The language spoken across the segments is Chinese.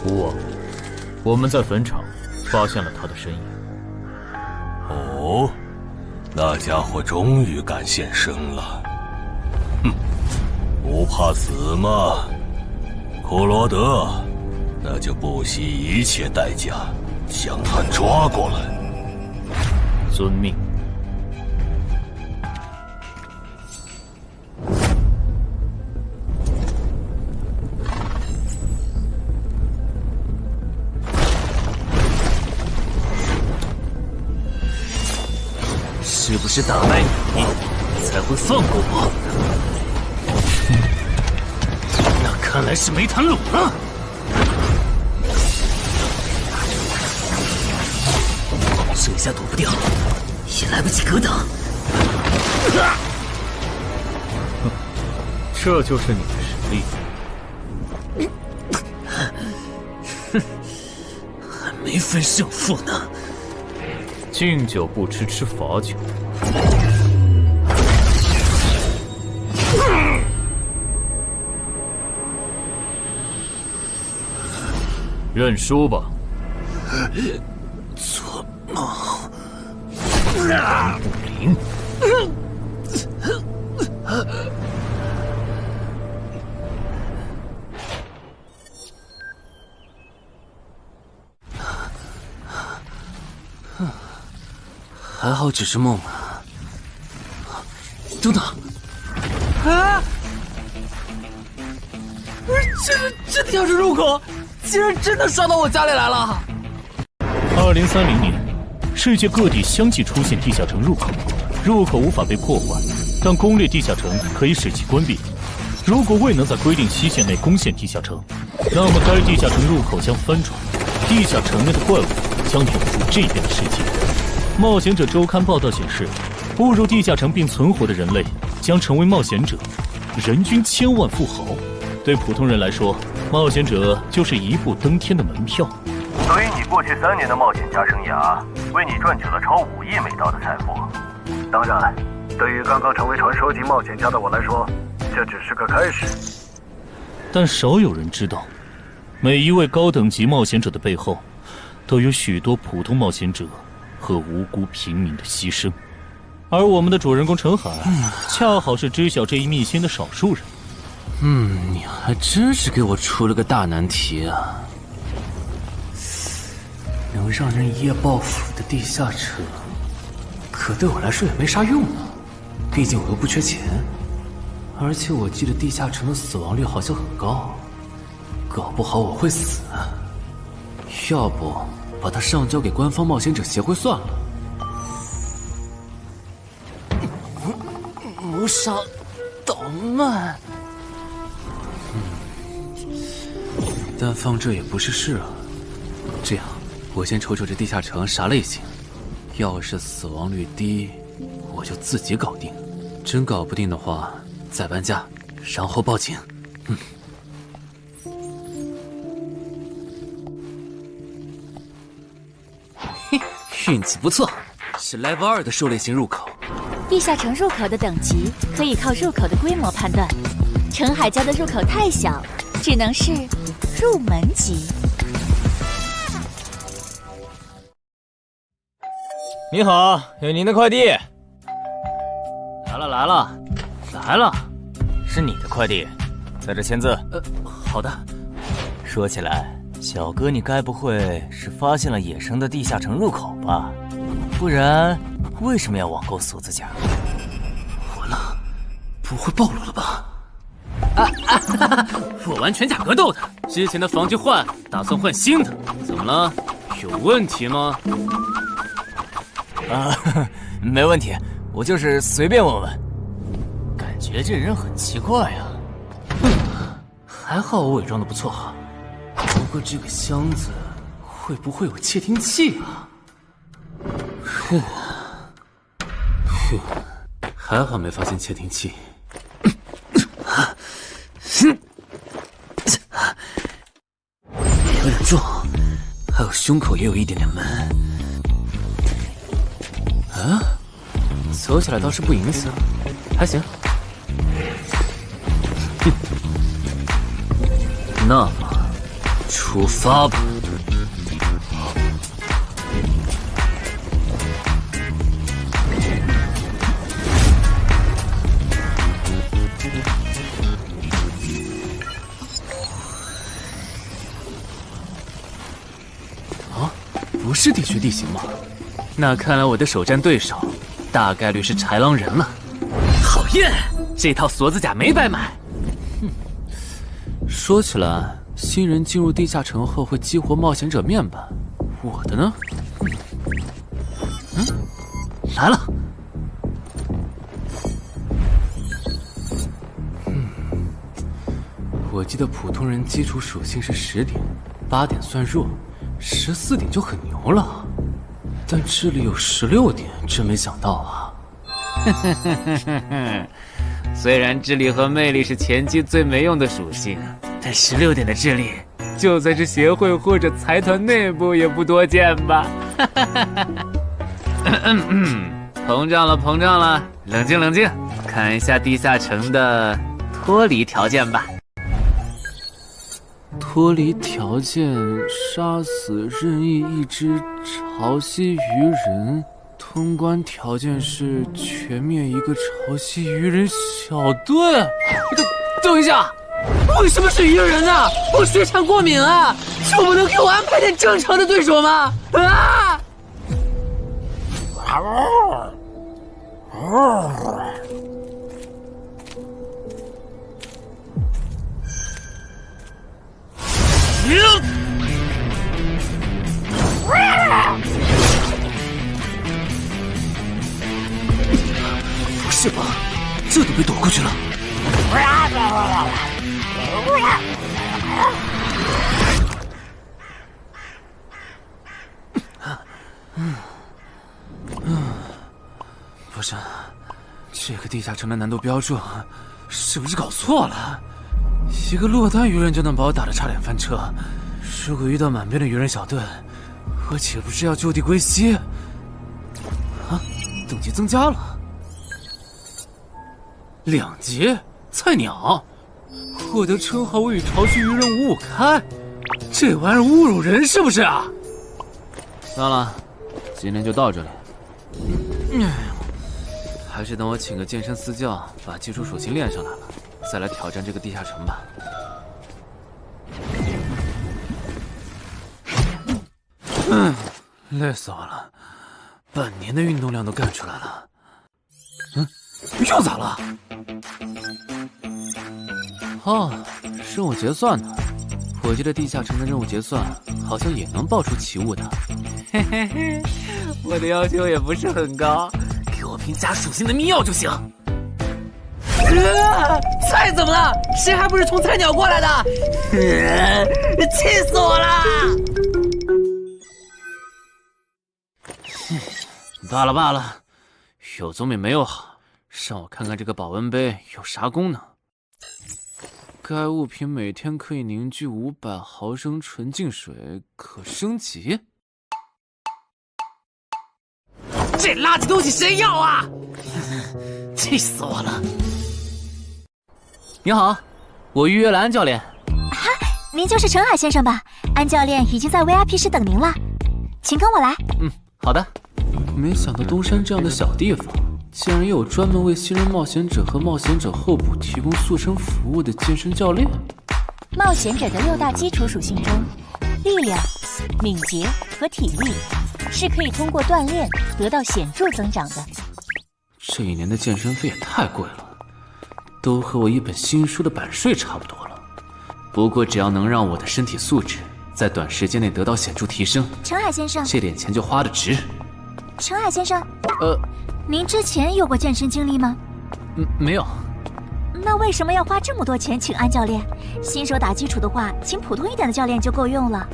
吴王，我们在坟场发现了他的身影。哦，那家伙终于敢现身了。哼，不怕死吗？库罗德，那就不惜一切代价将他抓过来。遵命。是不是打败你，才会放过我？那看来是没谈拢了。这下躲不掉，也来不及格挡。这就是你的实力。还没分胜负呢。敬酒不吃吃罚酒。认输吧。做梦。王不灵。还好只是梦啊！等等，啊！这地下室入口竟然真的烧到我家里来了！2030年，世界各地相继出现地下城入口，入口无法被破坏，但攻略地下城可以使其关闭。如果未能在规定期限内攻陷地下城，那么该地下城入口将翻转，地下城内的怪物将涌入这边的世界。冒险者周刊报道显示，步入地下城并存活的人类将成为冒险者，人均1000万富豪。对普通人来说，冒险者就是一步登天的门票。所以你过去3年的冒险家生涯，为你赚取了超5亿美刀的财富。当然，对于刚刚成为传说级冒险家的我来说，这只是个开始。但少有人知道，每一位高等级冒险者的背后，都有许多普通冒险者和无辜平民的牺牲，而我们的主人公陈海，恰好是知晓这一秘辛的少数人。你还真是给我出了个大难题啊！能让人一夜暴富的地下城，可对我来说也没啥用啊，毕竟我又不缺钱，而且我记得地下城的死亡率好像很高，搞不好我会死啊。要不把它上交给官方冒险者协会算了。谋杀岛慢，但放这也不是事啊。这样，我先瞅瞅这地下城啥类型，要是死亡率低，我就自己搞定；真搞不定的话，再搬家，然后报警。运气不错，是 Level 2的狩猎型入口。地下城入口的等级可以靠入口的规模判断。陈海家的入口太小，只能是入门级。你好，有您的快递。来了，是你的快递，在这签字。好的。说起来，小哥你该不会是发现了野生的地下城入口吧？不然为什么要网购锁子甲？完了，不会暴露了吧？我玩全甲格斗的，之前的防具换，打算换新的。怎么了？有问题吗？没问题，我就是随便问问。感觉这人很奇怪呀。还好我伪装的不错哈。不过这个箱子会不会有窃听器啊？还好没发现窃听器。有点重，还有胸口也有一点点闷。走起来倒是不影响，还行。那么出发吧。啊，不是地穴地形吗？那看来我的首战对手大概率是豺狼人了。讨厌，这套锁子甲没白买。说起来，新人进入地下城后会激活冒险者面板，我的呢？来了。我记得普通人基础属性是10点，8点算弱，14点就很牛了。但智力有16点，真没想到啊！虽然智力和魅力是前期最没用的属性，但16点的智力，就算是协会或者财团内部也不多见吧？膨胀了，膨胀了！冷静，冷静，看一下地下城的脱离条件吧。脱离条件：杀死任意一只潮汐鱼人。通关条件是全灭一个潮汐鱼人小队。等一下，为什么是鱼人啊？我血产过敏啊！就不能给我安排点正常的对手吗？啊！不是吧，这都被躲过去了。不是，这个地下城的难度标注是不是搞错了？一个落单鱼人就能把我打得差点翻车，如果遇到满编的鱼人小队，我岂不是要就地归西？啊，等级增加了2级，菜鸟，获得称号未与潮汐鱼人五五开，这玩意儿侮辱人是不是啊？算了，今天就到这里。还是等我请个健身私教，把基础属性练上来了，再来挑战这个地下城吧。累死我了，半年的运动量都干出来了。又咋了？哦，任务结算呢？我记得地下城的任务结算好像也能爆出奇物的。嘿嘿嘿，我的要求也不是很高，给我瓶加属性的秘药就行。菜怎么了？谁还不是从菜鸟过来的？气死我了！罢了罢了，有总比没有好。让我看看这个保温杯有啥功能。该物品每天可以凝聚500毫升纯净水，可升级。这垃圾东西谁要啊？气死我了！你好，我预约了安教练。哈，您就是陈海先生吧？安教练已经在 VIP 室等您了，请跟我来。好的。没想到东山这样的小地方，竟然也有专门为新人冒险者和冒险者候补提供塑身服务的健身教练。冒险者的6大基础属性中，力量、敏捷和体力是可以通过锻炼得到显著增长的。这1年的健身费也太贵了，都和我一本新书的版税差不多了。不过只要能让我的身体素质在短时间内得到显著提升，陈海先生，这点钱就花得值。陈海先生，您之前有过健身经历吗？没有。那为什么要花这么多钱请安教练？新手打基础的话，请普通一点的教练就够用了。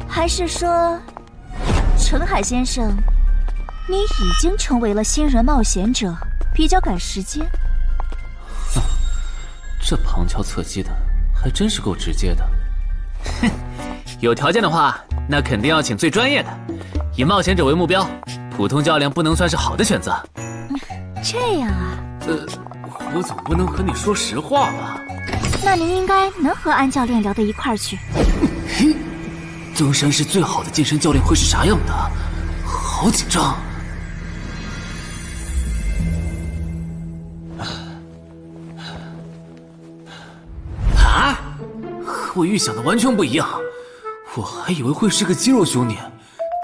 还是说，陈海先生，你已经成为了新人冒险者，比较赶时间？这旁敲侧击的，还真是够直接的。哼，有条件的话，那肯定要请最专业的，以冒险者为目标。普通教练不能算是好的选择。这样啊？我总不能和你说实话吧？那您应该能和安教练聊到一块儿去。嘿，登山是最好的健身教练会是啥样的？好紧张。啊！和我预想的完全不一样，我还以为会是个肌肉兄弟，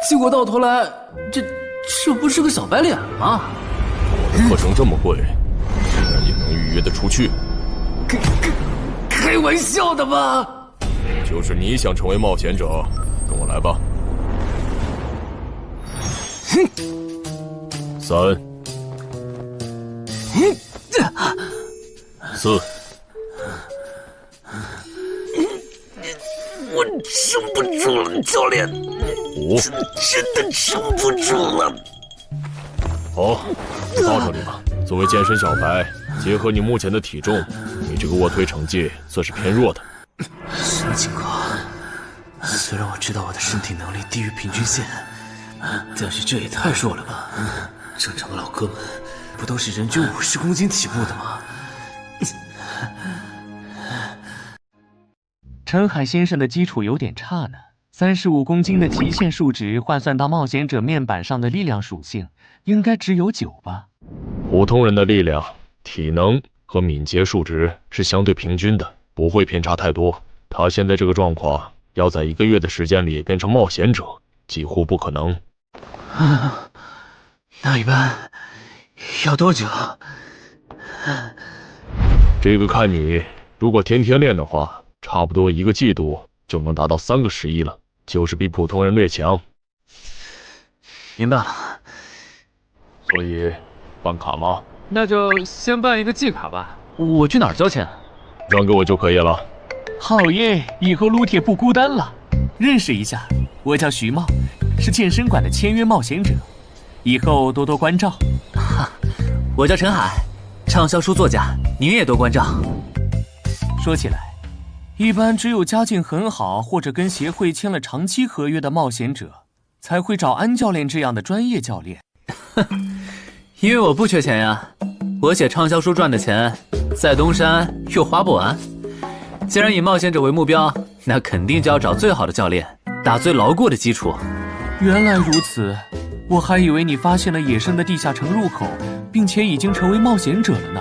结果到头来，这不是个小白脸吗？我的课程这么贵，竟然也能预约得出去？开玩笑的吧？就是你想成为冒险者，跟我来吧。3、4。我撑不住了，教练。5。真的撑不住了。好，我告诉你吧，作为健身小白，结合你目前的体重，你这个卧推成绩算是偏弱的。什么情况？虽然我知道我的身体能力低于平均线，但是这也太弱了吧？正常的老哥们不都是人均50公斤起步的吗？陈海先生的基础有点差呢，35公斤的极限数值换算到冒险者面板上的力量属性，应该只有9吧。普通人的力量、体能和敏捷数值是相对平均的，不会偏差太多。他现在这个状况，要在1个月的时间里变成冒险者，几乎不可能。那一般要多久？这个看你，如果天天练的话，差不多1个季度就能达到3个11了，就是比普通人略强。明白了。所以，办卡吗？那就先办一个季卡吧。我去哪儿交钱？让给我就可以了。好耶，以后撸铁不孤单了。认识一下，我叫徐茂，是健身馆的签约冒险者，以后多多关照。我叫陈海，畅销书作家，您也多关照。说起来，一般只有家境很好或者跟协会签了长期合约的冒险者，才会找安教练这样的专业教练。因为我不缺钱呀，我写畅销书赚的钱，在东山又花不完。既然以冒险者为目标，那肯定就要找最好的教练，打最牢固的基础。原来如此，我还以为你发现了野生的地下城入口，并且已经成为冒险者了呢。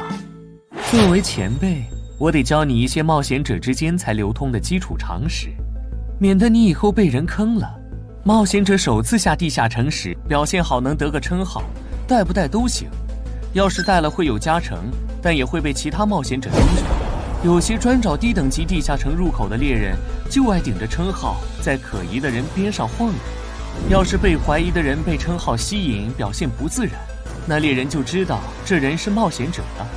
作为前辈，我得教你一些冒险者之间才流通的基础常识，免得你以后被人坑了。冒险者首次下地下城时，表现好能得个称号，带不带都行。要是带了会有加成，但也会被其他冒险者盯着。有些专找低等级地下城入口的猎人，就爱顶着称号在可疑的人边上晃悠。要是被怀疑的人被称号吸引，表现不自然，那猎人就知道这人是冒险者了。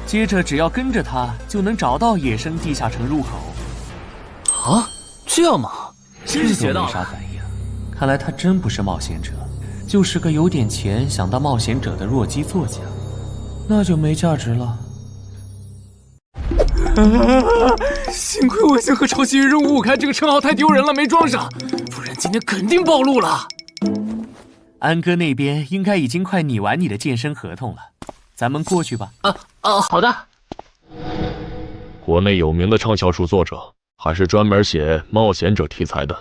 接着只要跟着他，就能找到野生地下城入口。啊，这样吗？真是学到了。没啥反应，看来他真不是冒险者，就是个有点钱想当冒险者的弱鸡作家，那就没价值了。幸亏我先和抄袭人5开这个称号太丢人了，没装上，不然今天肯定暴露了。安哥那边应该已经快拟完你的健身合同了，咱们过去吧。好的。国内有名的畅销书作者，还是专门写冒险者题材的。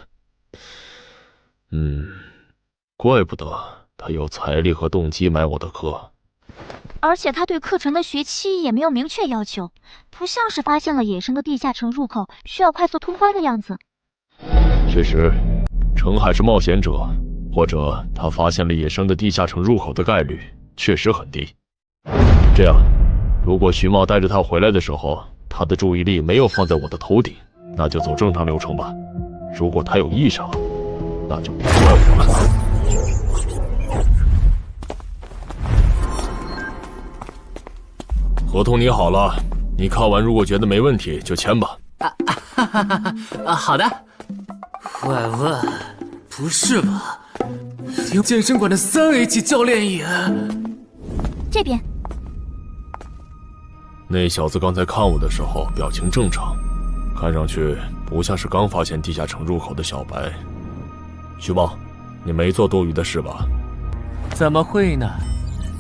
怪不得他有财力和动机买我的课。而且他对课程的学期也没有明确要求，不像是发现了野生的地下城入口需要快速通关的样子。确实，程海是冒险者，或者他发现了野生的地下城入口的概率确实很低。这样，如果徐茂带着他回来的时候，他的注意力没有放在我的头顶，那就走正常流程吧。如果他有异常，那就不怪我了。合同拟好了，你看完如果觉得没问题就签吧。好的。喂，不是吧？连健身馆的3A 级教练也……这边。那小子刚才看我的时候表情正常，看上去不像是刚发现地下城入口的小白。徐茂，你没做多余的事吧？怎么会呢？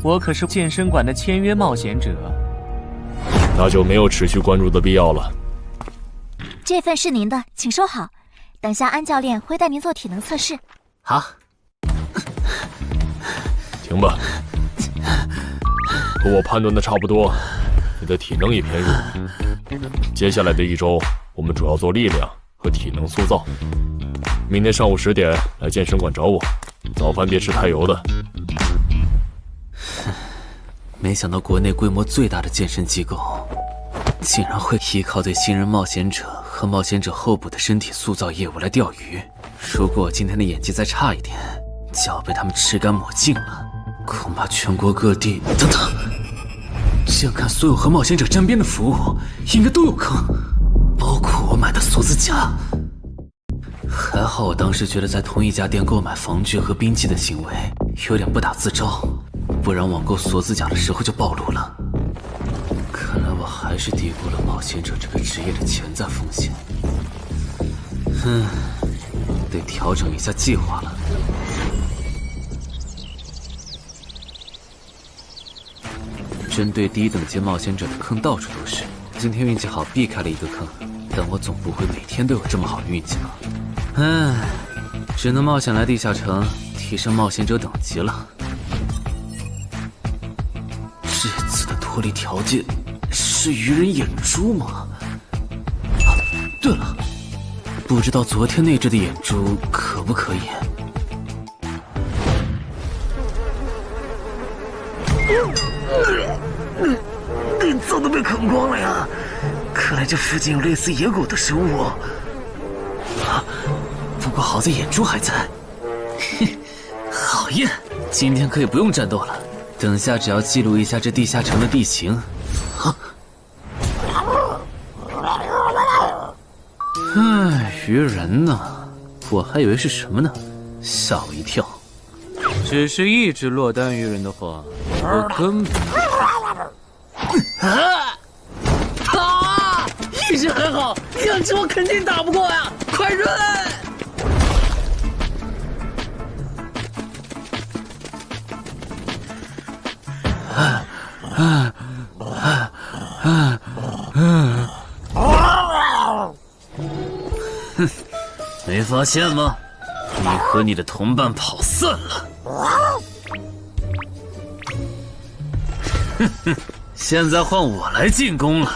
我可是健身馆的签约冒险者。那就没有持续关注的必要了。这份是您的，请收好。等下安教练会带您做体能测试。好，行吧。和我判断的差不多，你的体能也偏弱。接下来的1周，我们主要做力量和体能塑造。明天上午10点来健身馆找我，早饭别吃太油的。没想到国内规模最大的健身机构，竟然会依靠对新人冒险者和冒险者候补的身体塑造业务来钓鱼。如果我今天的演技再差一点，就要被他们吃干抹净了。恐怕全国各地……等等，这样看，所有和冒险者沾边的服务应该都有坑，包括我买的锁子甲。还好我当时觉得在同一家店购买防具和兵器的行为有点不打自招，不然网购锁子甲的时候就暴露了。看来我还是低估了冒险者这个职业的潜在风险。得调整一下计划了。针对低等级冒险者的坑到处都是，今天运气好避开了一个坑，但我总不会每天都有这么好的运气吧？只能冒险来地下城提升冒险者等级了。这次的脱离条件是愚人眼珠吗？对了，不知道昨天那只的眼珠可不可以？早都被啃光了呀！看来这附近有类似野狗的生物。不过好在眼珠还在。好耶！今天可以不用战斗了，等下只要记录一下这地下城的地形。愚人呢？我还以为是什么呢，吓我一跳。只是一只落单愚人的话，我根本……一只还好，2只我肯定打不过呀！快润！没发现吗？你和你的同伴跑散了。现在换我来进攻了。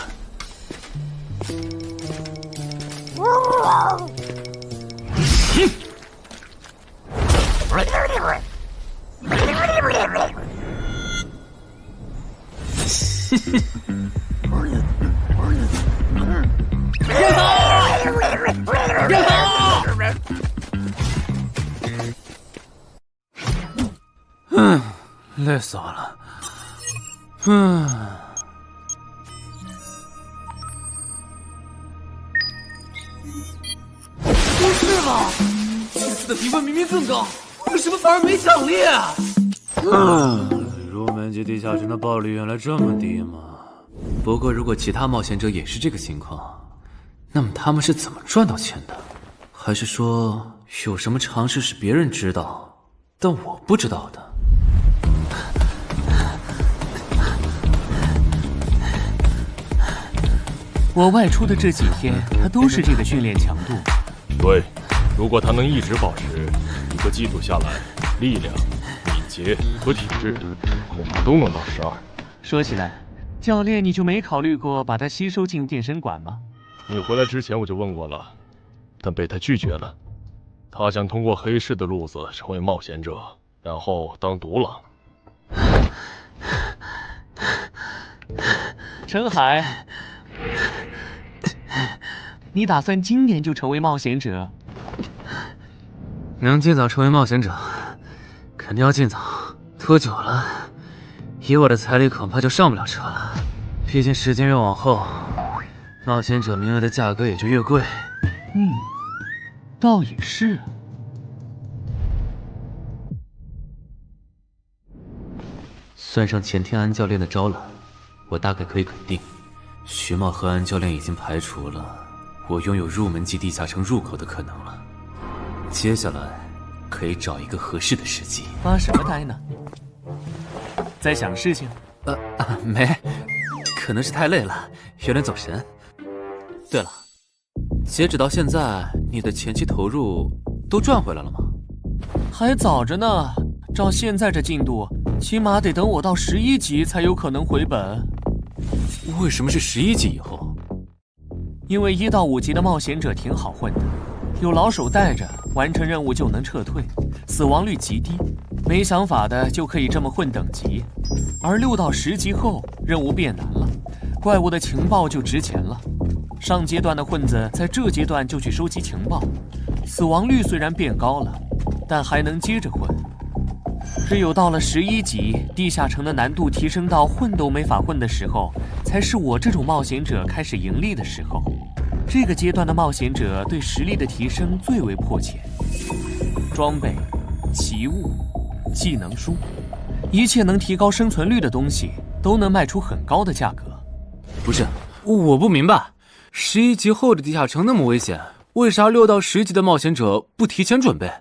累死我了。不是吧？这次的评分明明更高，为什么反而没奖励啊？入门级地下城的暴力原来这么低吗？不过如果其他冒险者也是这个情况，那么他们是怎么赚到钱的？还是说有什么常识是别人知道，但我不知道的？我外出的这几天，他都是这个训练强度。对，如果他能一直保持一个季度下来，力量、敏捷和体质恐怕都能到12。说起来，教练你就没考虑过把他吸收进健身馆吗？你回来之前我就问过了，但被他拒绝了。他想通过黑市的路子成为冒险者，然后当独狼。陈海，你打算今年就成为冒险者？能尽早成为冒险者，肯定要尽早。拖久了，以我的财力恐怕就上不了车了。毕竟时间越往后，冒险者名额的价格也就越贵。倒也是。算上前天安教练的招揽，我大概可以肯定，徐茂和安教练已经排除了我拥有入门级地下城入口的可能了。接下来可以找一个合适的时机。发什么呆呢？在想事情？没，可能是太累了，有点走神。对了，截止到现在，你的前期投入都赚回来了吗？还早着呢，照现在这进度，起码得等我到11级才有可能回本。为什么是11级以后？因为1到5级的冒险者挺好混的，有老手带着，完成任务就能撤退，死亡率极低。没想法的就可以这么混等级。而6到10级后，任务变难了，怪物的情报就值钱了。上阶段的混子在这阶段就去收集情报，死亡率虽然变高了，但还能接着混。只有到了11级，地下城的难度提升到混都没法混的时候，才是我这种冒险者开始盈利的时候。这个阶段的冒险者对实力的提升最为迫切。装备、奇物、技能书，一切能提高生存率的东西，都能卖出很高的价格。不是，我不明白，11级后的地下城那么危险，为啥6到10级的冒险者不提前准备？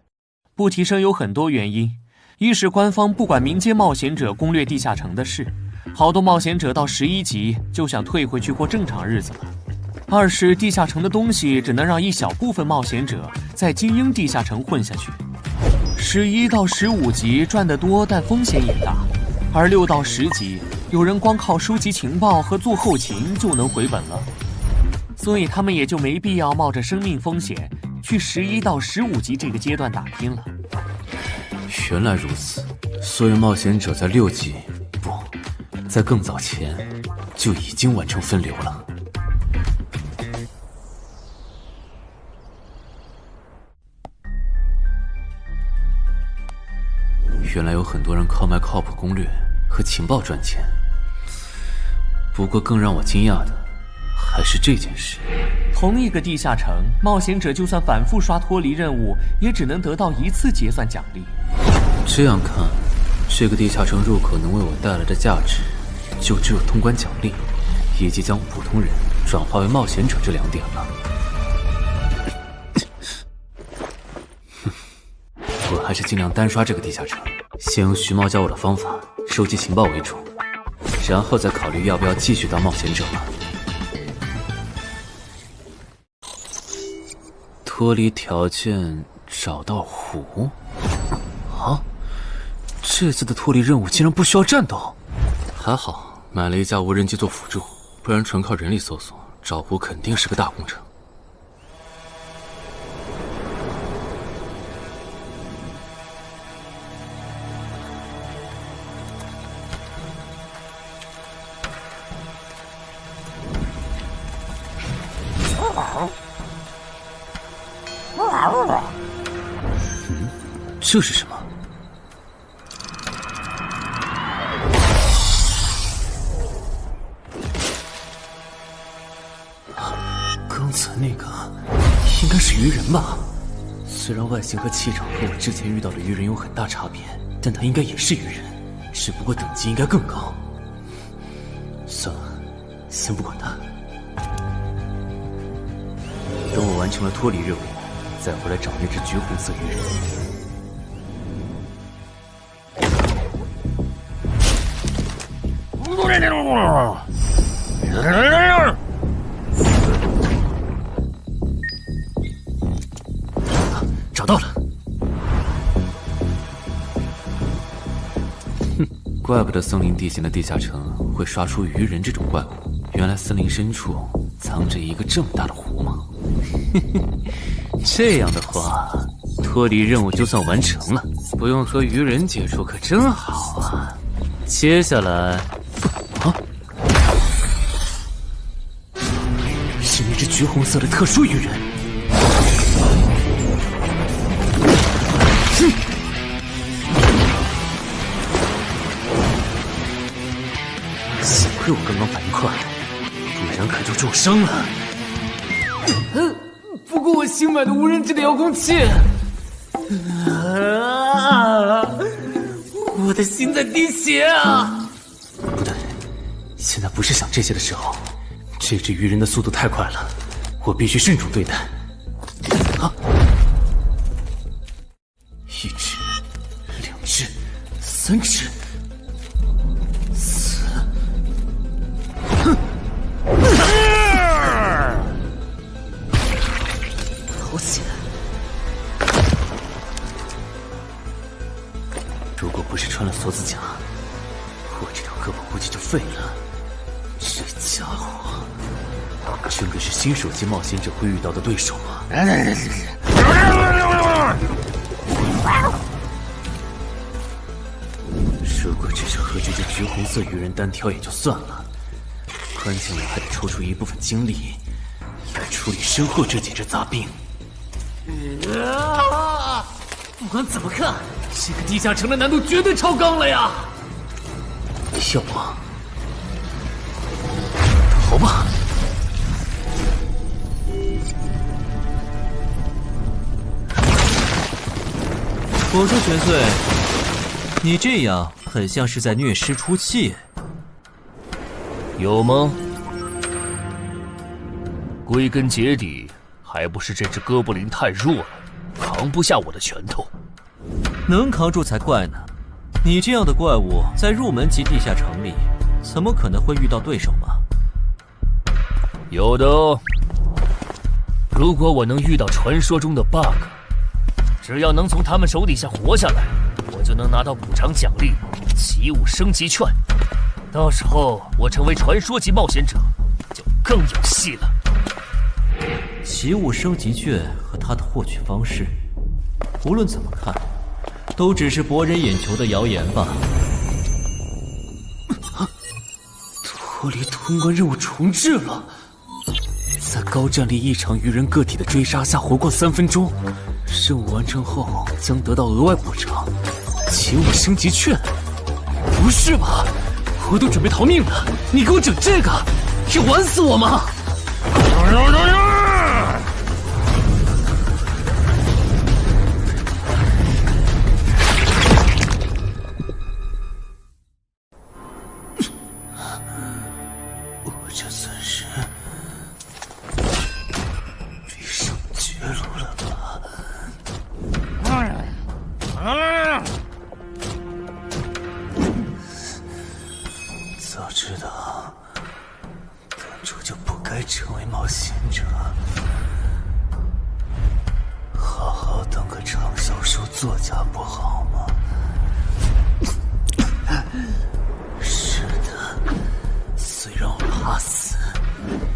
不提升有很多原因，一是官方不管民间冒险者攻略地下城的事，好多冒险者到11级就想退回去过正常日子了；二是地下城的东西只能让一小部分冒险者在精英地下城混下去。11到15级赚得多，但风险也大，而6到10级，有人光靠收集情报和做后勤就能回本了，所以他们也就没必要冒着生命风险去11到15级这个阶段打拼了。原来如此，所以冒险者在6级，不，在更早前就已经完成分流了。原来有很多人靠卖靠谱攻略和情报赚钱。不过更让我惊讶的还是这件事。同一个地下城，冒险者就算反复刷脱离任务，也只能得到1次结算奖励。这样看，这个地下城入口能为我带来的价值，就只有通关奖励，以及将普通人转化为冒险者这2点了。我还是尽量单刷这个地下城，先用徐茂教我的方法收集情报为主，然后再考虑要不要继续当冒险者了。脱离条件找到湖。啊，这次的脱离任务竟然不需要战斗，还好买了一架无人机做辅助，不然纯靠人力搜索找湖肯定是个大工程。这是什么？刚才那个应该是鱼人吧？虽然外形和气场和我之前遇到的鱼人有很大差别，但他应该也是鱼人，只不过等级应该更高。算了，先不管他。等我完成了脱离任务，再回来找那只橘红色鱼人。找到了。哼，怪不得森林地形的地下城会刷出鱼人这种怪物，原来森林深处藏着一个这么大的湖吗？这样的话，脱离任务就算完成了，不用和鱼人接触可真好啊。接下来，是那只橘红色的特殊鱼人。幸亏我刚刚反应快，不然可就重伤了。不过我新买的无人机的遥控器，我的心在滴血啊！不对，现在不是想这些的时候。这只鱼人的速度太快了，我必须慎重对待。啊！1只、2只、3只、4……哼！好好险！如果不是穿了锁子甲，我这条胳膊估计就废了。这家伙，真的是新手级冒险者会遇到的对手吗？如果只是和这只橘红色鱼人单挑也就算了，关键我还得抽出一部分精力来处理身后这几只杂兵。不管怎么看，这个地下城的难度绝对超纲了呀！要不逃吧？我说玄岁，你这样很像是在虐尸出气。有吗？归根结底，还不是这只哥布林太弱了，扛不下我的拳头。能扛住才怪呢！你这样的怪物在入门级地下城里，怎么可能会遇到对手吗？有的哦。如果我能遇到传说中的 bug， 只要能从他们手底下活下来，我就能拿到补偿奖励奇物升级券。到时候我成为传说级冒险者，就更有戏了。奇物升级券和它的获取方式，无论怎么看，都只是博人眼球的谣言吧。脱离通关任务重置了，在高战力异常鱼人个体的追杀下活过3分钟，任务完成后将得到额外补偿，奇物升级券。不是吧？我都准备逃命了，你给我整这个，要玩死我吗？我这算是逼上绝路了吧？早知道当初就不该成为冒险者，好好当个畅销书作家不好吗？是的，虽然我怕死，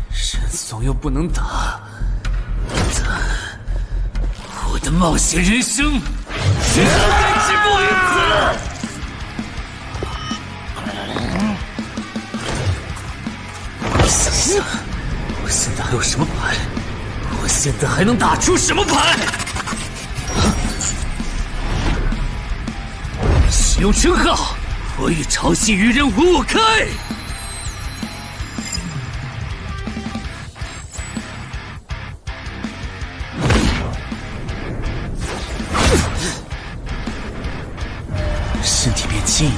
人怂又不能打，但我的冒险人生绝对止步于此。想想，我现在还有什么牌？我现在还能打出什么牌？使用称号，我与潮汐鱼人五五开！身体变轻盈，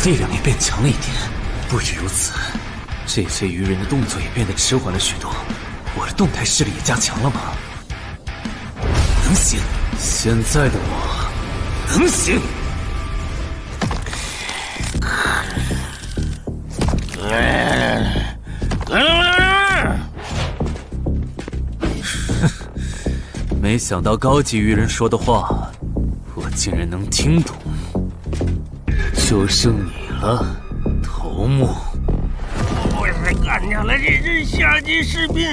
力量也变强了一点。不止如此，这些鱼人的动作也变得迟缓了许多。我的动态视力也加强了吗？能行，现在的我能行。没想到高级鱼人说的话，我竟然能听懂。就剩你了，头目。我是干掉了这只下级士兵，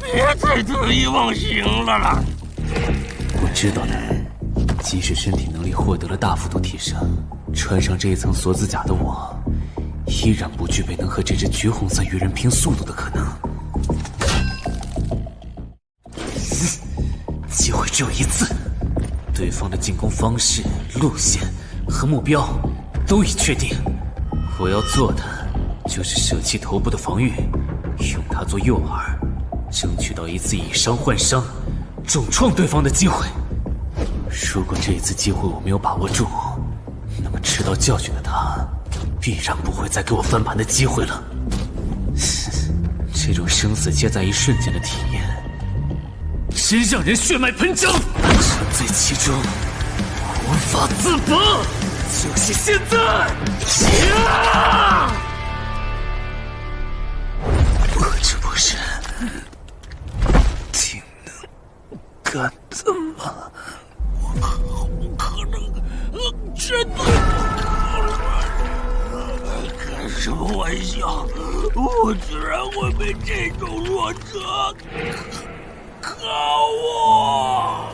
别再得意忘形了啦！我知道的，即使身体能力获得了大幅度提升，穿上这一层锁子甲的我，依然不具备能和这只橘红色鱼人拼速度的可能。机会只有一次，对方的进攻方式、路线和目标都已确定，我要做的就是舍弃头部的防御，用它做诱饵，争取到一次以伤换伤，重创对方的机会。如果这一次机会我没有把握住，那么吃到教训的他，必然不会再给我翻盘的机会了。这种生死皆在一瞬间的体验，真让人血脉喷张，沉醉其中，无法自拔。就是现在！我这不是挺能敢的吗？不可能，绝对不可能！开什么玩笑？我居然会被这种弱者可恶！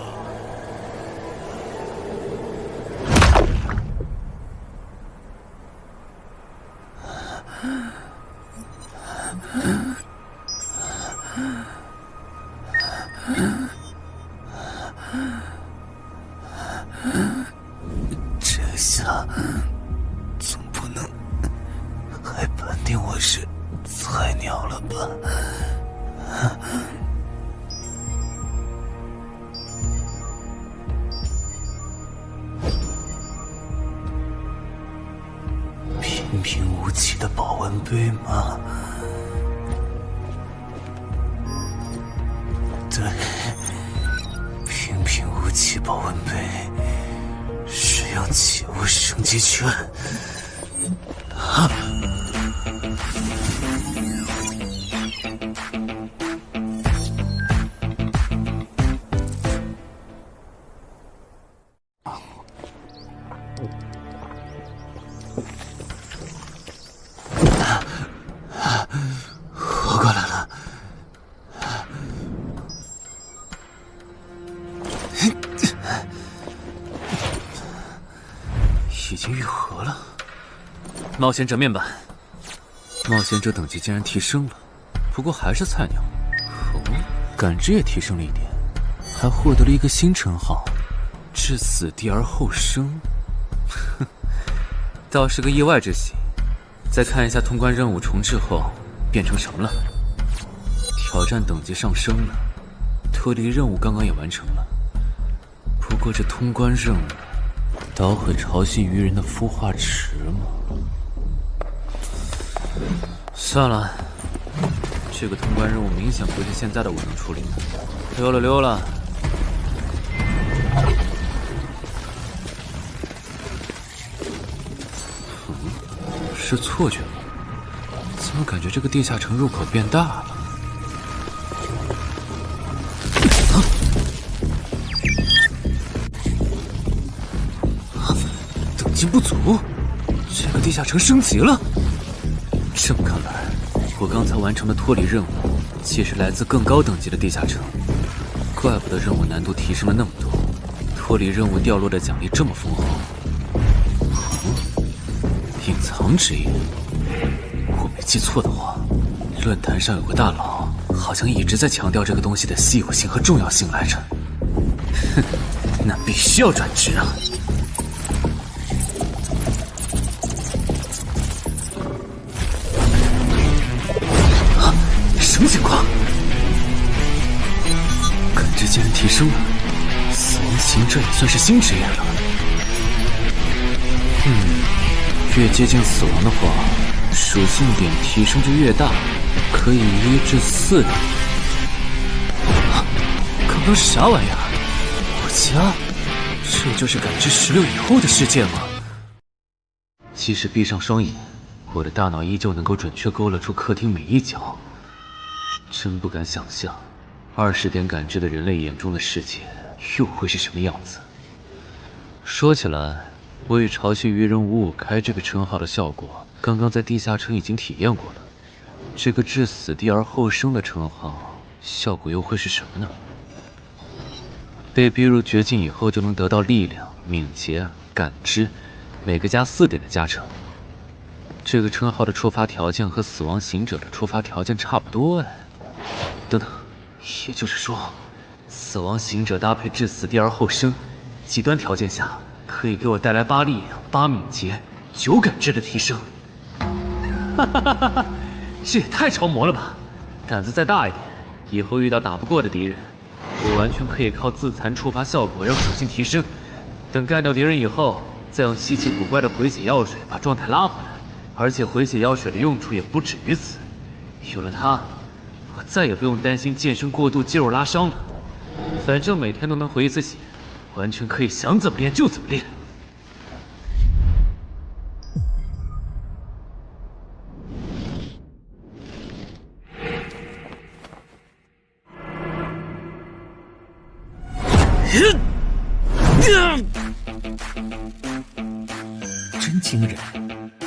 这下总不能还判定我是菜鸟了吧？平平无奇的保温杯吗？对，平平无奇保温杯。使用起物升级券。啊！活过来了。已经愈合了。冒险者面板，冒险者等级竟然提升了，不过还是菜鸟。哦，感知也提升了一点，还获得了一个新称号——至死地而后生。哼，倒是个意外之喜。再看一下通关任务重置后变成什么了。挑战等级上升了，脱离任务刚刚也完成了。不过这通关任务捣毁潮汐鱼人的孵化池吗？算了，这个通关任务明显不是现在的我能处理的。溜了溜了。是错觉吗？怎么感觉这个地下城入口变大了？等级不足，这个地下城升级了。这么看来，我刚才完成的脱离任务，既是来自更高等级的地下城，怪不得任务难度提升了那么多，脱离任务掉落的奖励这么丰厚。隐藏之眼，我没记错的话，论坛上有个大佬，好像一直在强调这个东西的稀有性和重要性来着。哼，那必须要转职啊！啊，什么情况？感知竟然提升了，死亡行者也算是新职业了。越接近死亡的话，属性点提升就越大，可以1至4点。啊，刚刚是啥玩意儿？我家？这就是感知16以后的世界吗？即使闭上双眼，我的大脑依旧能够准确勾勒出客厅每一角。真不敢想象，20点感知的人类眼中的世界又会是什么样子。说起来，我与潮汐鱼人555开这个称号的效果，刚刚在地下城已经体验过了。这个至死地而后生的称号，效果又会是什么呢？被逼入绝境以后，就能得到力量、敏捷、感知，每个加4点的加成。这个称号的触发条件和死亡行者的触发条件差不多哎。等等，也就是说，死亡行者搭配至死地而后生，极端条件下可以给我带来8力量、8敏捷、9感知的提升。哈哈哈哈哈！这也太超模了吧！胆子再大一点，以后遇到打不过的敌人，我完全可以靠自残触发效果让属性提升。等干掉敌人以后，再用稀奇古怪的回血药水把状态拉回来。而且回血药水的用处也不止于此，有了它，我再也不用担心健身过度肌肉拉伤了。反正每天都能回一次血，完全可以想怎么练就怎么练。真惊人！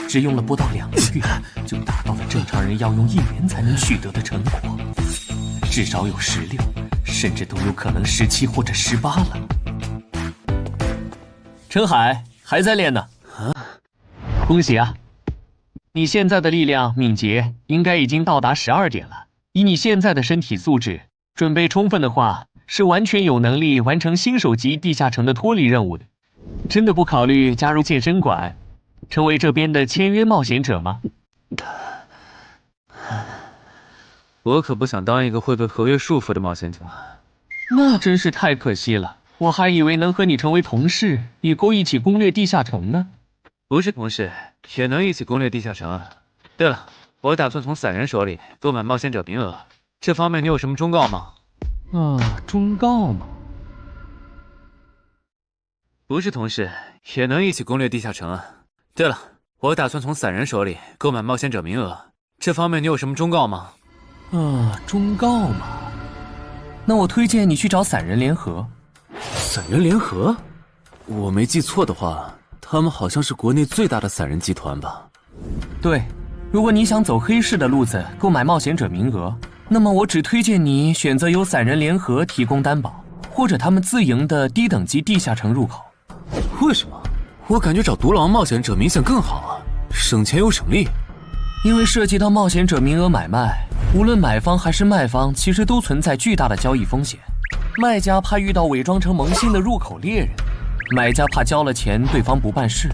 只用了不到2个月，就达到了正常人要用1年才能取得的成果，至少有16，甚至都有可能17或者18了。陈海还在练呢，恭喜啊！你现在的力量、敏捷应该已经到达12点了。以你现在的身体素质，准备充分的话，是完全有能力完成新手级地下城的脱离任务的。真的不考虑加入健身馆，成为这边的签约冒险者吗？我可不想当一个会被合约束缚的冒险者。那真是太可惜了，我还以为能和你成为同事，以后一起攻略地下城呢。不是同事，也能一起攻略地下城啊。对了，我打算从散人手里购买冒险者名额，这方面你有什么忠告吗？忠告吗？不是同事，也能一起攻略地下城啊。对了，我打算从散人手里购买冒险者名额，这方面你有什么忠告吗？忠告嘛，那我推荐你去找散人联合。散人联合？我没记错的话，他们好像是国内最大的散人集团吧？对，如果你想走黑市的路子购买冒险者名额，那么我只推荐你选择由散人联合提供担保，或者他们自营的低等级地下城入口。为什么？我感觉找独狼冒险者明显更好啊，省钱又省力。因为涉及到冒险者名额买卖，无论买方还是卖方，其实都存在巨大的交易风险。卖家怕遇到伪装成萌新的入口猎人，买家怕交了钱对方不办事。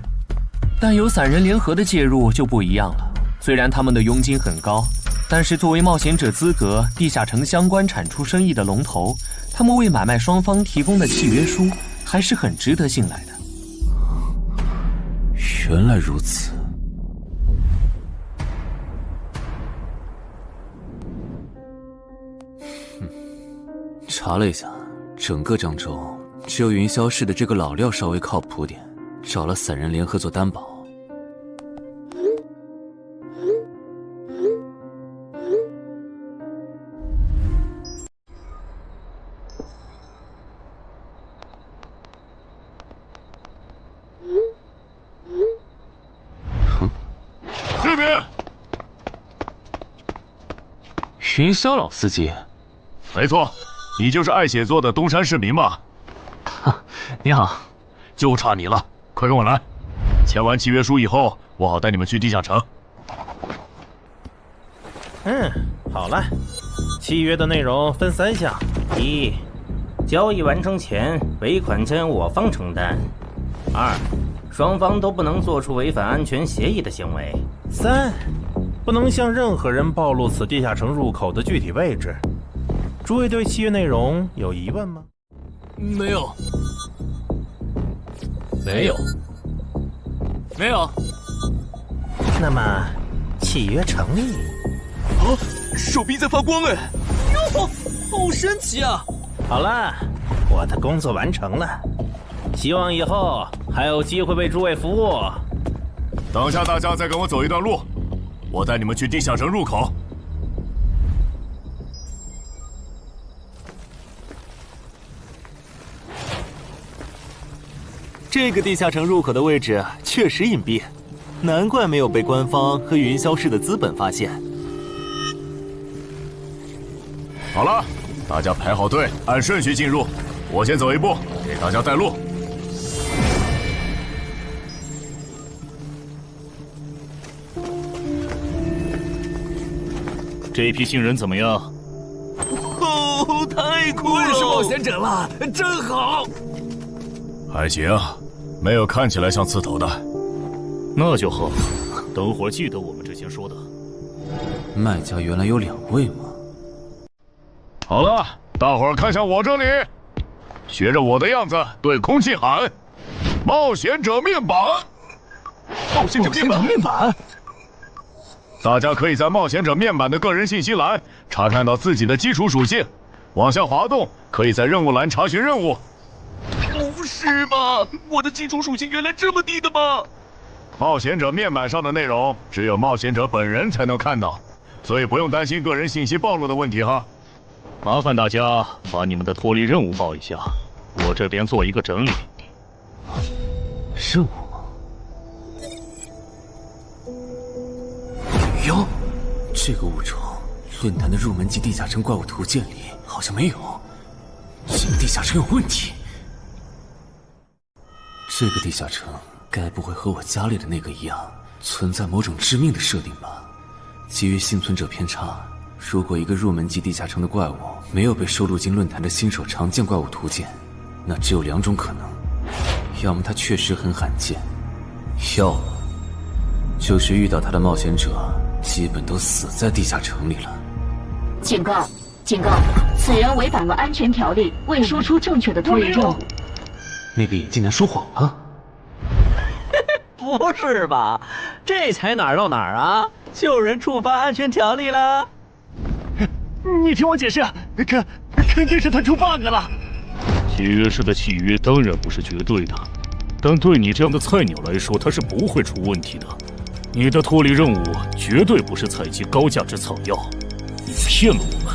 但有散人联合的介入就不一样了，虽然他们的佣金很高，但是作为冒险者资格、地下城相关产出生意的龙头，他们为买卖双方提供的契约书还是很值得信赖的。原来如此。查了一下，整个漳州只有云霄市的这个老廖稍微靠谱点，找了散人联合做担保。这边，云霄老司机，没错，你就是爱写作的东山市民吧？你好，就差你了，快跟我来。签完契约书以后，我好带你们去地下城。好了，契约的内容分3项：一，交易完成前尾款钱我方承担；二，双方都不能做出违反安全协议的行为；三，不能向任何人暴露此地下城入口的具体位置。诸位对契约内容有疑问吗？没有。那么，契约成立。手臂在发光哎！哟，好神奇啊！好了，我的工作完成了，希望以后还有机会为诸位服务。等下大家再跟我走一段路，我带你们去地下城入口。这个地下城入口的位置确实隐蔽，难怪没有被官方和云霄市的资本发现。好了，大家排好队，按顺序进入。我先走一步，给大家带路。这批新人怎么样？太酷了！我也是冒险者了，真好。还行，没有看起来像刺头的。那就好，等会儿记得我们之前说的。卖家原来有2位吗？好了，大伙儿看向我这里，学着我的样子对空气喊：“冒险者面板！”冒险者面板！大家可以在冒险者面板的个人信息栏查看到自己的基础属性，往下滑动，可以在任务栏查询任务。不是吧？我的基础属性原来这么低的吗？冒险者面板上的内容只有冒险者本人才能看到，所以不用担心个人信息暴露的问题哈。麻烦大家把你们的脱离任务报一下，我这边做一个整理。任务？女妖？这个物种，论坛的入门级地下城怪物图鉴里好像没有。这个地下城有问题。这个地下城该不会和我家里的那个一样，存在某种致命的设定吧？基于幸存者偏差，如果一个入门级地下城的怪物没有被收录进论坛的新手常见怪物图鉴，那只有2种可能：要么它确实很罕见，要么就是遇到它的冒险者基本都死在地下城里了。警告！警告！此人违反了安全条例，未说出正确的脱离任务。那个眼镜男说谎了？不是吧？这才哪儿到哪儿啊？就有人触发安全条例了？你听我解释，肯定是他出 bug 了。契约式的契约当然不是绝对的，但对你这样的菜鸟来说，它是不会出问题的。你的脱离任务绝对不是采集高价值草药，你骗了我们。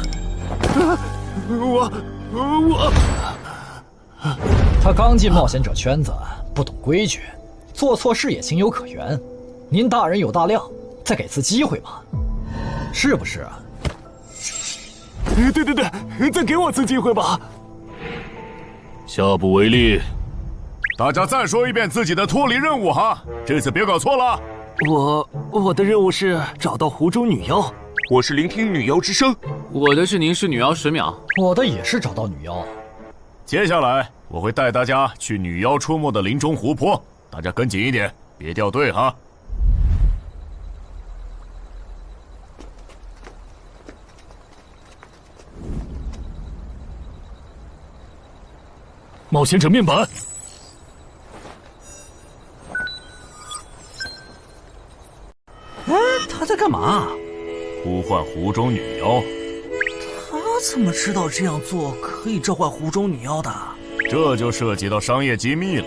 他刚进冒险者圈子，不懂规矩，做错事也情有可原。您大人有大量，再给次机会吧，是不是啊？对，再给我次机会吧。下不为例。大家再说一遍自己的脱离任务哈，这次别搞错了。我的任务是找到湖中女妖。我是聆听女妖之声。我的是凝视女妖10秒。我的也是找到女妖。接下来我会带大家去女妖出没的林中湖泊，大家跟紧一点，别掉队哈。冒险者面板。他在干嘛？呼唤湖中女妖。他怎么知道这样做可以召唤湖中女妖的？这就涉及到商业机密了。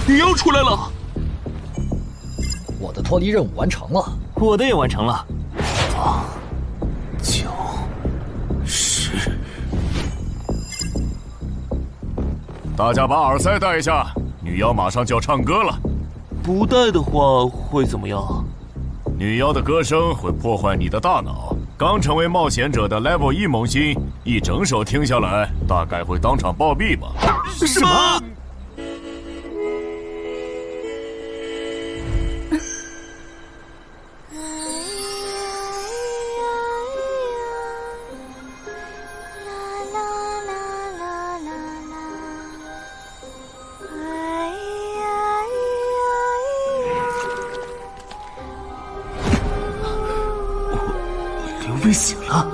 女妖出来了！我的脱离任务完成了，我的也完成了。8、9、10。大家把耳塞戴一下，女妖马上就要唱歌了。不戴的话会怎么样？女妖的歌声会破坏你的大脑。刚成为冒险者的 Level 1萌新，一整首听下来，大概会当场暴毙吧。什么？被醒了，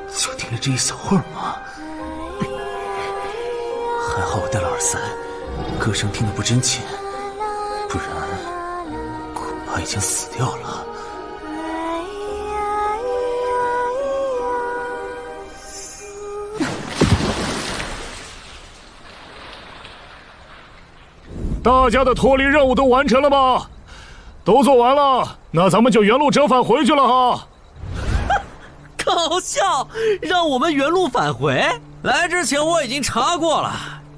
就听了这一小会儿嘛。还好我戴了耳塞，歌声听得不真切，不然恐怕已经死掉了。大家的脱离任务都完成了吗？都做完了，那咱们就原路折返回去了哈。搞笑，让我们原路返回？来之前我已经查过了，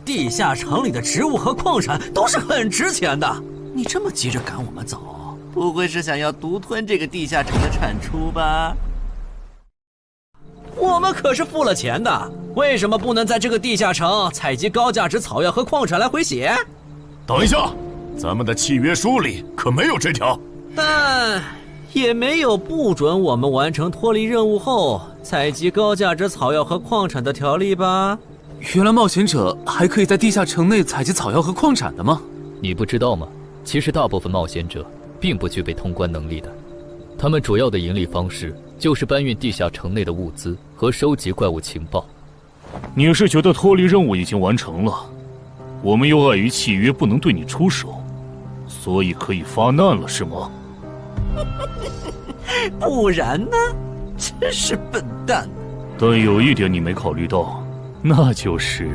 地下城里的植物和矿产都是很值钱的。你这么急着赶我们走，不会是想要独吞这个地下城的产出吧？我们可是付了钱的，为什么不能在这个地下城采集高价值草药和矿产来回血？等一下，咱们的契约书里可没有这条。但也没有不准我们完成脱离任务后采集高价值草药和矿产的条例吧？原来冒险者还可以在地下城内采集草药和矿产的吗？你不知道吗？其实大部分冒险者并不具备通关能力的，他们主要的盈利方式就是搬运地下城内的物资和收集怪物情报。你是觉得脱离任务已经完成了，我们又碍于契约不能对你出手，所以可以发难了是吗？不然呢？真是笨蛋。但有一点你没考虑到，那就是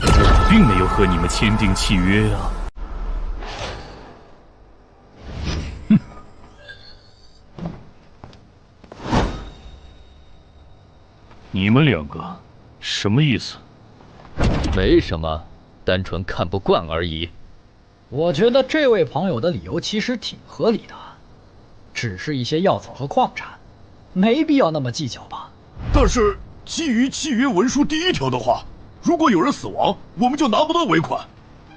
我并没有和你们签订契约啊。你们两个什么意思？没什么，单纯看不惯而已。我觉得这位朋友的理由其实挺合理的，只是一些药草和矿产，没必要那么计较吧。但是基于契约文书第1条的话，如果有人死亡，我们就拿不到尾款。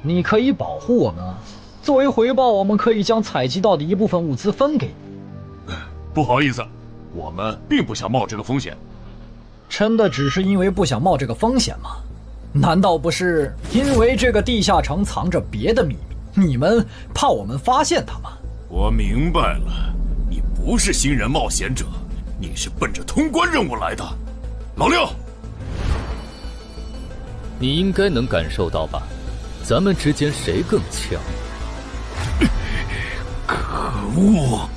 你可以保护我们啊，作为回报，我们可以将采集到的一部分物资分给你。不好意思，我们并不想冒这个风险。真的只是因为不想冒这个风险吗？难道不是因为这个地下城藏着别的秘密，你们怕我们发现它吗？我明白了，你不是新人冒险者，你是奔着通关任务来的。老六，你应该能感受到吧？咱们之间谁更强？可恶！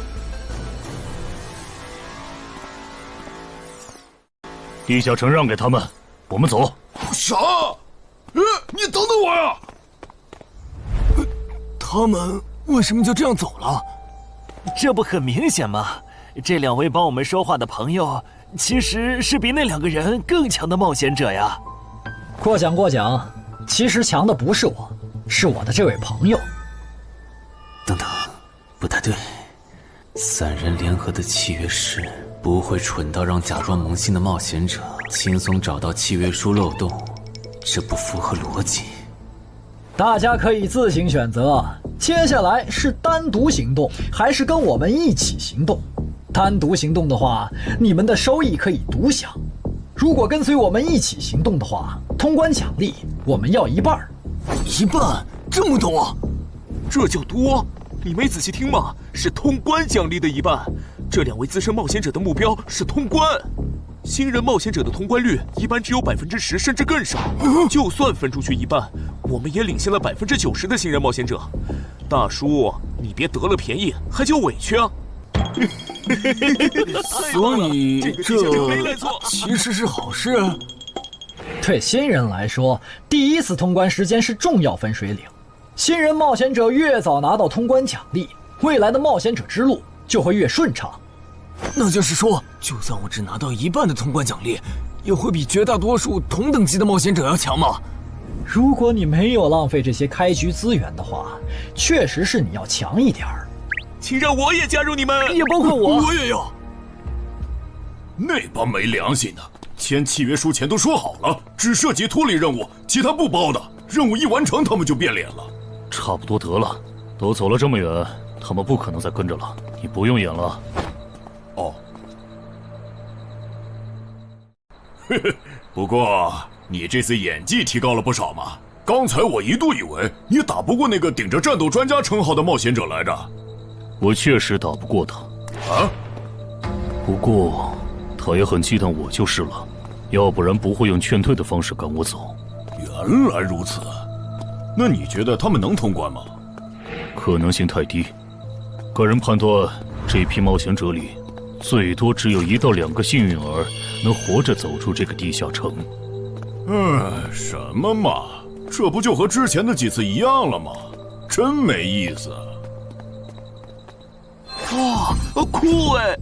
地下城让给他们，我们走。啥？你等等我呀！他们为什么就这样走了？这不很明显吗？这2位帮我们说话的朋友，其实是比那2个人更强的冒险者呀。过奖，其实强的不是我，是我的这位朋友。等等，不太对，3人联合的契约师不会蠢到让假装萌新的冒险者轻松找到契约书漏洞，这不符合逻辑。大家可以自行选择，接下来是单独行动，还是跟我们一起行动。单独行动的话，你们的收益可以独享；如果跟随我们一起行动的话，通关奖励我们要1半。1半？这么多？这叫多？你没仔细听吗？是通关奖励的1半。这2位资深冒险者的目标是通关。新人冒险者的通关率一般只有10%，甚至更少。就算分出去1半，我们也领先了90%的新人冒险者。大叔，你别得了便宜还叫委屈啊！所以这其实是好事。对新人来说，第1次通关时间是重要分水岭。新人冒险者越早拿到通关奖励，未来的冒险者之路就会越顺畅。那就是说，就算我只拿到1半的通关奖励，也会比绝大多数同等级的冒险者要强吗？如果你没有浪费这些开局资源的话，确实是你要强一点儿。请让我也加入你们，也包括我。我也要。那帮没良心的，签契约书前都说好了，只涉及脱离任务，其他不包的。任务一完成，他们就变脸了。差不多得了，都走了这么远，他们不可能再跟着了。你不用演了。哦。嘿嘿，不过你这次演技提高了不少嘛。刚才我一度以为你打不过那个顶着战斗专家称号的冒险者来着。我确实打不过他。啊？不过他也很忌惮我就是了，要不然不会用劝退的方式赶我走。原来如此，那你觉得他们能通关吗？可能性太低。个人判断，这批冒险者里，最多只有1到2个幸运儿能活着走出这个地下城。什么嘛，这不就和之前的几次一样了吗？真没意思。哇，酷哎！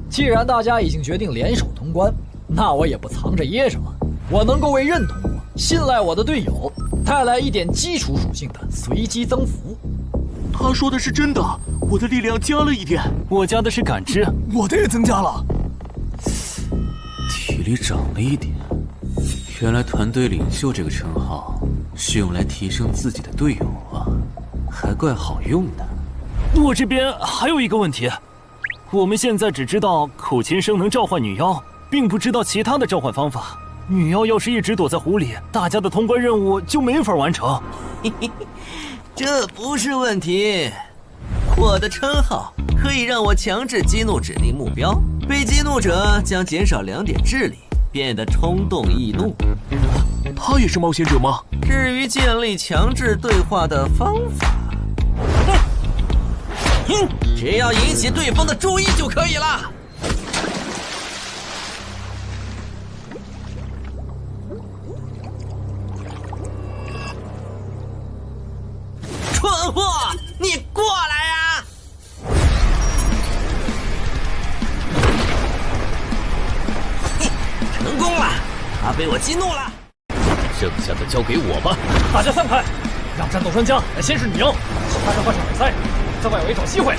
既然大家已经决定联手通关，那我也不藏着掖着了。我能够为认同我、信赖我的队友带来一点基础属性的随机增幅。他说的是真的，我的力量加了1点，我加的是感知，我的也增加了，体力涨了1点。原来团队领袖这个称号是用来提升自己的队友啊，还怪好用的。我这边还有一个问题，我们现在只知道口琴声能召唤女妖，并不知道其他的召唤方法。女妖要是一直躲在湖里，大家的通关任务就没法完成。这不是问题，我的称号可以让我强制激怒指定目标，被激怒者将减少2点智力，变得冲动易怒。他也是冒险者吗？至于建立强制对话的方法，只要引起对方的注意就可以了。蠢货，你过来呀！成功了！被我激怒了。剩下的交给我吧。大家散开，让战斗专家来先是女妖，其他人换上比赛，在外围找机会。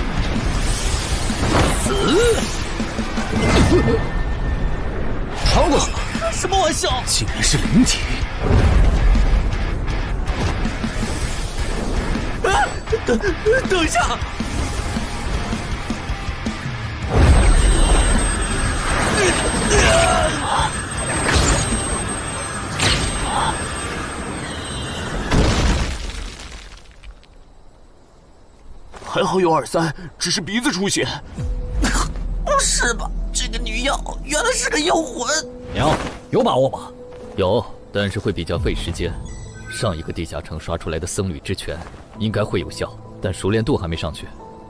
超过去！开什么玩笑？竟然是灵体！等一下！还好有2-3，只是鼻子出血。不是吧？这个女妖原来是个妖魂。娘，有把握吗？有，但是会比较费时间。上一个地下城刷出来的僧侣之拳应该会有效，但熟练度还没上去，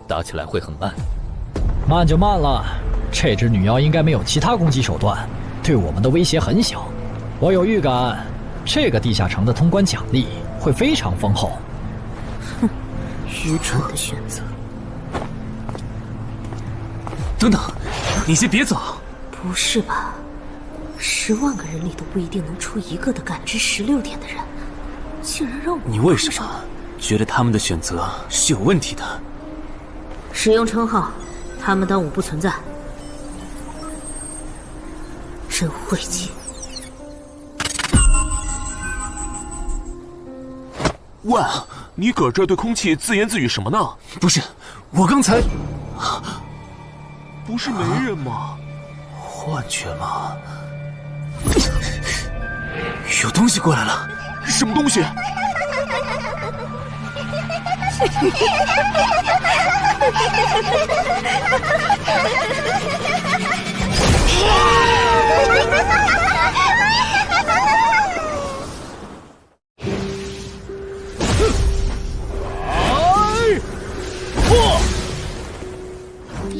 打起来会很慢。慢就慢了，这只女妖应该没有其他攻击手段，对我们的威胁很小。我有预感，这个地下城的通关奖励会非常丰厚。哼，愚蠢的选择。等等，你先别走。不是吧？10万个人里都不一定能出一个的感知16点的人，竟然让我……你为什么觉得他们的选择是有问题的？使用称号，他们当我不存在，真晦气。喂，你搁这对空气自言自语什么呢？不是，我刚才……不是没人吗？幻觉吗？有东西过来了！什么东西？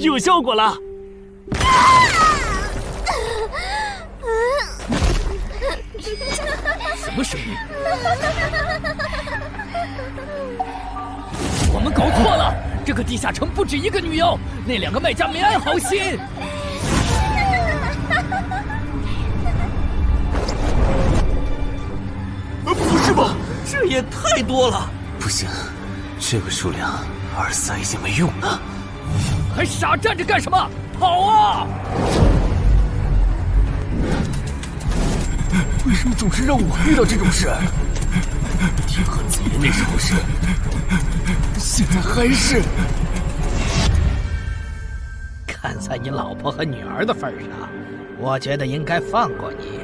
有效果了！什么声音？我们搞错了，这个地下城不止一个女妖，那2个卖家没安好心。不是吧？这也太多了！不行，这个数量耳塞已经没用了。还傻站着干什么？跑啊！为什么总是让我遇到这种事？天河子爷那时候是，现在还是。看在你老婆和女儿的份上，我觉得应该放过你。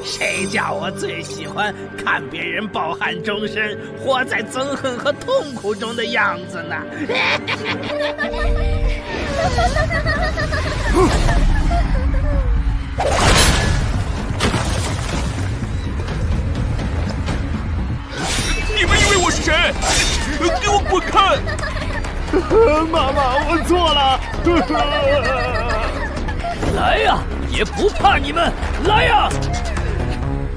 谁叫我最喜欢看别人抱憾终身，活在憎恨和痛苦中的样子呢？你们以为我是谁？给我滚开！妈妈，我错了。来呀，也不怕你们，来呀！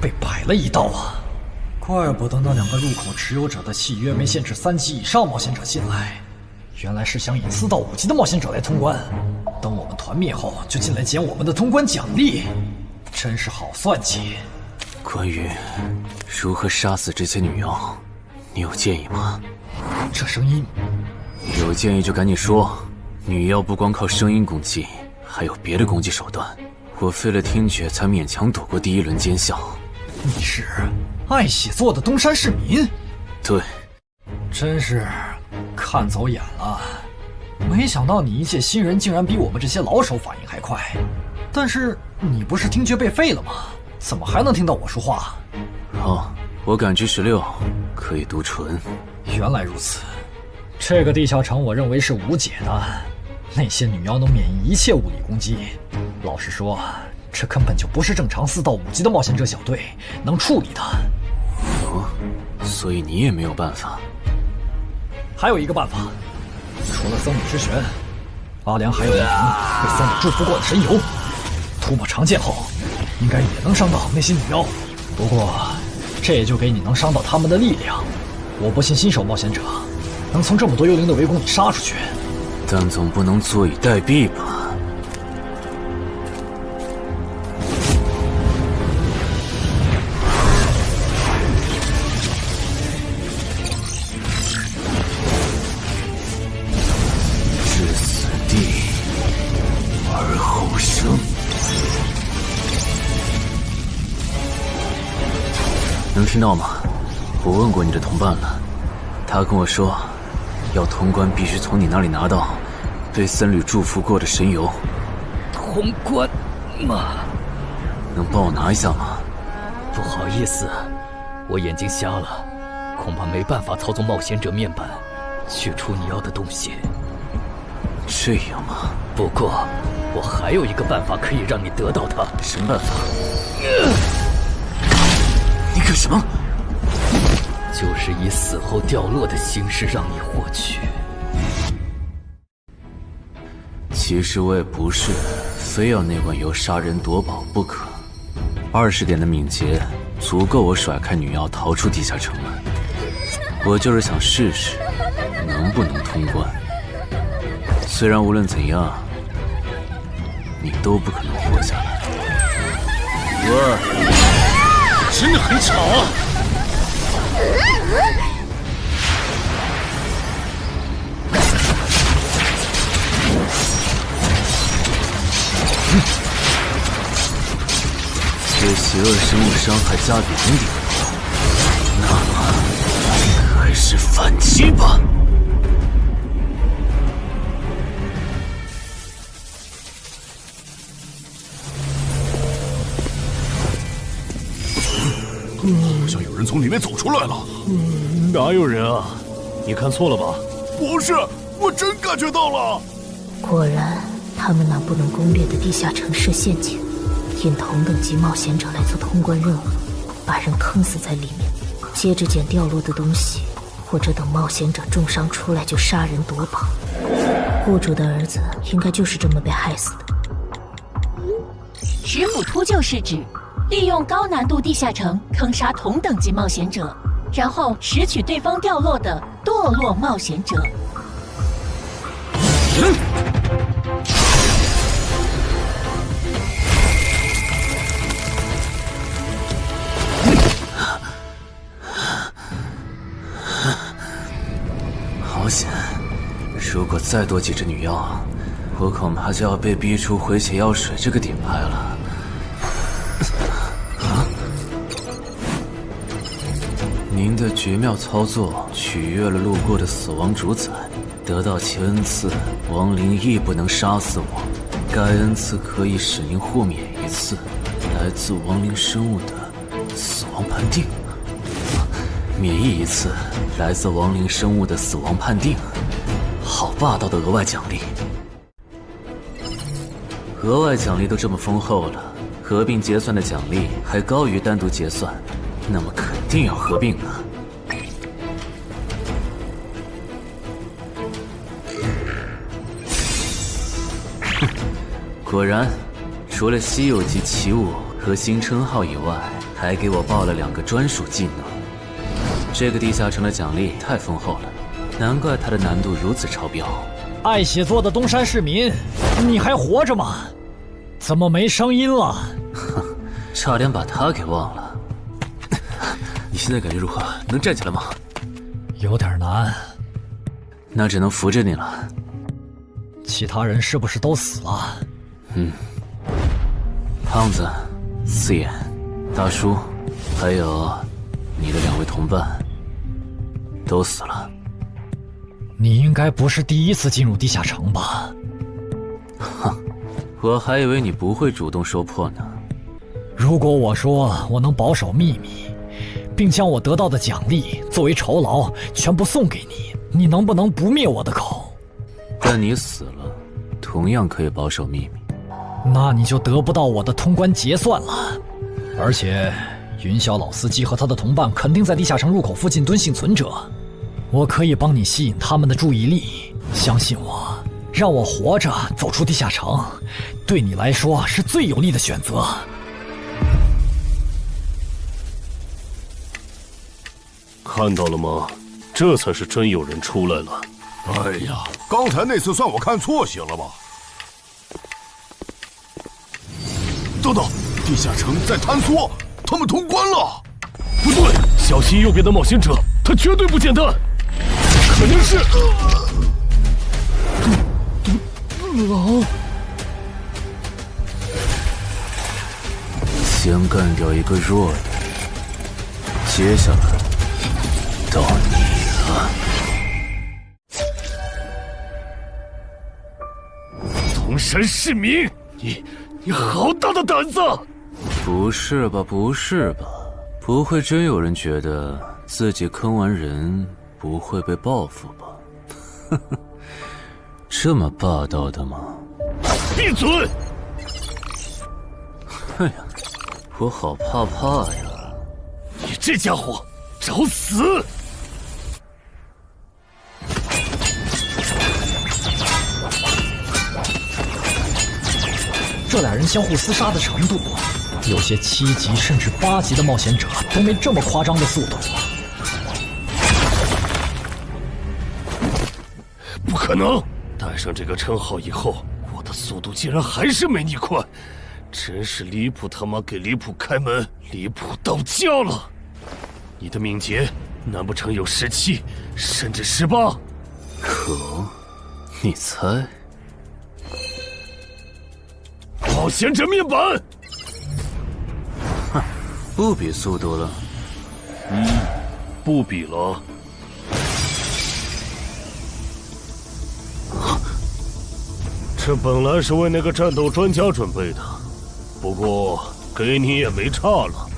被摆了一道啊！怪不得那2个入口持有者的契约没限制3级以上冒险者进来，原来是想引4到5级的冒险者来通关。等我们团灭后，就进来捡我们的通关奖励，真是好算计。关于如何杀死这些女妖，你有建议吗？这声音，有建议就赶紧说。女妖不光靠声音攻击，还有别的攻击手段。我费了听觉才勉强躲过第1轮奸笑。你是爱写作的东山市民？对，真是看走眼了。没想到你一届新人竟然比我们这些老手反应还快。但是你不是听觉被废了吗？怎么还能听到我说话？好，我感知16，可以读唇。原来如此，这个地下城我认为是无解的。那些女妖能免疫一切物理攻击，老实说，这根本就不是正常4到5级的冒险者小队能处理的。哦，所以你也没有办法。还有一个办法，除了僧侣之拳，阿良还有一名被僧侣祝福过的神油，突破长剑后，应该也能伤到那些女妖。不过，这也就给你能伤到他们的力量。我不信新手冒险者能从这么多幽灵的围攻里杀出去。但总不能坐以待毙吧？听到吗？我问过你的同伴了，他跟我说，要通关必须从你那里拿到被僧侣祝福过的神油。通关吗？能帮我拿一下吗？不好意思，我眼睛瞎了，恐怕没办法操纵冒险者面板取出你要的东西。这样吗？不过我还有一个办法可以让你得到它。什么办法？你干什么？就是以死后掉落的形式让你获取。其实我也不是非要那罐油杀人夺宝不可。20点的敏捷足够我甩开女妖逃出地下城了。我就是想试试能不能通关。虽然无论怎样，你都不可能活下来。哇，真的很吵啊！对邪恶生物伤害加比0.5，那么开始反击吧！好像有人从里面走出来了。哪有人啊？你看错了吧？不是，我真感觉到了。果然，他们那不能攻略的地下城设陷阱，引同等级冒险者来做通关任务，把人坑死在里面，接着捡掉落的东西，或者等冒险者重伤出来就杀人夺宝。雇主的儿子应该就是这么被害死的。食府秃鹫是指利用高难度地下城坑杀同等级冒险者，然后拾取对方掉落的堕落冒险者。好险！如果再多几只女妖，我恐怕就要被逼出回血药水这个顶牌了。您的绝妙操作取悦了路过的死亡主宰，得到其恩赐，亡灵亦不能杀死我。该恩赐可以使您豁免一次来自亡灵生物的死亡判定，免疫一次来自亡灵生物的死亡判定。好霸道的额外奖励！额外奖励都这么丰厚了，合并结算的奖励还高于单独结算，那么肯定要合并啊！哼，果然，除了稀有级奇物和新称号以外，还给我报了2个专属技能。这个地下城的奖励太丰厚了，难怪它的难度如此超标。爱写作的东山市民，你还活着吗？怎么没声音了？哼，差点把他给忘了。你现在感觉如何？能站起来吗？有点难。那只能扶着你了。其他人是不是都死了？胖子、四眼、大叔，还有你的2位同伴，都死了。你应该不是第一次进入地下城吧？哼，我还以为你不会主动说破呢。如果我说我能保守秘密，并将我得到的奖励作为酬劳全部送给你，你能不能不灭我的口？但你死了，同样可以保守秘密。那你就得不到我的通关结算了。而且，云霄老司机和他的同伴肯定在地下城入口附近蹲幸存者，我可以帮你吸引他们的注意力。相信我，让我活着走出地下城，对你来说是最有利的选择。看到了吗？这才是真有人出来了。哎呀，刚才那次算我看错行了吧？等等，地下城在坍缩，他们通关了。不对，小心右边的冒险者，他绝对不简单，肯定是狼。先干掉一个弱的，接下来到你了。东山市民，你好大的胆子！不是吧，不是吧？不会真有人觉得自己坑完人不会被报复吧？呵呵，这么霸道的吗？闭嘴！哎呀，我好怕呀！你这家伙，找死！这俩人相互厮杀的程度，有些7级甚至8级的冒险者都没这么夸张的速度。不可能！带上这个称号以后，我的速度竟然还是没你快，真是离谱他妈给离谱开门，离谱到家了！你的敏捷难不成有17，甚至18？可，你猜？冒险者面板！哼，不比速度了。不比了。这本来是为那个战斗专家准备的，不过给你也没差了。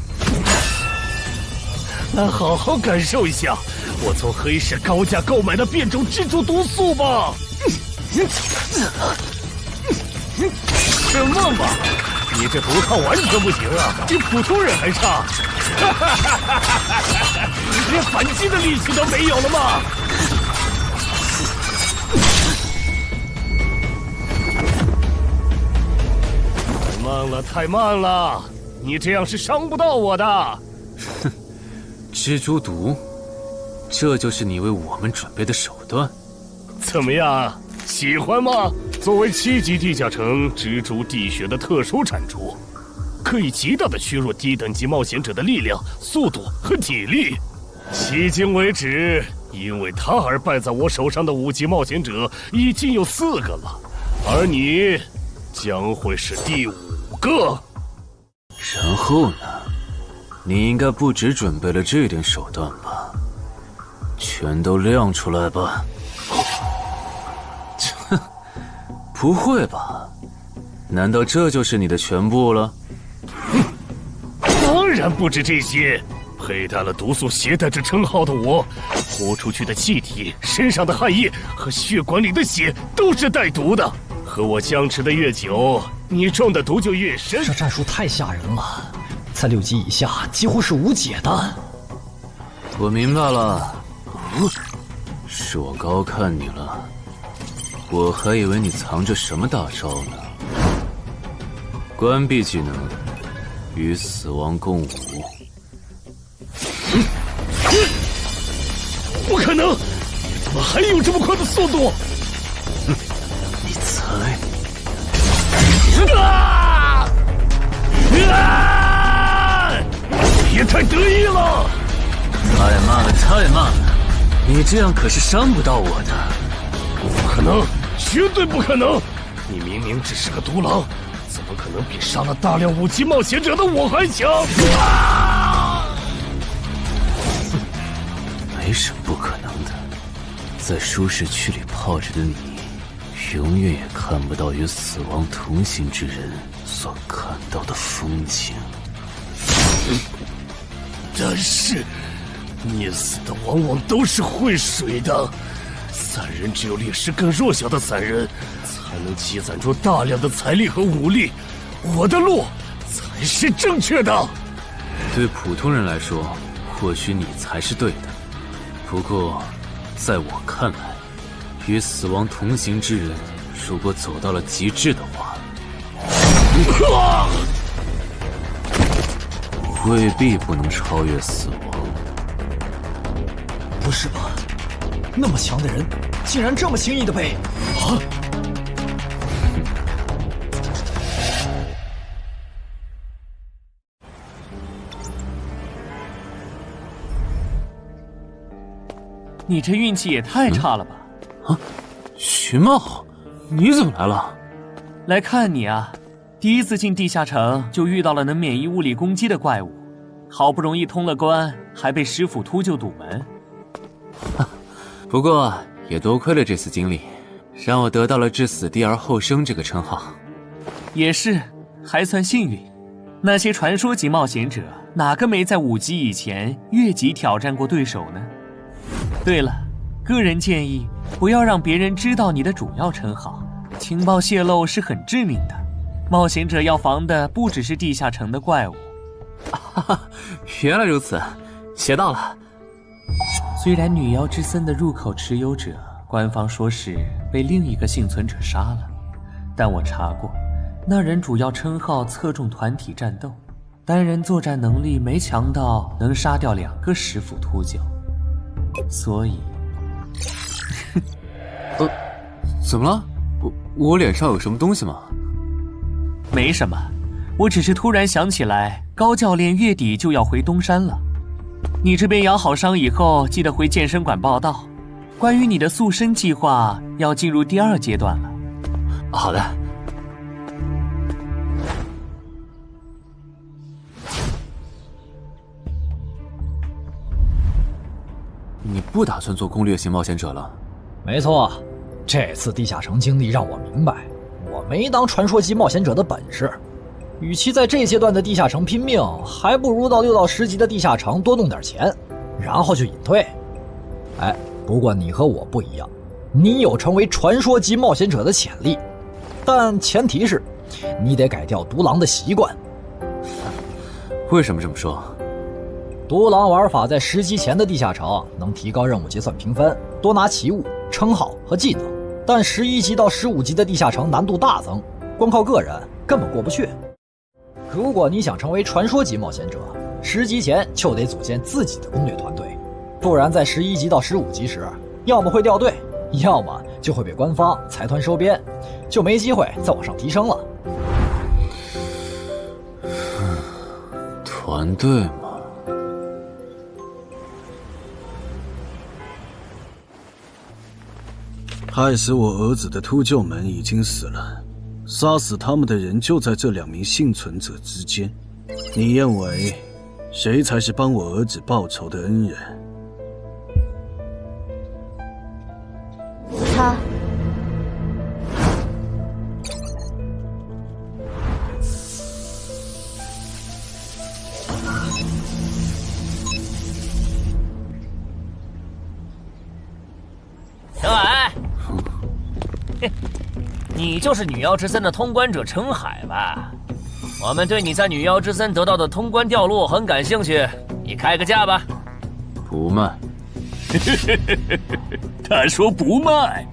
来好好感受一下我从黑市高价购买的变种蜘蛛毒素吧！什么嘛！你这毒抗完全不行啊，比普通人还差！连反击的力气都没有了吗？太慢了，太慢了！你这样是伤不到我的。哼，蜘蛛毒，这就是你为我们准备的手段？怎么样，喜欢吗？作为7级地下城蜘蛛地穴的特殊产出，可以极大的削弱低等级冒险者的力量、速度和体力。迄今为止，因为他而败在我手上的5级冒险者已经有4个了，而你将会是第5个。然后呢？你应该不只准备了这点手段吧？全都亮出来吧！切，不会吧？难道这就是你的全部了？当然不止这些。佩戴了毒素携带者称号的我，呼出去的气体、身上的汗液和血管里的血都是带毒的。和我僵持的越久，你中的毒就越深。这战术太吓人了，在6级以下几乎是无解的。我明白了，是我高看你了，我还以为你藏着什么大招呢。关闭技能，与死亡共舞。不可能！你怎么还有这么快的速度？哼，你猜？别太得意了！太慢了，太慢了！你这样可是伤不到我的。不可能，绝对不可能！你明明只是个独狼，怎么可能比杀了大量5级冒险者的我还强？没什么不可能的，在舒适区里泡着的你，永远也看不到与死亡同行之人所看到的风景。但是，溺死的往往都是会水的，散人只有劣势更弱小的散人，才能积攒出大量的财力和武力。我的路才是正确的。对普通人来说，或许你才是对的。不过，在我看来，与死亡同行之人，如果走到了极致的话，未必不能超越死亡。不是吧？那么强的人，竟然这么轻易的被……啊！你这运气也太差了吧！啊，徐茂，你怎么来了？来看你啊！第一次进地下城就遇到了能免疫物理攻击的怪物，好不容易通了关，还被师傅秃鹫堵门。不过也多亏了这次经历，让我得到了置死地而后生这个称号。也是，还算幸运。那些传说级冒险者，哪个没在5级以前越级挑战过对手呢？对了，个人建议不要让别人知道你的主要称号，情报泄露是很致命的。冒险者要防的不只是地下城的怪物。原来如此，学到了。虽然女妖之森的入口持有者，官方说是被另一个幸存者杀了，但我查过，那人主要称号侧重团体战斗，单人作战能力没强到能杀掉2个石斧秃鹫，所以怎么了？我脸上有什么东西吗？没什么，我只是突然想起来，高教练月底就要回东山了。你这边养好伤以后，记得回健身馆报道。关于你的塑身计划，要进入第2阶段了。好的。你不打算做攻略型冒险者了？没错，这次地下城经历让我明白，我没当传说级冒险者的本事。与其在这阶段的地下城拼命，还不如到6到10级的地下城多弄点钱，然后就隐退。哎，不过你和我不一样，你有成为传说级冒险者的潜力，但前提是你得改掉独狼的习惯。为什么这么说？独狼玩法在10级前的地下城能提高任务结算评分，多拿奇物、称号和技能，但11级到15级的地下城难度大增，光靠个人根本过不去。如果你想成为传说级冒险者，10级前就得组建自己的攻略团队，不然在11级到15级时，要么会掉队，要么就会被官方财团收编，就没机会再往上提升了。团队嘛，害死我儿子的秃鹫们已经死了，杀死他们的人就在这2名幸存者之间。你认为谁才是帮我儿子报仇的恩人？他。陈海，你就是女妖之森的通关者陈海吧？我们对你在女妖之森得到的通关掉落很感兴趣，你开个价吧。不卖。他说不卖，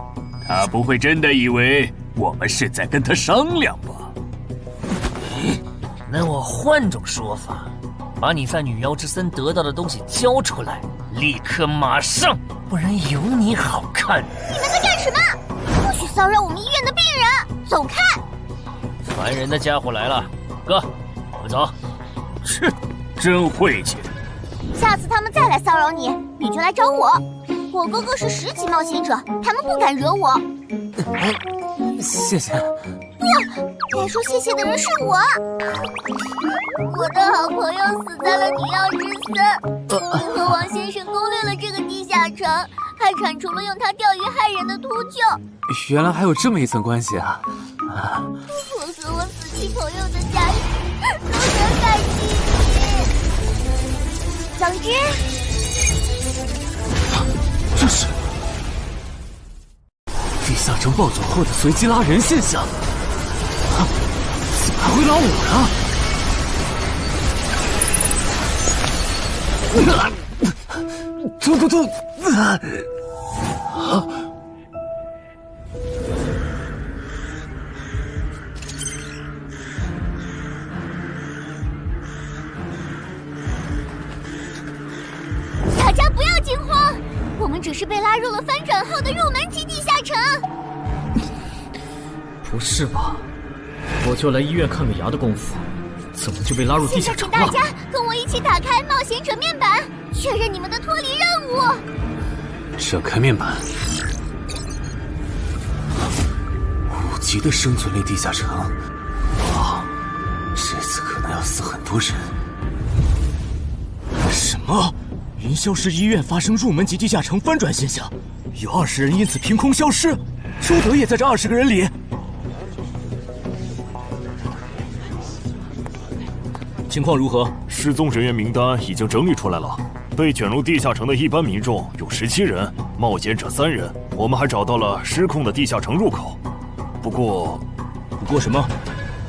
他不会真的以为我们是在跟他商量吧？那我换种说法，把你在女妖之森得到的东西交出来，立刻马上，不然有你好看。你们在干什么？不许骚扰我们医院的病人，走开！烦人的家伙来了，哥，我们走。切，真晦气。下次他们再来骚扰你，你就来找我。我哥哥是10级冒险者，他们不敢惹我。谢谢。不，该说谢谢的人是我。我的好朋友死在了女妖之森，你和王先生攻略了这个地下城，还铲除了用它钓鱼害人的秃鹫。原来还有这么一层关系啊！我和我死去朋友的家人都很感激你。总之，这是地下城暴走后的随机拉人现象。怎么还会拉我呢？突！大家不要惊慌，我们只是被拉入了翻转后的入门级地下城。不是吧？我就来医院看个牙的功夫，怎么就被拉入地下城了？现在请大家跟我一起打开冒险者面板，确认你们的脱离任务。展开面板，5级的生存力地下城，哇，这次可能要死很多人。么？云霄市医院发生入门级地下城翻转现象，有20人因此凭空消失，朱德也在这20个人里。情况如何？失踪人员名单已经整理出来了。被卷入地下城的一般民众有17人，冒险者3人。我们还找到了失控的地下城入口。不过什么？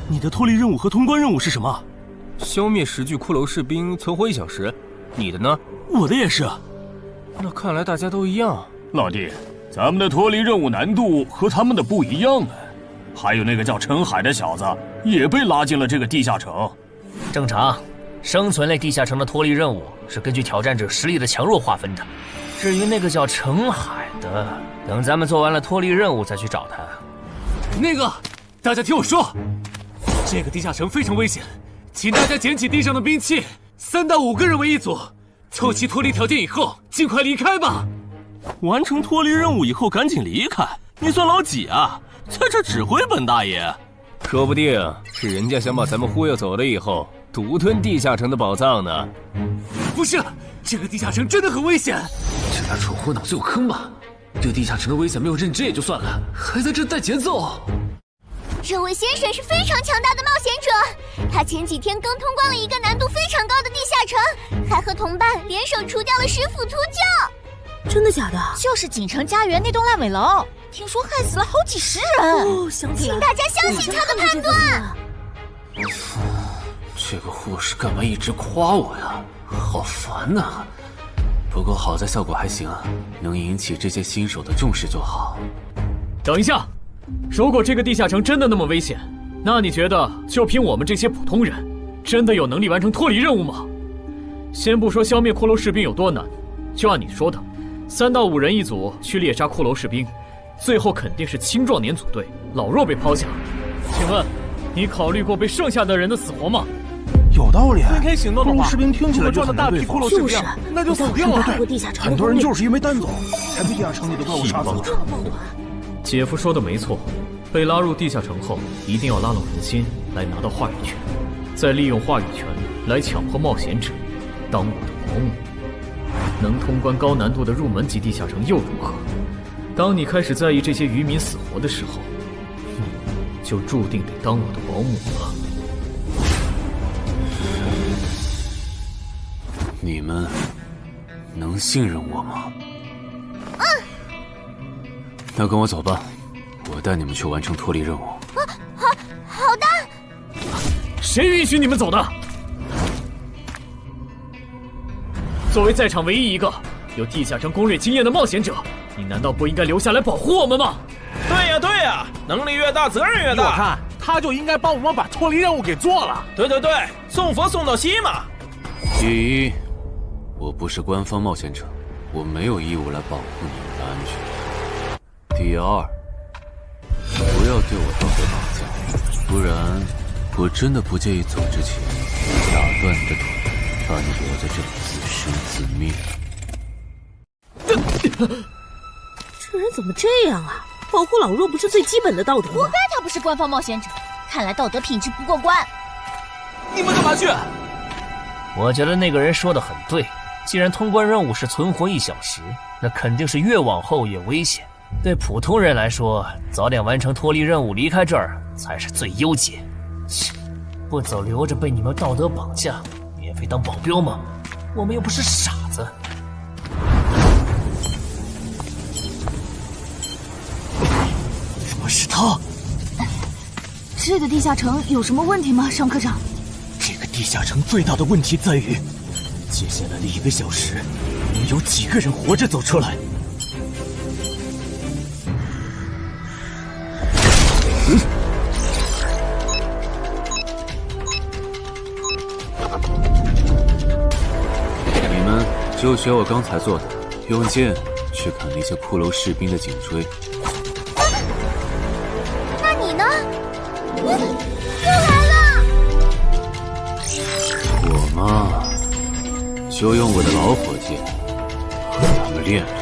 你的脱离任务和通关任务是什么？消灭10具骷髅士兵，存活1小时。你的呢？我的也是。那看来大家都一样。老弟，咱们的脱离任务难度和他们的不一样啊。还有那个叫陈海的小子也被拉进了这个地下城。正常，生存类地下城的脱离任务是根据挑战者实力的强弱划分的。至于那个叫陈海的，等咱们做完了脱离任务再去找他。那个，大家听我说，这个地下城非常危险，请大家捡起地上的兵器，3到5个人为一组，凑齐脱离条件以后，尽快离开吧。完成脱离任务以后赶紧离开？你算老几啊？在这指挥本大爷？说不定是人家想把咱们忽悠走了以后，独吞地下城的宝藏呢。不是，这个地下城真的很危险。这俩蠢货脑子有坑吧？对地下城的危险没有认知也就算了，还在这带节奏。这位先生是非常强大的冒险者，他前几天刚通关了一个难度非常高的地下城，还和同伴联手除掉了10府秃鹫。真的假的？就是锦城家园那栋烂尾楼，听说害死了好几10人。哦，想起来了，请大家相信他的判断。这个护士干嘛一直夸我呀？好烦呐！不过好在效果还行，能引起这些新手的重视就好。等一下，如果这个地下城真的那么危险，那你觉得就凭我们这些普通人，真的有能力完成脱离任务吗？先不说消灭骷髅士兵有多难，就按你说的，3到5人一组去猎杀骷髅士兵，最后肯定是青壮年组队，老弱被抛下。请问，你考虑过被剩下的人的死活吗？有道理。分开行动的话，骷髅士兵听起来就很难对付。就是，那就死掉了。很多人就是因为单走，才被地下城里的怪物杀死的。姐夫说的没错，被拉入地下城后，一定要拉拢人心，来拿到话语权，再利用话语权来强迫冒险者当我的保姆。能通关高难度的入门级地下城又如何？当你开始在意这些渔民死活的时候，就注定得当我的保姆了。你们能信任我吗？那跟我走吧，我带你们去完成脱离任务。好的。谁允许你们走的？作为在场唯一一个有地下城攻略经验的冒险者，你难道不应该留下来保护我们吗？对呀，能力越大，责任越大。我看他就应该帮我们把脱离任务给做了。对，送佛送到西嘛。第一，我不是官方冒险者，我没有义务来保护你们的安全。第二，不要对我道德绑架，不然我真的不介意走之前打断你的腿，把你留在这里自生自灭。这人怎么这样啊？保护老弱不是最基本的道德吗？活该他不是官方冒险者，看来道德品质不过关。你们干嘛去？我觉得那个人说的很对，既然通关任务是存活1小时，那肯定是越往后越危险。对普通人来说，早点完成脱离任务离开这儿才是最优解。切，不走留着被你们道德绑架，免费当保镖吗？我们又不是傻子。怎么是他？这个地下城有什么问题吗，尚科长？这个地下城最大的问题在于，接下来的1个小时，能有几个人活着走出来？你们就学我刚才做的，用剑去砍那些骷髅士兵的颈椎。那你呢？又来了！我嘛，就用我的老火箭和他们练练。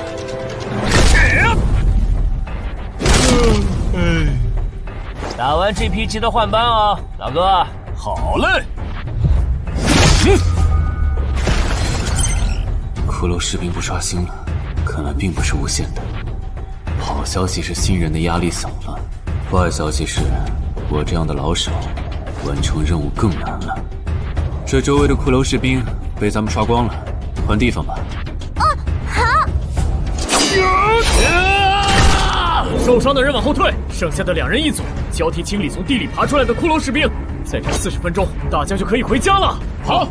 打完这批记得换班啊，老哥。好嘞。骷髅士兵不刷新了，看来并不是无限的。好消息是新人的压力小了，坏消息是我这样的老手完成任务更难了。这周围的骷髅士兵被咱们刷光了，换地方吧。好。受伤的人往后退，剩下的2人一组，交替清理从地里爬出来的骷髅士兵。再战40分钟，大家就可以回家了。好。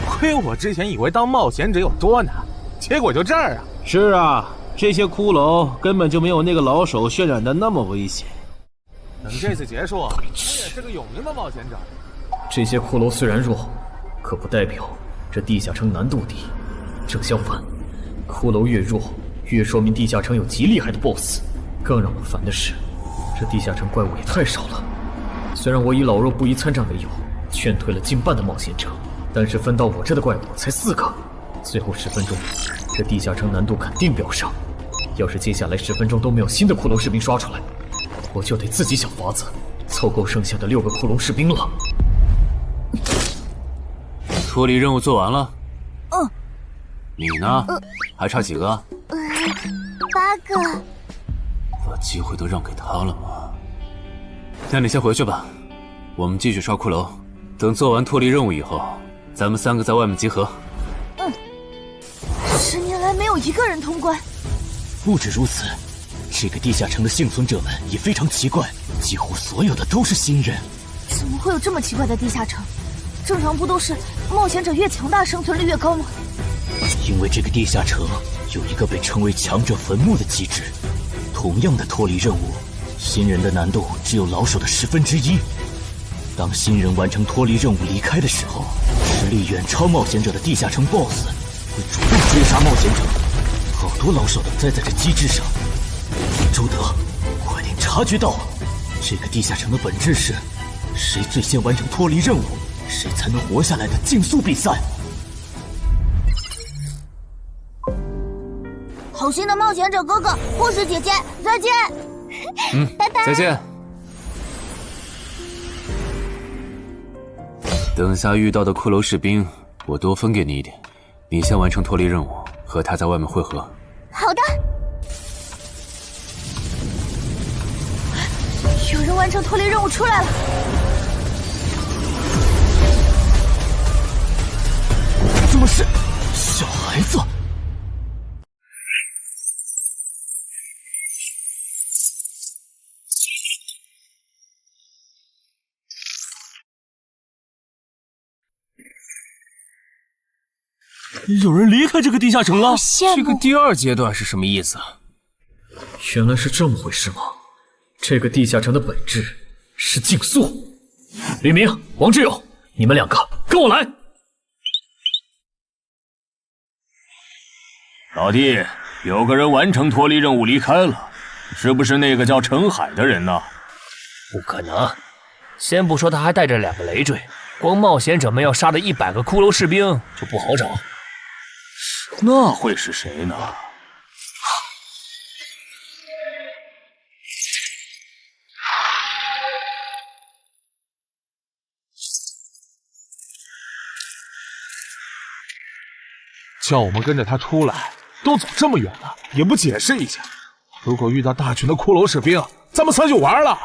亏我之前以为当冒险者有多难，结果就这儿啊！是啊，这些骷髅根本就没有那个老手渲染的那么危险。等这次结束，你也是个有名的冒险者。这些骷髅虽然弱，可不代表这地下城难度低。正相反，骷髅越弱，越说明地下城有极厉害的 BOSS。更让我烦的是，这地下城怪物也太少了。虽然我以老弱不宜参战为由，劝退了近半的冒险者，但是分到我这的怪物才4个。最后10分钟，这地下城难度肯定飙升。要是接下来10分钟都没有新的骷髅士兵刷出来，我就得自己想法子凑够剩下的6个骷髅士兵了。脱离任务做完了。嗯。你呢？还差几个？8个。把机会都让给他了吗？那你先回去吧，我们继续刷骷髅。等做完脱离任务以后，咱们3个在外面集合。10年来没有一个人通关。不止如此，这个地下城的幸存者们也非常奇怪，几乎所有的都是新人。怎么会有这么奇怪的地下城？正常不都是冒险者越强大，生存率越高吗？因为这个地下城有一个被称为强者坟墓的机制。同样的脱离任务，新人的难度只有老手的1/10。当新人完成脱离任务离开的时候，实力远超冒险者的地下城 BOSS 会主动追杀冒险者。好多老手都栽在这机制上。朱德，快点察觉到，这个地下城的本质是谁最先完成脱离任务，谁才能活下来的竞速比赛。好心的冒险者哥哥，护士姐姐，再见。拜拜。再见。等下遇到的骷髅士兵，我多分给你一点。你先完成脱离任务，和他在外面会合。好的。有人完成脱离任务出来了。怎么是小孩子？有人离开这个地下城了。这个第2阶段是什么意思？原来是这么回事吗？这个地下城的本质是竞速。吕明、王志勇，你们2个跟我来。老弟，有个人完成脱离任务离开了，是不是那个叫陈海的人呢？不可能，先不说他还带着2个累赘，光冒险者们要杀的100个骷髅士兵就不好找。那会是谁呢？叫我们跟着他出来，都走这么远了，也不解释一下。如果遇到大群的骷髅士兵，咱们3就完了。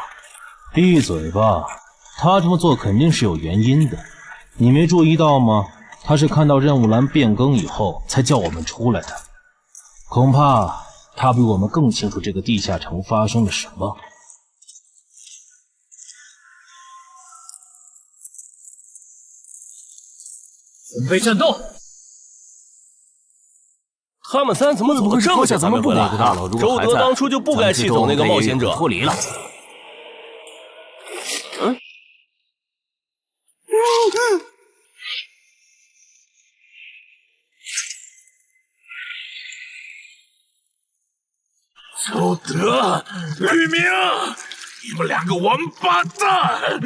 闭嘴吧，他这么做肯定是有原因的，你没注意到吗？他是看到任务栏变更以后才叫我们出来的，恐怕他比我们更清楚这个地下城发生了什么。准备战斗！他们3怎么走得这么像咱们不管？周德当初就不该气走那个冒险者。脱离了。周德、吕明，你们2个王八蛋，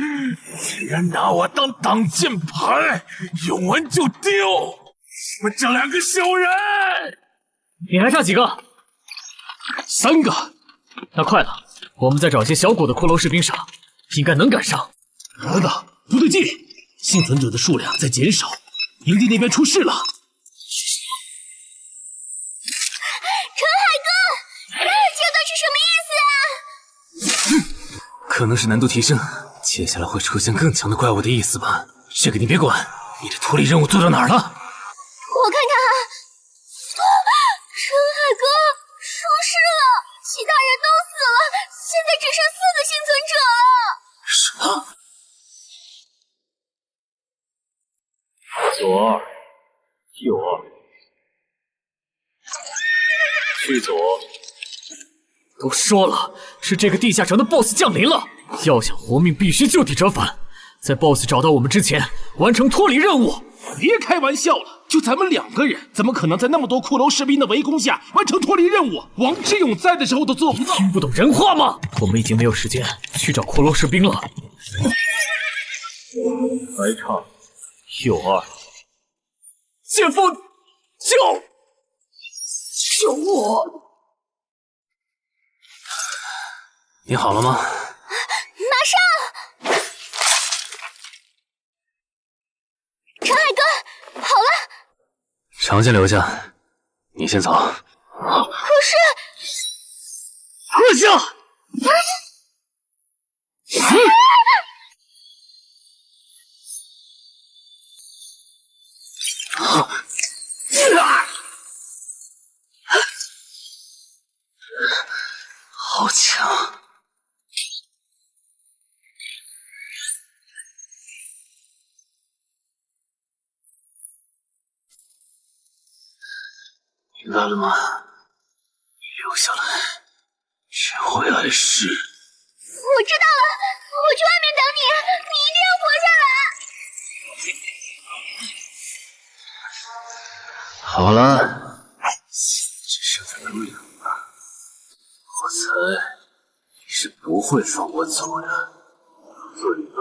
竟然拿我当挡箭牌，用完就丢！你们这2个小人！你还差几个？3个。那快了，我们再找些小股的骷髅士兵杀，应该能赶上。儿子，不对劲，幸存者的数量在减少，营地那边出事了。可能是难度提升，接下来会出现更强的怪物的意思吧？这个你别管。你的脱离任务做到哪儿了？我看看啊，陈海哥出事了，其他人都死了，现在只剩4个幸存者了。什么？左2，右2，去左。都说了，是这个地下城的 BOSS 降临了，要想活命必须就地折返，在 BOSS 找到我们之前完成脱离任务。别开玩笑了，就咱们2个人，怎么可能在那么多骷髅士兵的围攻下完成脱离任务？王之勇在的时候都做不到。听不懂人话吗？我们已经没有时间去找骷髅士兵了。来场，右2。剑锋，救我！你好了吗？马上！陈海哥，好了。长剑留下，你先走。可是，撤下！好强！明白了吗？你留下来，只会碍事。我知道了，我去外面等你，你一定要活下来。好了，只剩下更远了。我猜你是不会放我走的，对吧？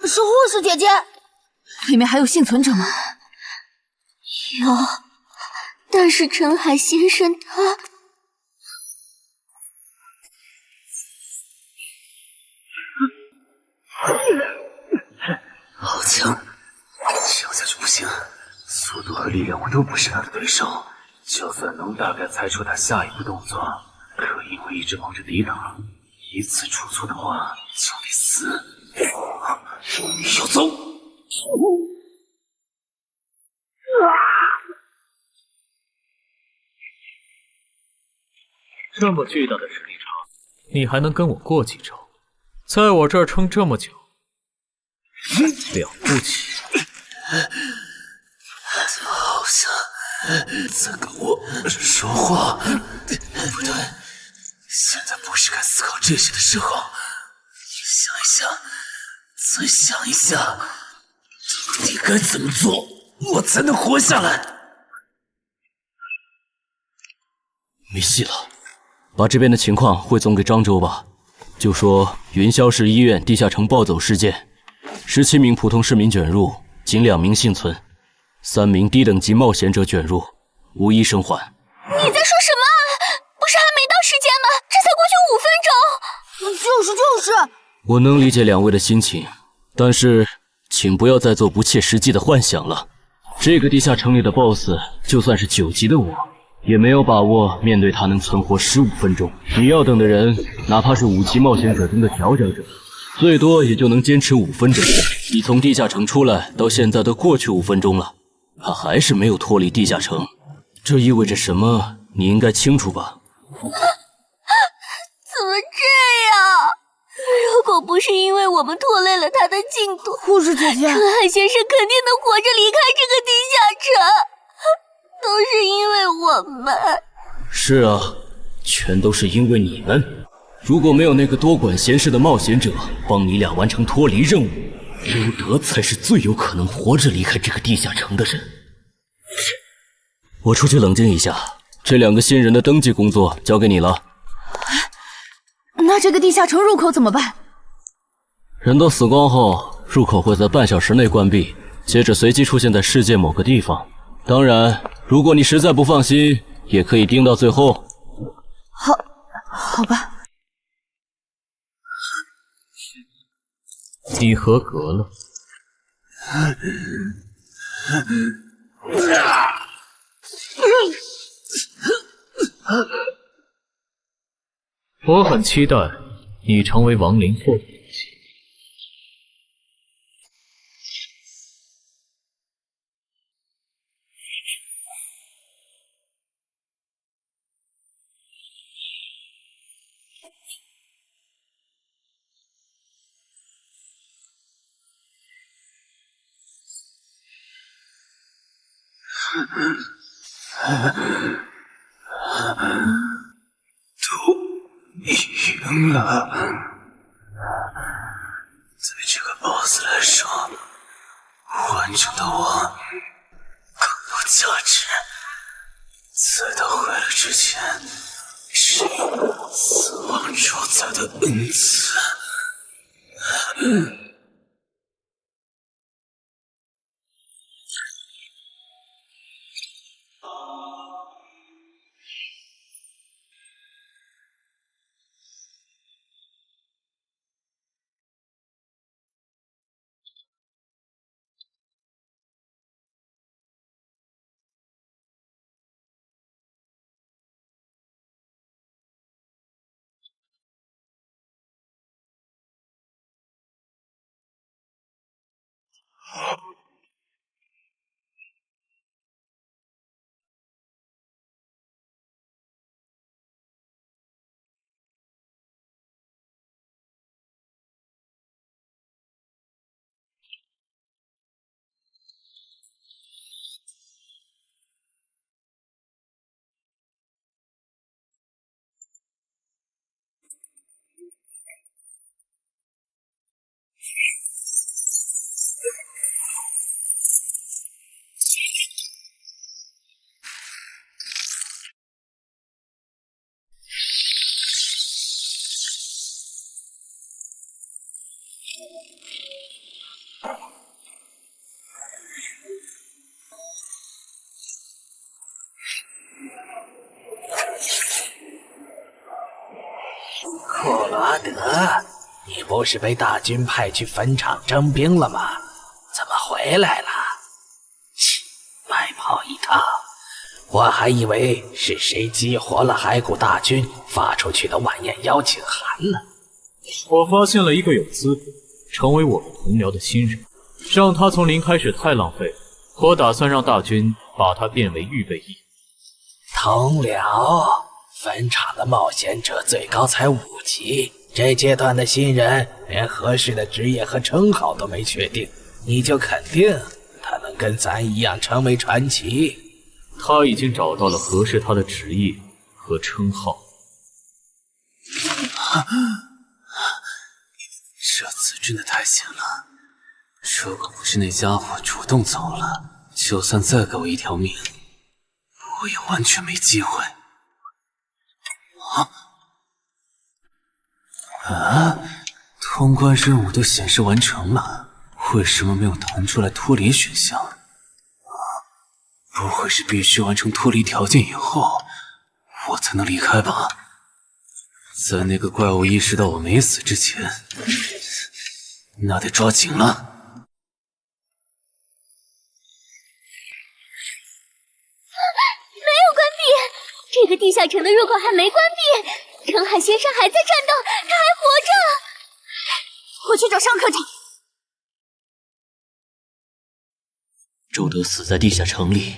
是护士姐姐，里面还有幸存者吗？有，但是陈海先生他……好强，这样下去不行，速度和力量我都不是他的对手。就算能大概猜出他下一步动作，可因为一直忙着抵挡，一次出错的话就得死。要走！这么巨大的实力差，你还能跟我过几招？在我这儿撑这么久，了不起！好像在跟我说话，不对，现在不是该思考这些的时候。想一想，再想一想，到底该怎么做，我才能活下来？没戏了，把这边的情况汇总给漳州吧。就说云霄市医院地下城暴走事件，17名普通市民卷入，仅2名幸存，3名低等级冒险者卷入，无一生还。你在说什么啊？不是还没到时间吗？这才过去5分钟。就是。我能理解2位的心情，但是请不要再做不切实际的幻想了。这个地下城里的 BOSS， 就算是9级的我，也没有把握面对他能存活15分钟。你要等的人，哪怕是5级冒险者中的佼佼者，最多也就能坚持5分钟。你从地下城出来到现在都过去5分钟了，他还是没有脱离地下城，这意味着什么？你应该清楚吧？是因为我们拖累了他的进度。护士姐姐，陈海先生肯定能活着离开这个地下城，都是因为我们。是啊，全都是因为你们。如果没有那个多管闲事的冒险者帮你俩完成脱离任务，刘德才是最有可能活着离开这个地下城的人。我出去冷静一下，这2个新人的登记工作交给你了。那这个地下城入口怎么办？人都死光后，入口会在半小时内关闭，接着随机出现在世界某个地方。当然，如果你实在不放心，也可以盯到最后。好吧。你合格了。我很期待你成为亡灵后的勇气。赢了，对这个 BOSS 来说，完整的我更有价值。在他坏了之前，是死亡主宰的恩赐。库罗德，你不是被大军派去坟场征兵了吗？怎么回来了？切，白跑一趟！我还以为是谁激活了骸骨大军发出去的晚宴邀请函呢。我发现了一个有资格成为我们同僚的新人，让他从零开始太浪费了。我打算让大军把他变为预备役。同僚，坟场的冒险者最高才5级，这阶段的新人连合适的职业和称号都没确定，你就肯定他能跟咱一样成为传奇？他已经找到了合适他的职业和称号。这次真的太险了，如果不是那家伙主动走了，就算再给我一条命，我也完全没机会。通关任务都显示完成了，为什么没有弹出来脱离选项？不会是必须完成脱离条件以后，我才能离开吧？在那个怪物意识到我没死之前，那得抓紧了。没有关闭，这个地下城的入口还没关闭，陈海先生还在战斗，他还活着。我去找上课长。周德死在地下城里，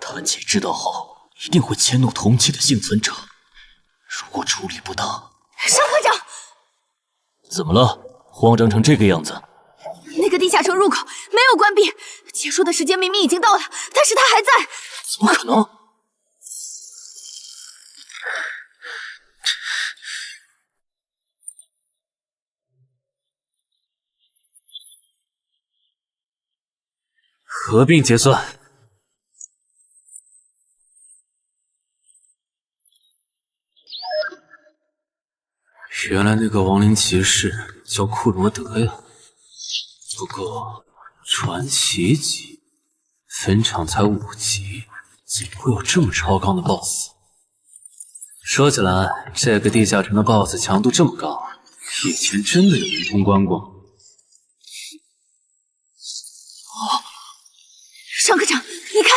谭姐知道后一定会迁怒同期的幸存者。如果处理不当，上课长，怎么了？慌张成这个样子？那个地下城入口没有关闭，结束的时间明明已经到了，但是他还在。怎么可能？合并结算。原来那个亡灵骑士叫库罗德呀，不过传奇级，坟场才5级，怎么会有这么超纲的 BOSS？ 说起来，这个地下城的 BOSS 强度这么高，以前真的有人通关过。上科长，你看，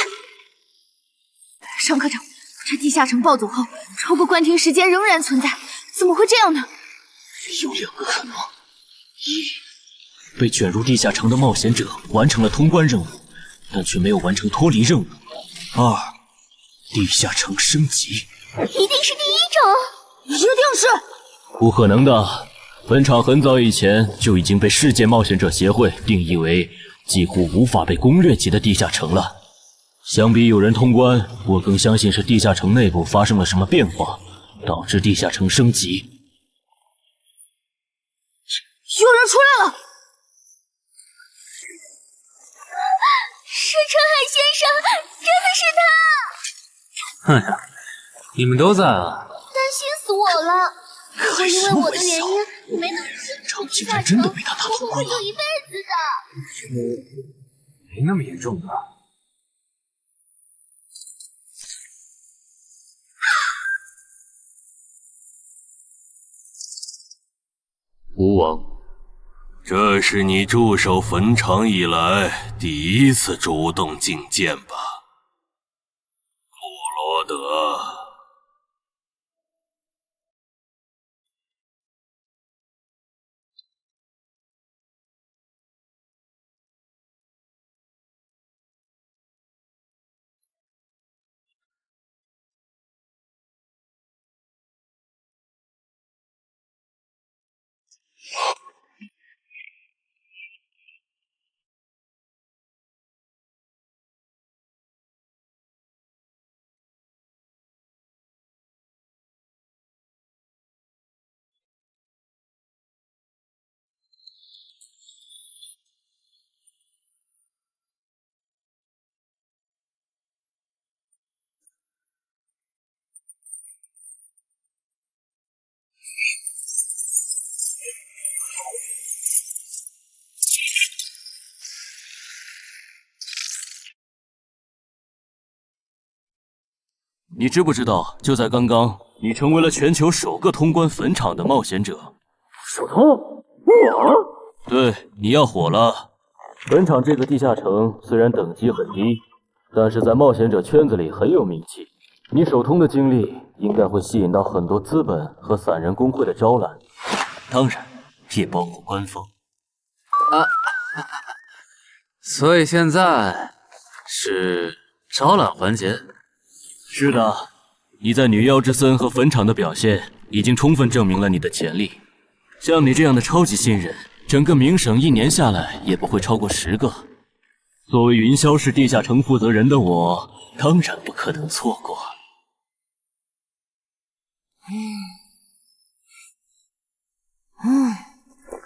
上科长，这地下城暴走后，超过关停时间仍然存在，怎么会这样呢？有2个可能：一，被卷入地下城的冒险者完成了通关任务，但却没有完成脱离任务；二，地下城升级。一定是第一种，一定是。不可能的，本场很早以前就已经被世界冒险者协会定义为几乎无法被攻略级的地下城了。相比有人通关，我更相信是地下城内部发生了什么变化，导致地下城升级。有人出来了！是陈海先生，真的是他！哎呀，你们都在啊！担心死我了！如果因为我的原因没能长竟然真的被他打通关了，我会后悔一辈子的。没那么严重吧？吴王，这是你驻守坟场以来第一次主动觐见吧？库罗德。你知不知道，就在刚刚，你成为了全球首个通关坟场的冒险者。首通？我？对，你要火了。坟场这个地下城虽然等级很低，但是在冒险者圈子里很有名气。你首通的经历应该会吸引到很多资本和散人工会的招揽，当然也包括官方。所以现在是招揽环节。是的，你在女妖之森和坟场的表现已经充分证明了你的潜力。像你这样的超级新人，整个冥省1年下来也不会超过10个。作为云霄市地下城负责人的我，当然不可能错过。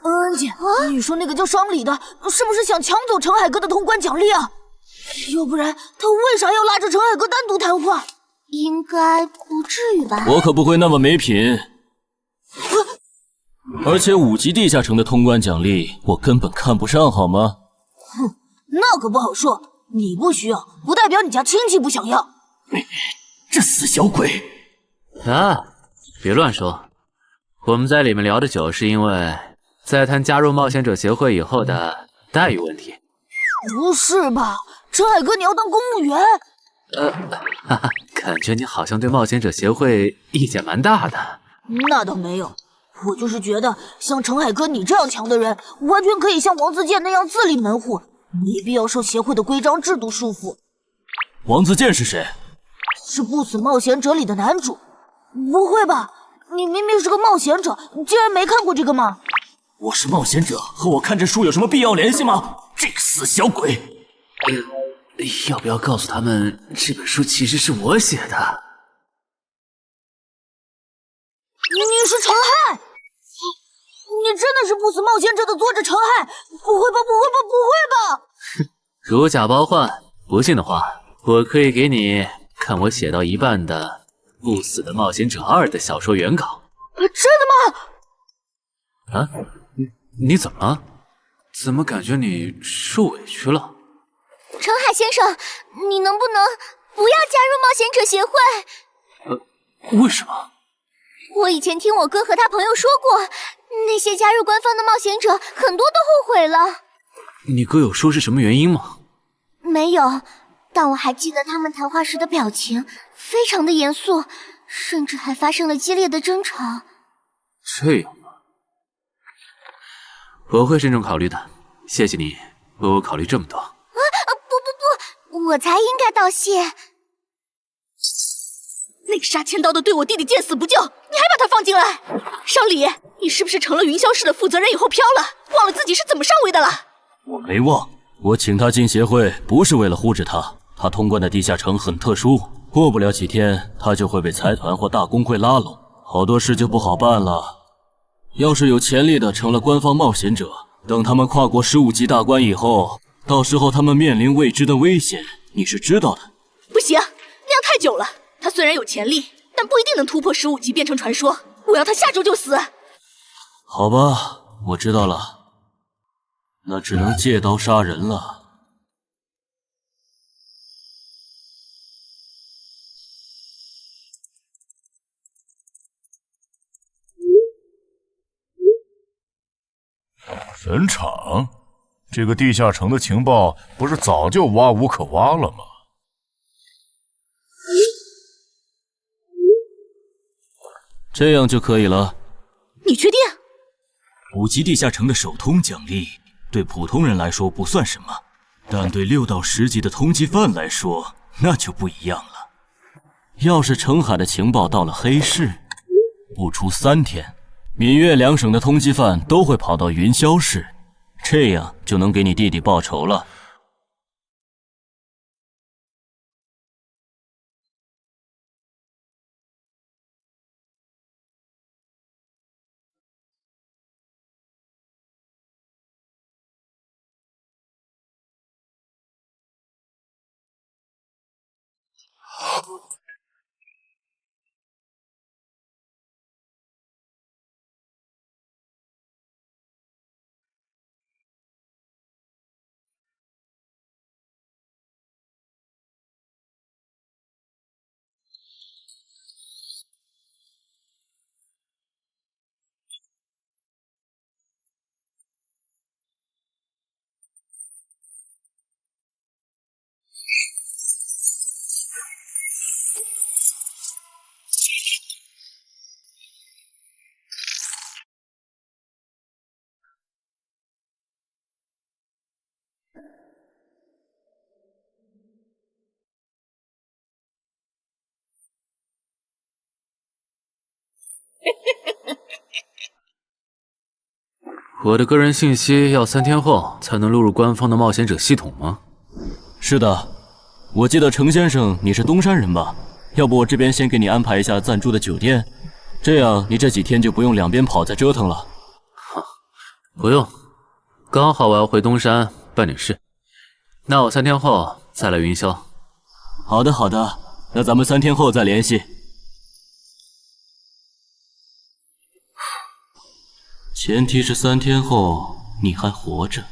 恩姐，你说那个叫双李的，是不是想抢走陈海哥的通关奖励啊？要不然他为啥要拉着陈海哥单独谈话？应该不至于吧？我可不会那么没品。而且5级地下城的通关奖励，我根本看不上，好吗？哼，那可不好说。你不需要，不代表你家亲戚不想要。这死小鬼！啊，别乱说。我们在里面聊得久，是因为在谈加入冒险者协会以后的待遇问题。不是吧？陈海哥，你要当公务员？哈哈，感觉你好像对冒险者协会意见蛮大的。那倒没有，我就是觉得像陈海哥你这样强的人，完全可以像王自健那样自立门户，没必要受协会的规章制度束缚。王自健是谁？是不死冒险者里的男主。不会吧？你明明是个冒险者，竟然没看过这个吗？我是冒险者，和我看这书有什么必要联系吗？这个死小鬼！要不要告诉他们，这本书其实是我写的？你是陈亥？你真的是不死冒险者的作者陈亥？不会吧，不会吧，不会吧！如假包换，不信的话，我可以给你看我写到一半的《不死的冒险者2》的小说原稿。真的吗？啊，你怎么了？怎么感觉你受委屈了？陈海先生，你能不能不要加入冒险者协会？为什么？我以前听我哥和他朋友说过，那些加入官方的冒险者很多都后悔了。你哥有说是什么原因吗？没有，但我还记得他们谈话时的表情非常的严肃，甚至还发生了激烈的争吵。这样吗？我会慎重考虑的，谢谢你为我考虑这么多。不，我才应该道谢。那个杀千刀的对我弟弟见死不救，你还把他放进来？商礼，你是不是成了云霄市的负责人以后飘了，忘了自己是怎么上位的了？我没忘，我请他进协会不是为了护着他，他通关的地下城很特殊，过不了几天他就会被财团或大公会拉拢，好多事就不好办了。要是有潜力的成了官方冒险者，等他们跨过15级大关以后，到时候他们面临未知的危险，你是知道的。不行，那样太久了。他虽然有潜力，但不一定能突破15级变成传说。我要他下周就死。好吧，我知道了，那只能借刀杀人了。神场，这个地下城的情报不是早就挖无可挖了吗？这样就可以了。你确定？5级地下城的首通奖励对普通人来说不算什么，但对6到10级的通缉犯来说那就不一样了。要是澄海的情报到了黑市，不出3天，闽粤2省的通缉犯都会跑到云霄市，这样就能给你弟弟报仇了。我的个人信息要3天后才能录入官方的冒险者系统吗？是的，我记得程先生你是东山人吧？要不我这边先给你安排一下暂住的酒店，这样你这几天就不用两边跑再折腾了。不用，刚好我要回东山办点事，那我3天后再来云霄。好的好的，那咱们3天后再联系。前提是3天后你还活着。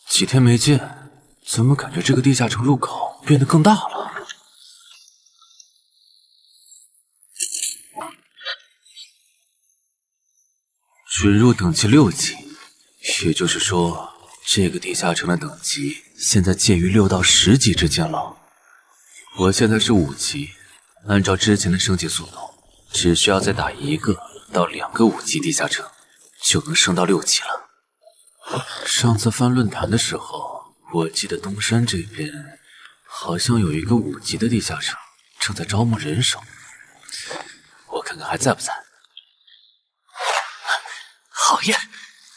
几天没见，怎么感觉这个地下城入口变得更大了？准入等级6级，也就是说，这个地下城的等级现在介于6到10级之间了。我现在是5级，按照之前的升级速度，只需要再打1个到2个5级地下城，就能升到6级了。上次翻论坛的时候，我记得东山这边好像有一个5级的地下城正在招募人手，我看看还在不在。好耶，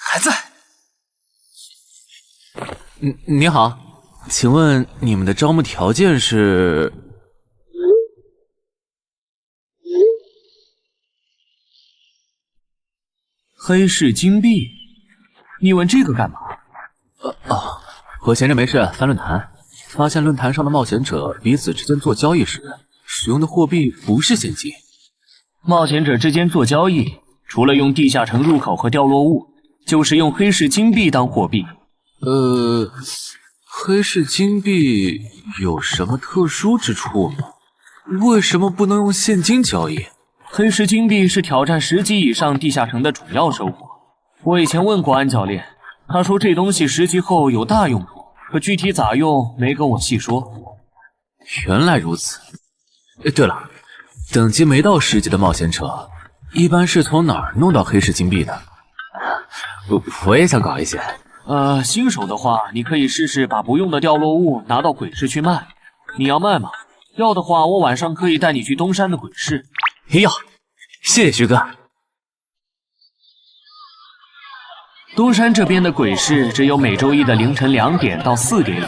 还在。你好，请问你们的招募条件是？黑市金币？你问这个干嘛？我闲着没事翻论坛，发现论坛上的冒险者彼此之间做交易时使用的货币不是现金。冒险者之间做交易，除了用地下城入口和掉落物，就是用黑市金币当货币。黑市金币有什么特殊之处吗？为什么不能用现金交易？黑市金币是挑战10级以上地下城的主要收获。我以前问过安教练，他说这东西10级后有大用途，可具体咋用没跟我细说。原来如此。对了，等级没到10级的冒险者，一般是从哪儿弄到黑市金币的？我也想搞一些。新手的话，你可以试试把不用的掉落物拿到鬼市去卖。你要卖吗？要的话，我晚上可以带你去东山的鬼市。要，谢谢徐哥。东山这边的鬼市只有每周一的凌晨2点到4点有。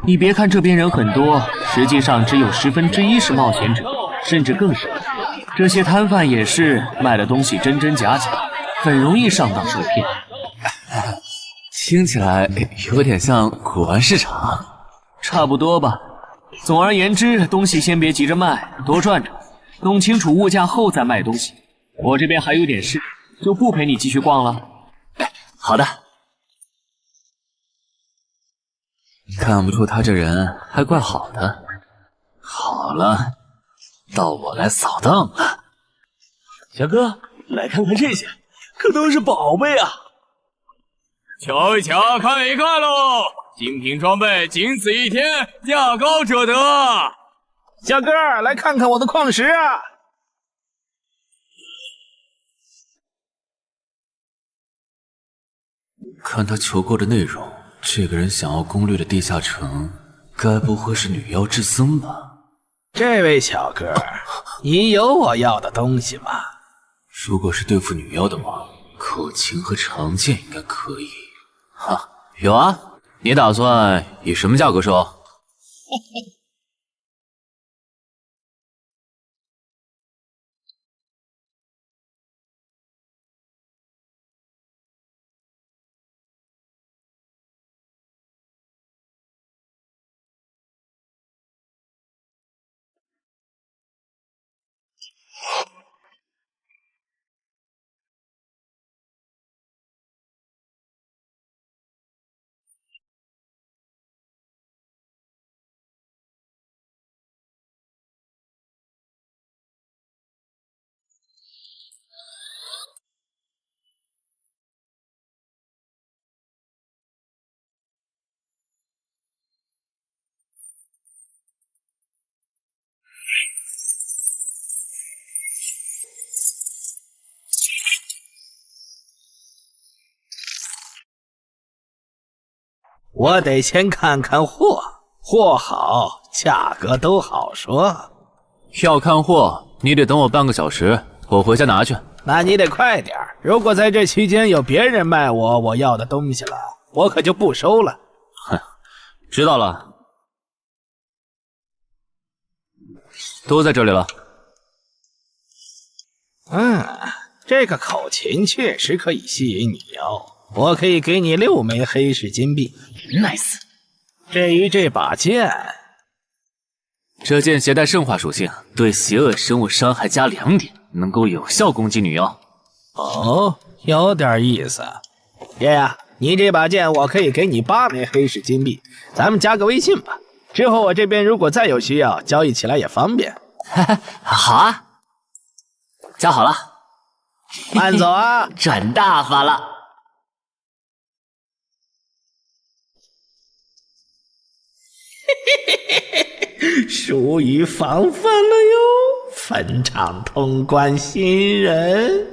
你别看这边人很多，实际上只有1/10是冒险者，甚至更少。这些摊贩也是卖的东西真真假假，很容易上当受骗。听起来有点像古玩市场。差不多吧。总而言之，东西先别急着卖，多转转，弄清楚物价后再卖东西。我这边还有点事，就不陪你继续逛了。好的。看不出他这人还怪好的。好了，到我来扫荡了。小哥，来看看这些，可都是宝贝啊！瞧一瞧，看一看喽！精品装备仅此一天，价高者得。小哥，来看看我的矿石啊！看他求购的内容，这个人想要攻略的地下城，该不会是女妖之森吧？这位小哥，你有我要的东西吗？如果是对付女妖的话，口琴和长剑应该可以。哈，有啊，你打算以什么价格收？我得先看看货，货好，价格都好说。要看货，你得等我半个小时，我回家拿去。那你得快点，如果在这期间有别人卖我要的东西了，我可就不收了。哼，知道了，都在这里了。这个口琴确实可以吸引女妖，我可以给你6枚黑市金币。Nice。至于这把剑，这剑携带圣化属性，对邪恶生物伤害加2点，能够有效攻击女妖。哦，有点意思。爷爷，你这把剑我可以给你8枚黑市金币，咱们加个微信吧。之后我这边如果再有需要，交易起来也方便。好啊，加好了。慢走啊，赚大发了。疏于防范了哟，坟场通关新人。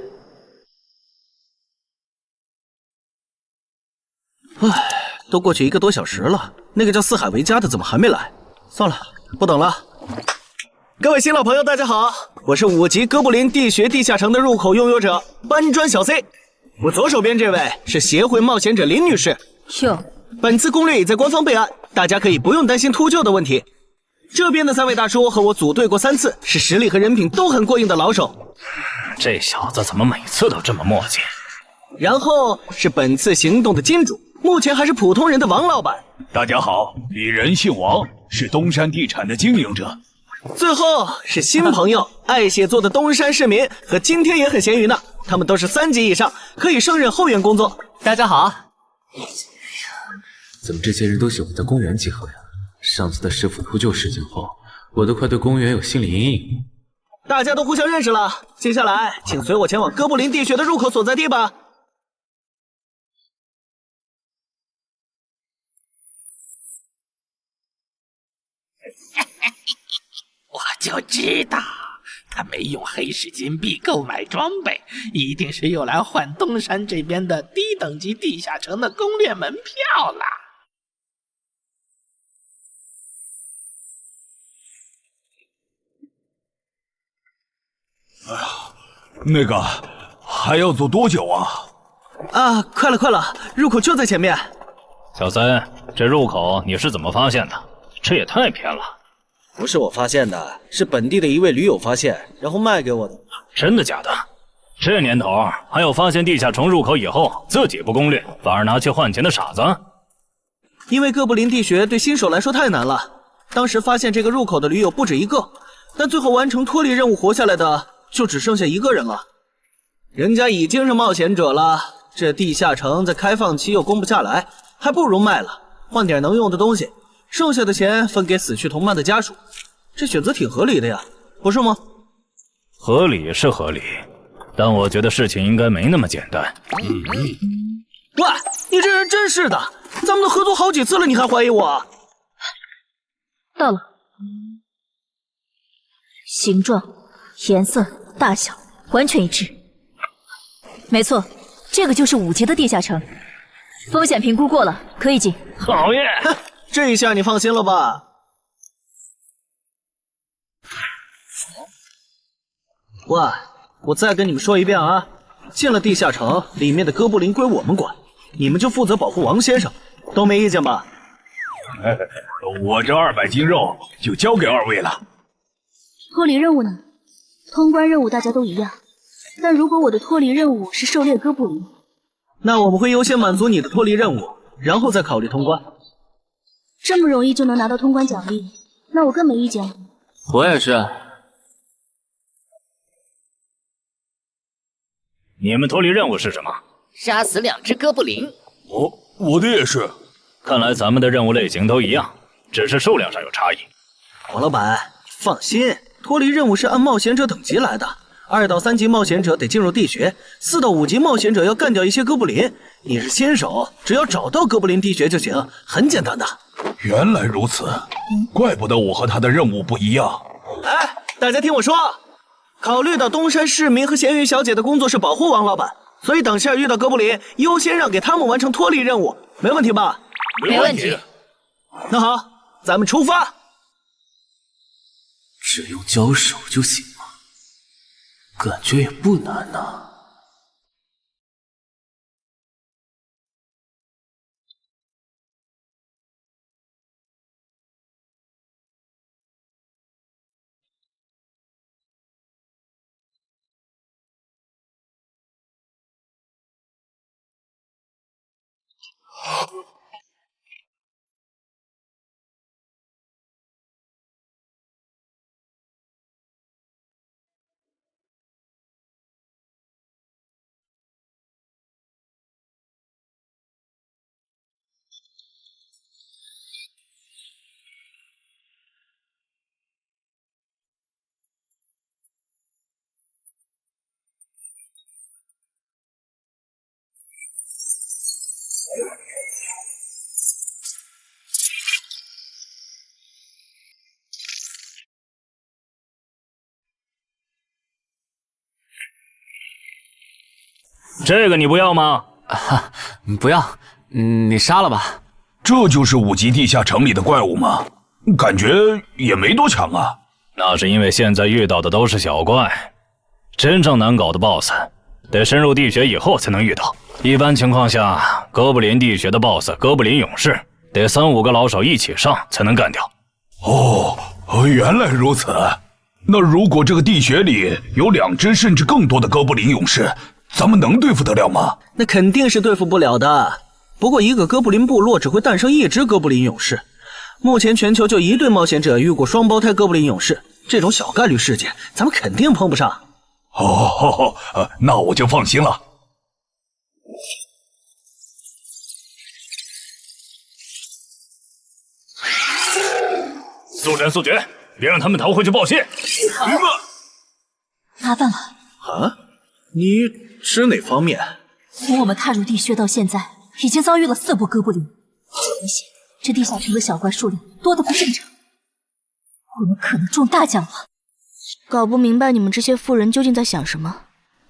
都过去1个多小时了，那个叫四海为家的怎么还没来？算了，不等了。各位新老朋友，大家好，我是5级哥布林地穴地下城的入口拥有者搬砖小 C。我左手边这位是协会冒险者林女士。哟，本次攻略已在官方备案，大家可以不用担心秃鹫的问题。这边的3位大叔和我组队过3次，是实力和人品都很过硬的老手。这小子怎么每次都这么磨叽？然后是本次行动的金主，目前还是普通人的王老板。大家好，鄙人姓王，是东山地产的经营者。最后是新朋友爱写作的东山市民，和今天也很闲鱼呢。他们都是3级以上，可以胜任后援工作。大家好。怎么这些人都喜欢在公园集合呀？上次的石斧秃鹫事件后，我都快对公园有心理阴影。大家都互相认识了，接下来请随我前往哥布林地穴的入口所在地吧。我就知道他没用黑市金币购买装备，一定是用来换东山这边的低等级地下城的攻略门票啦。哎呀，那个还要走多久啊？啊，快了，入口就在前面。小三，这入口你是怎么发现的？这也太偏了。不是我发现的，是本地的一位驴友发现，然后卖给我的。真的假的？这年头还有发现地下城入口以后自己不攻略，反而拿去换钱的傻子？因为哥布林地穴对新手来说太难了，当时发现这个入口的驴友不止1个，但最后完成脱离任务活下来的就只剩下1个人了。人家已经是冒险者了，这地下城在开放期又攻不下来，还不如卖了，换点能用的东西，剩下的钱分给死去同伴的家属。这选择挺合理的呀，不是吗？合理是合理，但我觉得事情应该没那么简单。喂，你这人真是的，咱们都合作好几次了，你还怀疑我？到了，形状、颜色、大小完全一致。没错，这个就是5级的地下城，风险评估过了，可以进。好耶！这一下你放心了吧？喂，我再跟你们说一遍啊，进了地下城，里面的哥布林归我们管，你们就负责保护王先生，都没意见吧？我这200斤肉就交给2位了。脱离任务呢？通关任务大家都一样，但如果我的脱离任务是狩猎哥布林，那我们会优先满足你的脱离任务，然后再考虑通关。这么容易就能拿到通关奖励，那我更没意见了。我也是。你们脱离任务是什么？杀死2只哥布林。我的也是。看来咱们的任务类型都一样，只是数量上有差异。王老板，你放心，脱离任务是按冒险者等级来的。2到3级冒险者得进入地穴，4到5级冒险者要干掉一些哥布林。你是新手，只要找到哥布林地穴就行，很简单的。原来如此，怪不得我和他的任务不一样。哎，大家听我说，考虑到东山市民和咸鱼小姐的工作是保护王老板，所以等下遇到哥布林，优先让给他们完成脱离任务，没问题吧？没问题。那好，咱们出发。只用交手就行了，感觉也不难呐。这个你不要吗？不要，你杀了吧。这就是5级地下城里的怪物吗？感觉也没多强啊。那是因为现在遇到的都是小怪，真正难搞的 BOSS， 得深入地穴以后才能遇到。一般情况下，哥布林地穴的 BOSS 哥布林勇士，得3、5个老手一起上才能干掉。哦，原来如此。那如果这个地穴里有2只甚至更多的哥布林勇士，咱们能对付得了吗？那肯定是对付不了的。不过一个哥布林部落只会诞生1只哥布林勇士，目前全球就1对冒险者遇过双胞胎哥布林勇士，这种小概率事件咱们肯定碰不上。哦，那我就放心了。速战速决，别让他们逃回去报信。麻烦了。啊？你指哪方面？从我们踏入地穴到现在，已经遭遇了4波哥布林，明显这地下城的小怪数量多得不正常，我们可能中大奖了。搞不明白你们这些富人究竟在想什么？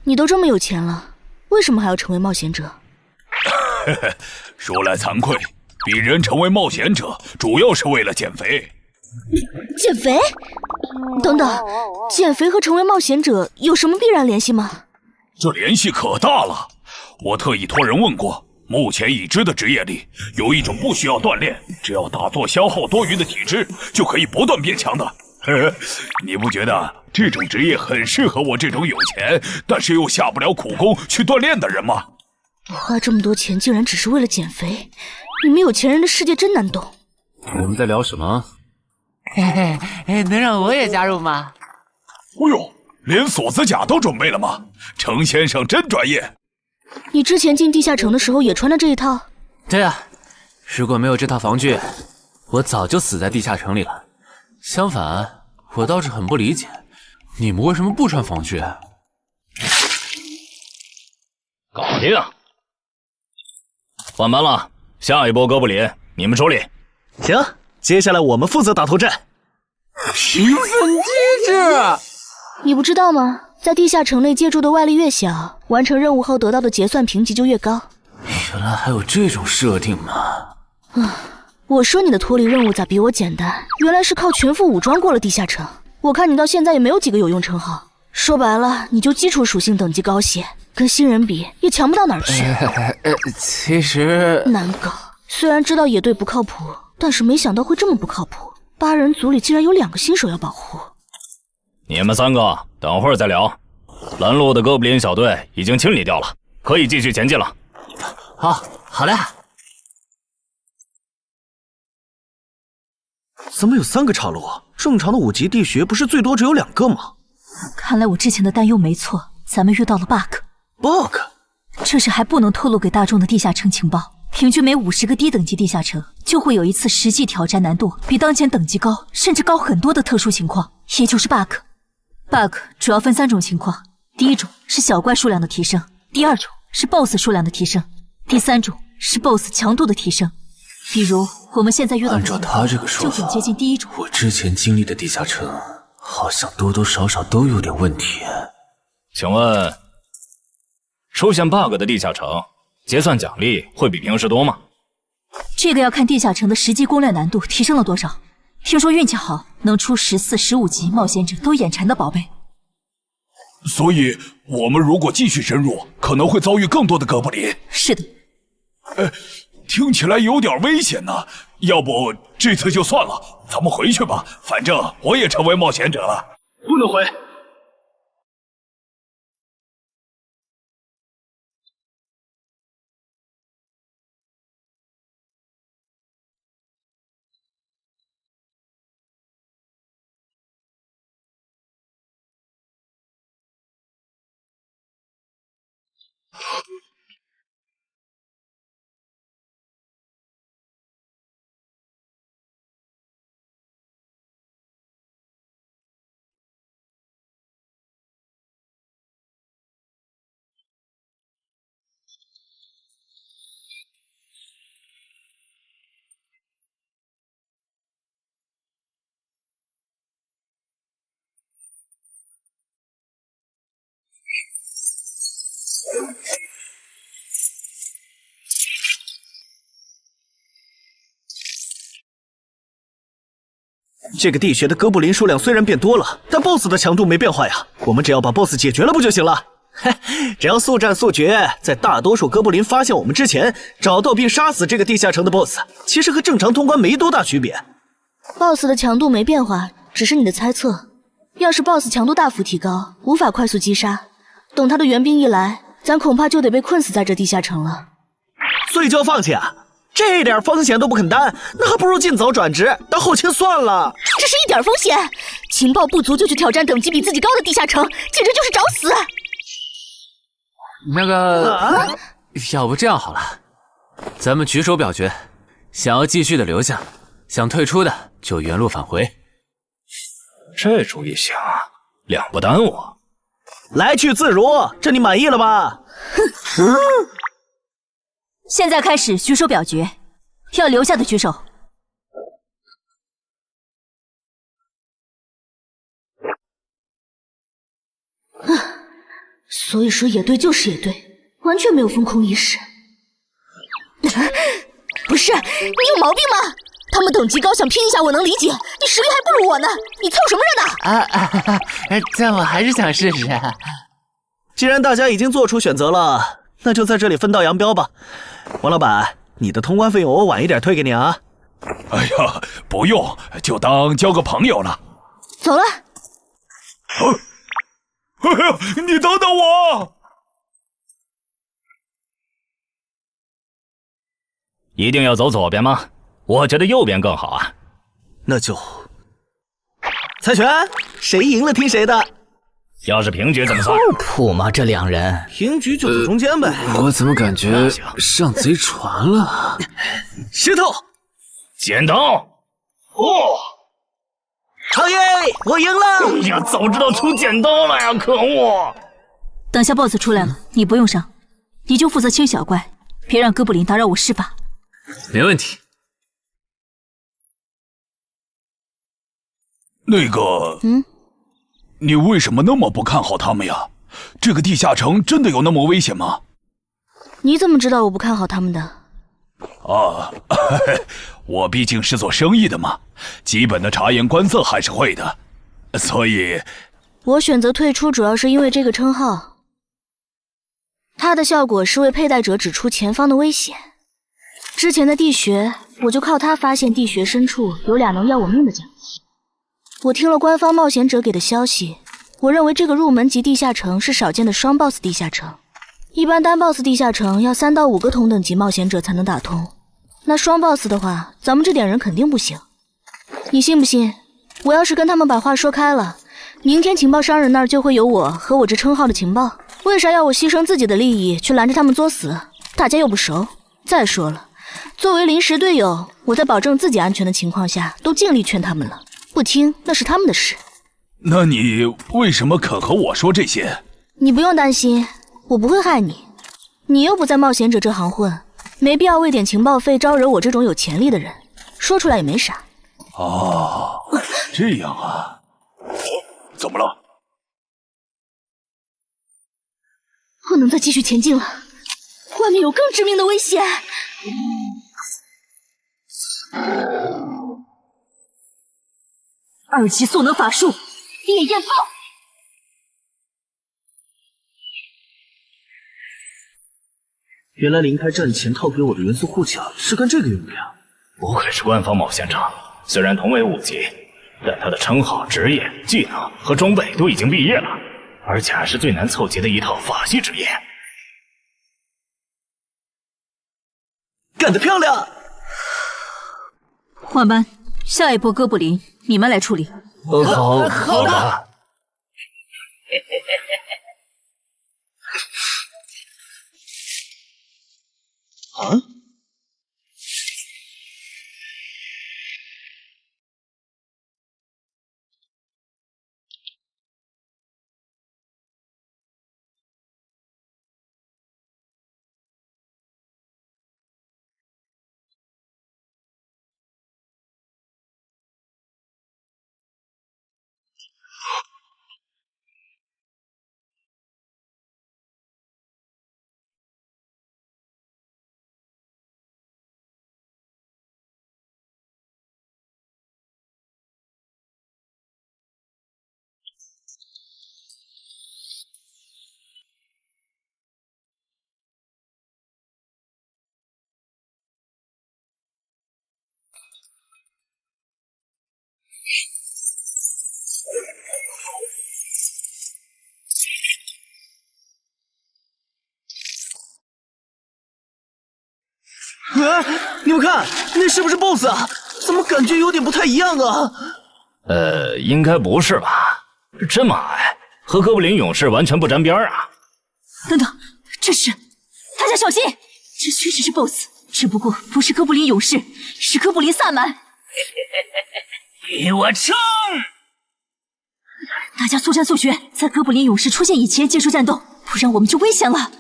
你都这么有钱了，为什么还要成为冒险者？说来惭愧，鄙人成为冒险者主要是为了减肥。减肥？等等，减肥和成为冒险者有什么必然联系吗？这联系可大了。我特意托人问过，目前已知的职业里有一种不需要锻炼，只要打坐消耗多余的体质就可以不断变强的。你不觉得这种职业很适合我这种有钱但是又下不了苦功去锻炼的人吗？花这么多钱竟然只是为了减肥，你们有钱人的世界真难懂。我们在聊什么？嘿嘿，能让我也加入吗？哦呦，连锁子甲都准备了吗？程先生真专业。你之前进地下城的时候也穿的这一套？对啊，如果没有这套防具，我早就死在地下城里了。相反，我倒是很不理解，你们为什么不穿防具？搞定，换班了，下一波哥布林你们处理。行，接下来我们负责打头阵。评分机制，你不知道吗？在地下城内借助的外力越小，完成任务后得到的结算评级就越高。原来还有这种设定吗？我说你的脱离任务咋比我简单？原来是靠全副武装过了地下城。我看你到现在也没有几个有用称号，说白了，你就基础属性等级高些，跟新人比也强不到哪儿去。其实难搞。虽然知道野队不靠谱，但是没想到会这么不靠谱。8人组里竟然有2个新手要保护。你们3个等会儿再聊。拦路的哥布林小队已经清理掉了，可以继续前进了。好嘞。怎么有3个岔路？正常的5级地穴不是最多只有2个吗？看来我之前的担忧没错，咱们遇到了 bug。这是还不能透露给大众的地下城情报。平均每50个低等级地下城就会有一次实际挑战难度比当前等级高，甚至高很多的特殊情况，也就是 bug。bug 主要分3种情况，第一种是小怪数量的提升，第2种是 BOSS 数量的提升，第3种是 BOSS 强度的提升。比如我们现在遇到的按照他这个说法，就很接近第一种。我之前经历的地下城好像多多少少都有点问题。请问，出现 bug 的地下城结算奖励会比平时多吗？这个要看地下城的实际攻略难度提升了多少。听说运气好能出14、15级冒险者都眼馋的宝贝。所以我们如果继续深入，可能会遭遇更多的哥布林。是的。听起来有点危险呢。要不这次就算了，咱们回去吧。反正我也成为冒险者了。不能回。这个地穴的哥布林数量虽然变多了，但 BOSS 的强度没变化呀。我们只要把 BOSS 解决了不就行了？嘿，只要速战速决，在大多数哥布林发现我们之前，找到并杀死这个地下城的 BOSS， 其实和正常通关没多大区别。BOSS 的强度没变化，只是你的猜测。要是 BOSS 强度大幅提高，无法快速击杀，等他的援兵一来，咱恐怕就得被困死在这地下城了。所以就要放弃啊？这点风险都不肯担，那还不如尽早转职当后勤算了。这是一点风险？情报不足就去挑战等级比自己高的地下城，简直就是找死！那个，要不这样好了，咱们举手表决，想要继续的留下，想退出的就原路返回。这主意行，两不耽误。来去自如，这你满意了吧？哼！现在开始举手表决，要留下的举手。所以说野队就是野队，完全没有风控意识。不是，你有毛病吗？他们等级高，想拼一下我能理解，你实力还不如我呢，你凑什么热闹？但我还是想试试。既然大家已经做出选择了，那就在这里分道扬镳吧。王老板，你的通关费用我晚一点退给你啊。哎呀，不用，就当交个朋友了。走了。哎呀，你等等我！一定要走左边吗？我觉得右边更好啊。那就猜拳，谁赢了听谁的。要是平局怎么算？靠谱吗？这两人平局就走中间呗。我怎么感觉上贼船了？石头，剪刀，好耶！我赢了！哎呀，早知道出剪刀了呀！可恶！等下 BOSS 出来了，你不用上，你就负责清小怪，别让哥布林打扰我施法。没问题。那个，你为什么那么不看好他们呀？这个地下城真的有那么危险吗？你怎么知道我不看好他们的？啊，我毕竟是做生意的嘛，基本的察言观色还是会的，所以我选择退出主要是因为这个称号，它的效果是为佩戴者指出前方的危险。之前的地穴，我就靠它发现地穴深处有俩能要我命的奖励。我听了官方冒险者给的消息，我认为这个入门级地下城是少见的双 BOSS 地下城。一般单 BOSS 地下城要3到5个同等级冒险者才能打通，那双 BOSS 的话，咱们这点人肯定不行。你信不信？我要是跟他们把话说开了，明天情报商人那儿就会有我和我这称号的情报。为啥要我牺牲自己的利益去拦着他们作死？大家又不熟。再说了，作为临时队友，我在保证自己安全的情况下，都尽力劝他们了，不听那是他们的事。那你为什么肯和我说这些？你不用担心，我不会害你。你又不在冒险者这行混，没必要为点情报费招惹我这种有潜力的人，说出来也没啥。哦，这样啊。怎么了？不能再继续前进了，外面有更致命的危险。2级速能法术，烈焰炮。原来离开战前套给我的元素护甲是干这个用的呀！不愧是官方冒险者，虽然同为5级，但他的称号、职业、技能和装备都已经毕业了，而且还是最难凑齐的一套法系职业。干得漂亮！换班，下一波哥布林你们来处理。好的。啊？你们看，那是不是 BOSS 啊？怎么感觉有点不太一样啊？应该不是吧？这么矮，和哥布林勇士完全不沾边啊！等等，这是，大家小心，这确实是 BOSS， 只不过不是哥布林勇士，是哥布林萨满。给我冲！大家速战速决，在哥布林勇士出现以前结束战斗，不然我们就危险了。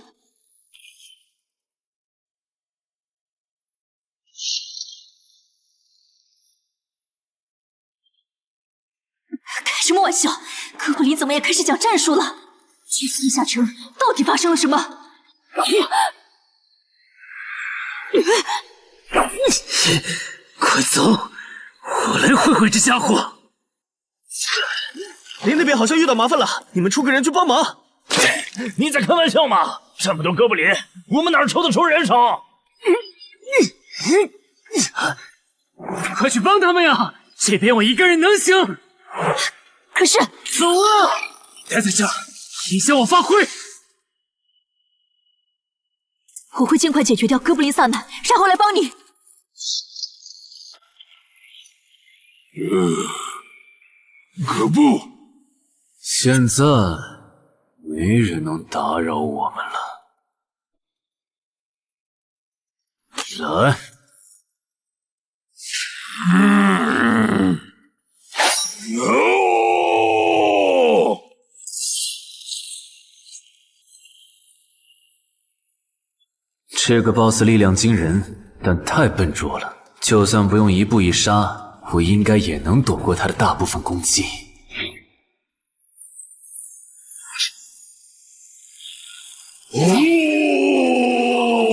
开什么玩笑！哥布林怎么也开始讲战术了？这次地下城到底发生了什么？快走，我来会会这家伙。林那边好像遇到麻烦了，你们出个人去帮忙。你在开玩笑吗？这么多哥布林，我们哪抽得出人手？快去帮他们呀！这边我一个人能行。可是，走啊！待在这儿，影响我发挥。我会尽快解决掉哥布林萨满，然后来帮你。可不，现在没人能打扰我们了。来。这个 BOSS 力量惊人，但太笨拙了。就算不用一步一杀，我应该也能躲过他的大部分攻击。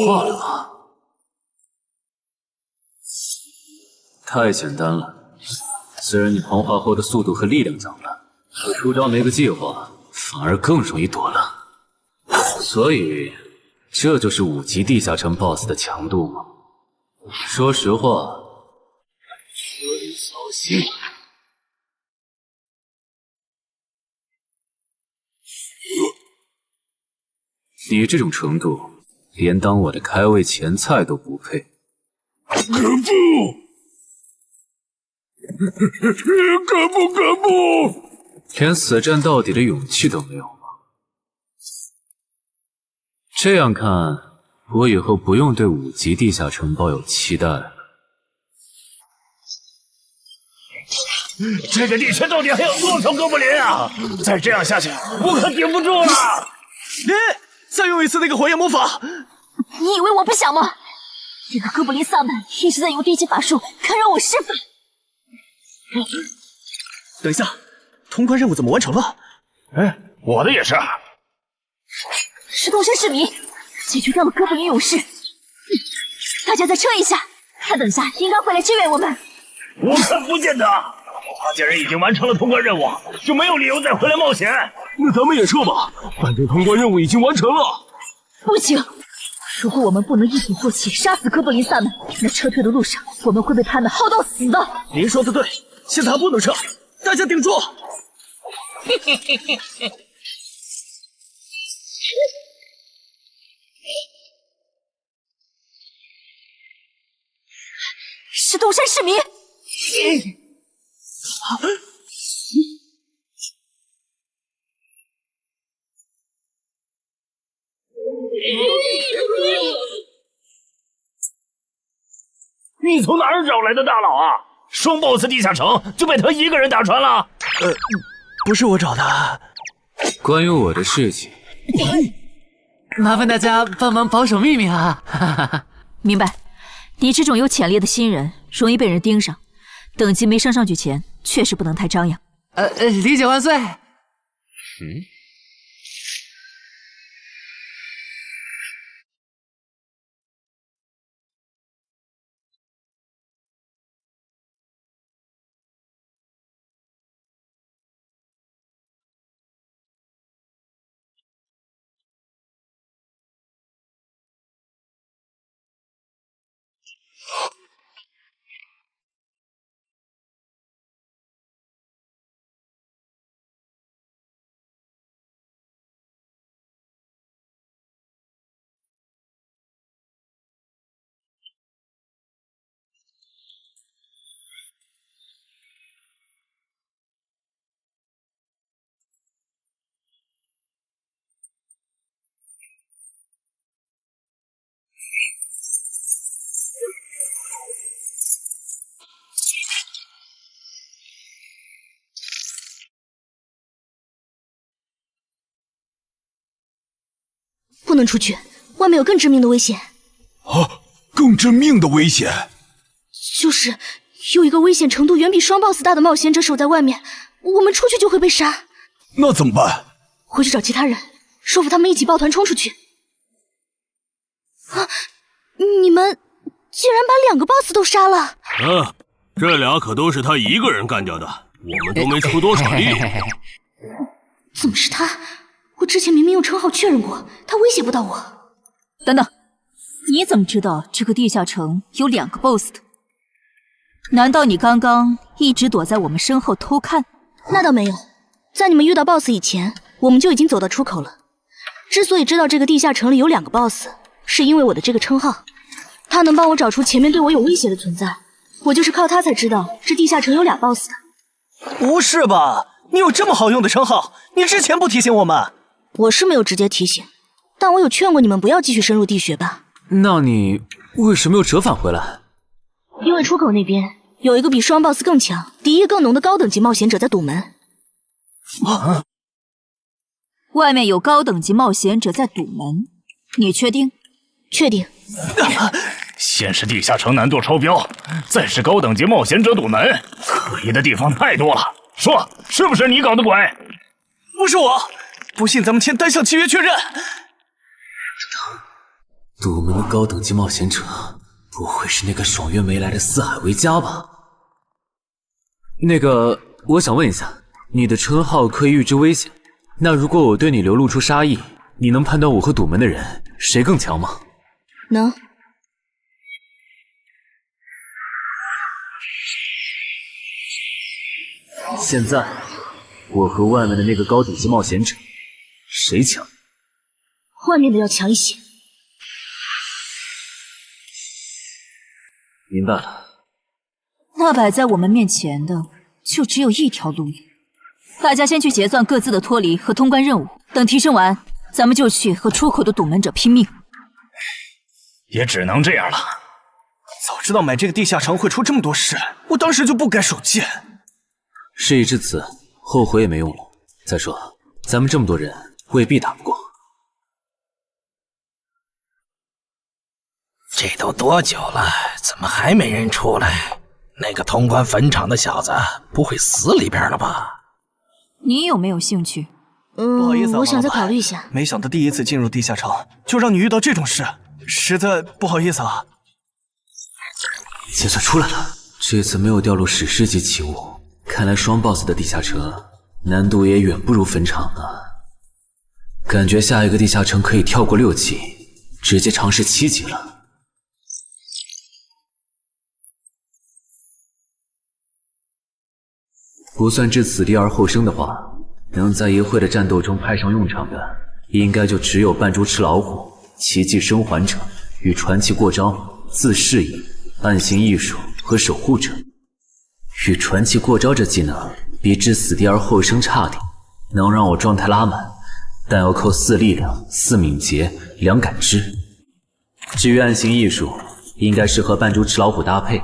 化了吗？太简单了。虽然你黄化后的速度和力量涨了，可出招没个计划，反而更容易躲了。所以，这就是5级地下城 BOSS 的强度吗？说实话，有点扫兴。你这种程度，连当我的开胃前菜都不配。可不！可不！连死战到底的勇气都没有吗？这样看，我以后不用对5级地下城抱有期待了。这个地区到底还有多少哥布林啊？再这样下去，我可顶不住了！再用一次那个火焰魔法！你以为我不想吗？这个哥布林萨满一直在用低级法术干扰我施法。等一下，通关任务怎么完成了？我的也是。石洞山市民解决掉了哥布林勇士，大家再撑一下，他等下应该会来支援我们。我看不见他。他既然已经完成了通关任务，就没有理由再回来冒险。那咱们也撤吧，反正通关任务已经完成了。不行，如果我们不能一鼓作气杀死哥布林萨满，那撤退的路上我们会被他们耗到死的。您说的对，现在还不能撤，大家顶住！石洞山市民。你从哪儿找来的大佬啊？双 BOSS 地下城就被他一个人打穿了？不是我找的。关于我的事情，麻烦大家帮忙保守秘密啊！明白。你这种有潜力的新人，容易被人盯上，等级没升上去前，确实不能太张扬。理解万岁。不能出去，外面有更致命的危险。啊，更致命的危险？就是有一个危险程度远比双 boss 大的冒险者守在外面，我们出去就会被杀。那怎么办？回去找其他人，说服他们一起抱团冲出去。啊！你们竟然把2个 boss 都杀了！这俩可都是他一个人干掉的，我们都没出多少力。怎么是他？我之前明明用称号确认过，他威胁不到我。等等，你怎么知道这个地下城有2个 boss 的？难道你刚刚一直躲在我们身后偷看？那倒没有，在你们遇到 boss 以前，我们就已经走到出口了。之所以知道这个地下城里有2个 boss， 是因为我的这个称号，他能帮我找出前面对我有威胁的存在。我就是靠他才知道这地下城有俩 boss 的。不是吧？你有这么好用的称号，你之前不提醒我们？我是没有直接提醒，但我有劝过你们不要继续深入地穴吧。那你为什么又折返回来？因为出口那边有一个比双 boss 更强、敌意更浓的高等级冒险者在堵门。外面有高等级冒险者在堵门，你确定？确定。先是地下城难度超标，再是高等级冒险者堵门，可疑的地方太多了。说，是不是你搞的鬼？不是我，不信咱们签单向契约确认。堵门的高等级冒险者，不会是那个爽约没来的四海为家吧？那个，我想问一下，你的称号可以预知危险，那如果我对你流露出杀意，你能判断我和堵门的人谁更强吗？能。现在，我和外面的那个高等级冒险者，谁强？外面的要强一些。明白了。那摆在我们面前的，就只有一条路。大家先去结算各自的脱离和通关任务，等提升完，咱们就去和出口的堵门者拼命。也只能这样了。早知道买这个地下城会出这么多事，我当时就不该手贱。事已至此，后悔也没用了。再说，咱们这么多人，未必打不过。这都多久了，怎么还没人出来？那个通关坟场的小子不会死里边了吧？你有没有兴趣？不好意思啊，我想再考虑一下。没想到第一次进入地下城，就让你遇到这种事，实在不好意思啊。结算出来了，这次没有掉落史诗级奇物，看来双 boss 的地下城难度也远不如坟场啊。感觉下一个地下城可以跳过6级，直接尝试7级了。不算置此地而后生的话，能在一会的战斗中派上用场的，应该就只有扮猪吃老虎、奇迹生还者与传奇过招、自适应、暗行艺术和守护者。与传奇过招这技能比置死地而后生差点，能让我状态拉满，但要扣4力量、4敏捷、2感知。至于暗行艺术，应该适合扮猪吃老虎搭配，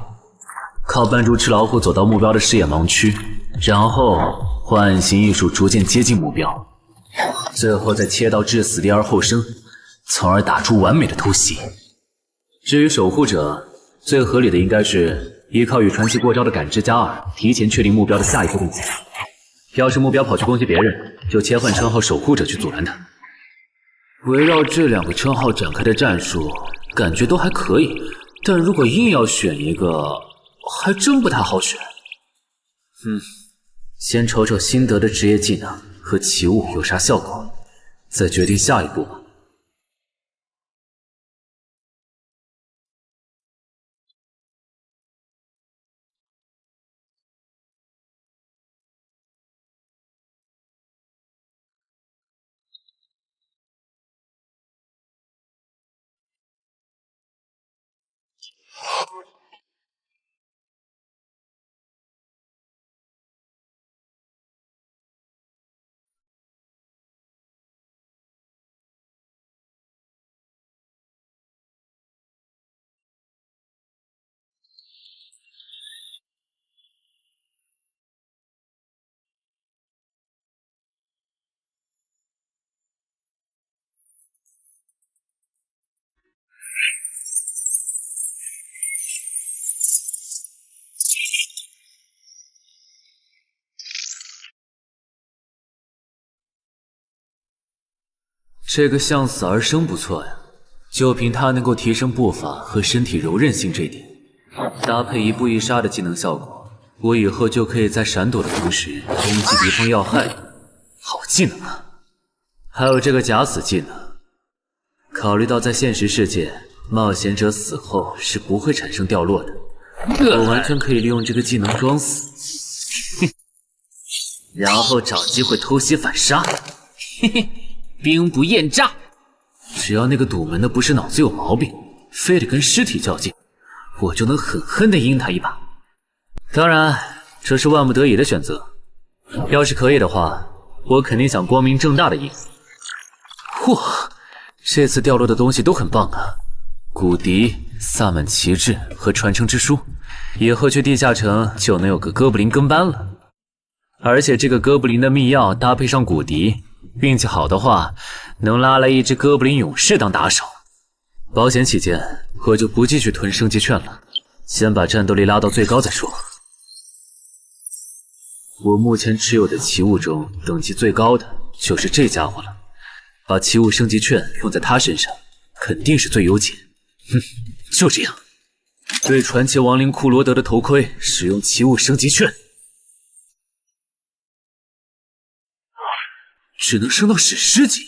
靠扮猪吃老虎走到目标的视野盲区，然后换暗行艺术逐渐接近目标，最后再切到置死地而后生，从而打出完美的突袭。至于守护者，最合理的应该是依靠与传奇过招的感知加2，提前确定目标的下一步动作。要是目标跑去攻击别人，就切换称号守护者去阻拦他。围绕这2个称号展开的战术，感觉都还可以，但如果硬要选一个，还真不太好选。先瞅瞅新得的职业技能和奇物有啥效果，再决定下一步吧。这个向死而生不错呀，就凭它能够提升步伐和身体柔韧性这点，搭配一步一杀的技能效果，我以后就可以在闪躲的同时攻击敌方要害。好技能啊！还有这个假死技能，考虑到在现实世界，冒险者死后是不会产生掉落的，我完全可以利用这个技能装死，然后找机会偷袭反杀。嘿嘿，兵不厌诈。只要那个堵门的不是脑子有毛病，非得跟尸体较劲，我就能狠狠地阴他一把。当然，这是万不得已的选择。要是可以的话，我肯定想光明正大的赢。嚯，这次掉落的东西都很棒啊！骨笛、萨满旗帜和传承之书，以后去地下城就能有个哥布林跟班了。而且这个哥布林的秘药搭配上骨笛，运气好的话，能拉来一只哥布林勇士当打手。保险起见，我就不继续囤升级券了，先把战斗力拉到最高再说。我目前持有的奇物中，等级最高的就是这家伙了。把奇物升级券用在他身上，肯定是最优解。哼，就这样。对传奇亡灵库罗德的头盔使用奇物升级券，只能升到史诗级。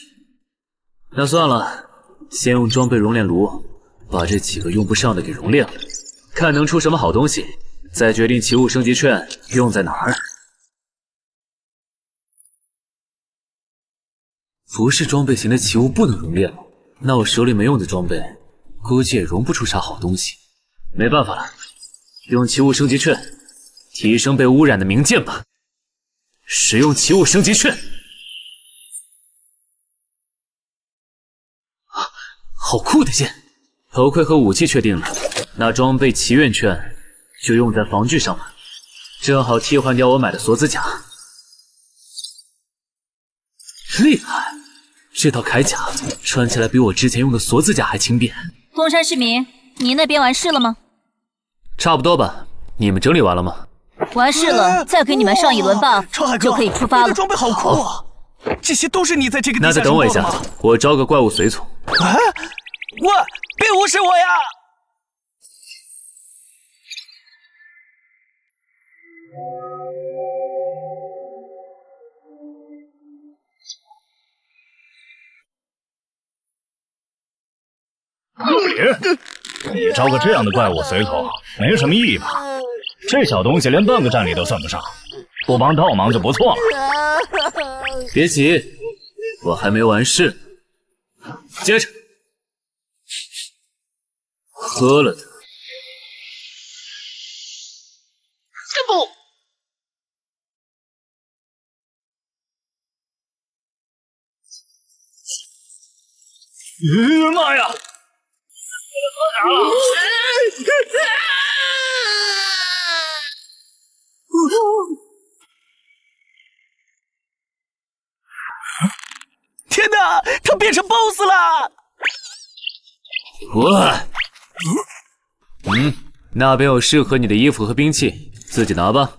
那算了，先用装备熔炼炉把这几个用不上的给熔炼了，看能出什么好东西，再决定奇物升级券用在哪儿。不是装备型的奇物不能熔炼了，那我手里没用的装备，估计也熔不出啥好东西。没办法了，用奇物升级券提升被污染的名剑吧。使用奇物升级券。啊，好酷的剑！头盔和武器确定了，那装备祈愿券就用在防具上了，正好替换掉我买的锁子甲。厉害！这套铠甲穿起来比我之前用的锁子甲还轻便。东山市民，你那边完事了吗？差不多吧。你们整理完了吗？完事了，再给你们上一轮 buff， 就可以出发了。你的装备好酷啊！这些都是你在这个地下那再等我一下，我招个怪物随从。啊！我别无视我呀！哥布林，你招个这样的怪物随从，没什么意义吧？这小东西连半个战力都算不上，不帮倒忙就不错了。别急，我还没完事。接着，喝了它。不。妈呀！喝啥了？天哪，他变成 BOSS 了！那边有适合你的衣服和兵器，自己拿吧。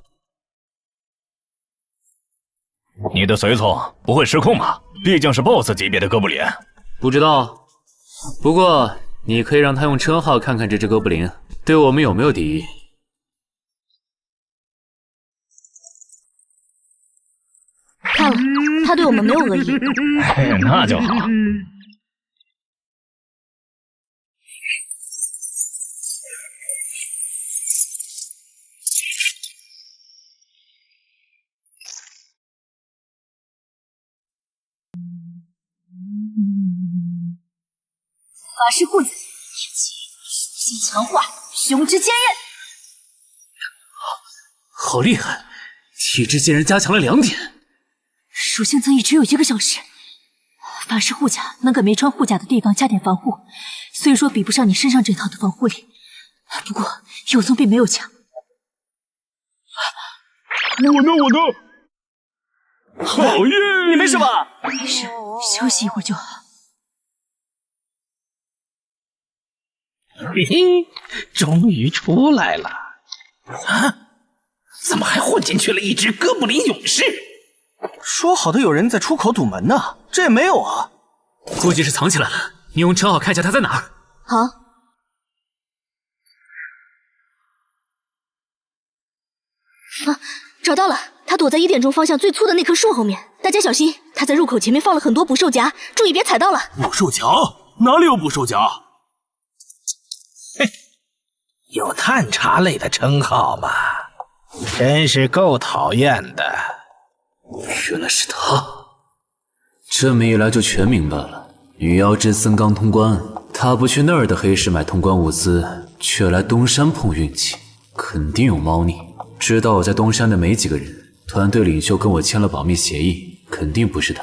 你的随从不会失控吧？毕竟是 BOSS 级别的哥布林。不知道，不过你可以让他用称号看看这只哥布林对我们有没有敌意。看了，他对我们没有恶意。那就好。法师护甲，金强化，雄之坚韧。好厉害！体质竟然加强了2点。属性增益只有1个小时。法师护甲能给没穿护甲的地方加点防护，虽说比不上你身上这套的防护力，不过有总比没有强。我呢？好运！你没事吧？没事，休息一会儿就好。嘿嘿，终于出来了！啊，怎么还混进去了一只哥布林勇士？说好的有人在出口堵门呢，这也没有啊！估计是藏起来了。你用车号看一下他在哪儿。好。啊，找到了，他躲在1点钟方向最粗的那棵树后面。大家小心，他在入口前面放了很多捕兽夹，注意别踩到了。捕兽夹？哪里有捕兽夹？嘿，有探查类的称号吗？真是够讨厌的。原来是他，这么一来就全明白了。女妖之森刚通关，他不去那儿的黑市买通关物资，却来东山碰运气，肯定有猫腻。知道我在东山的没几个人，团队领袖跟我签了保密协议，肯定不是他。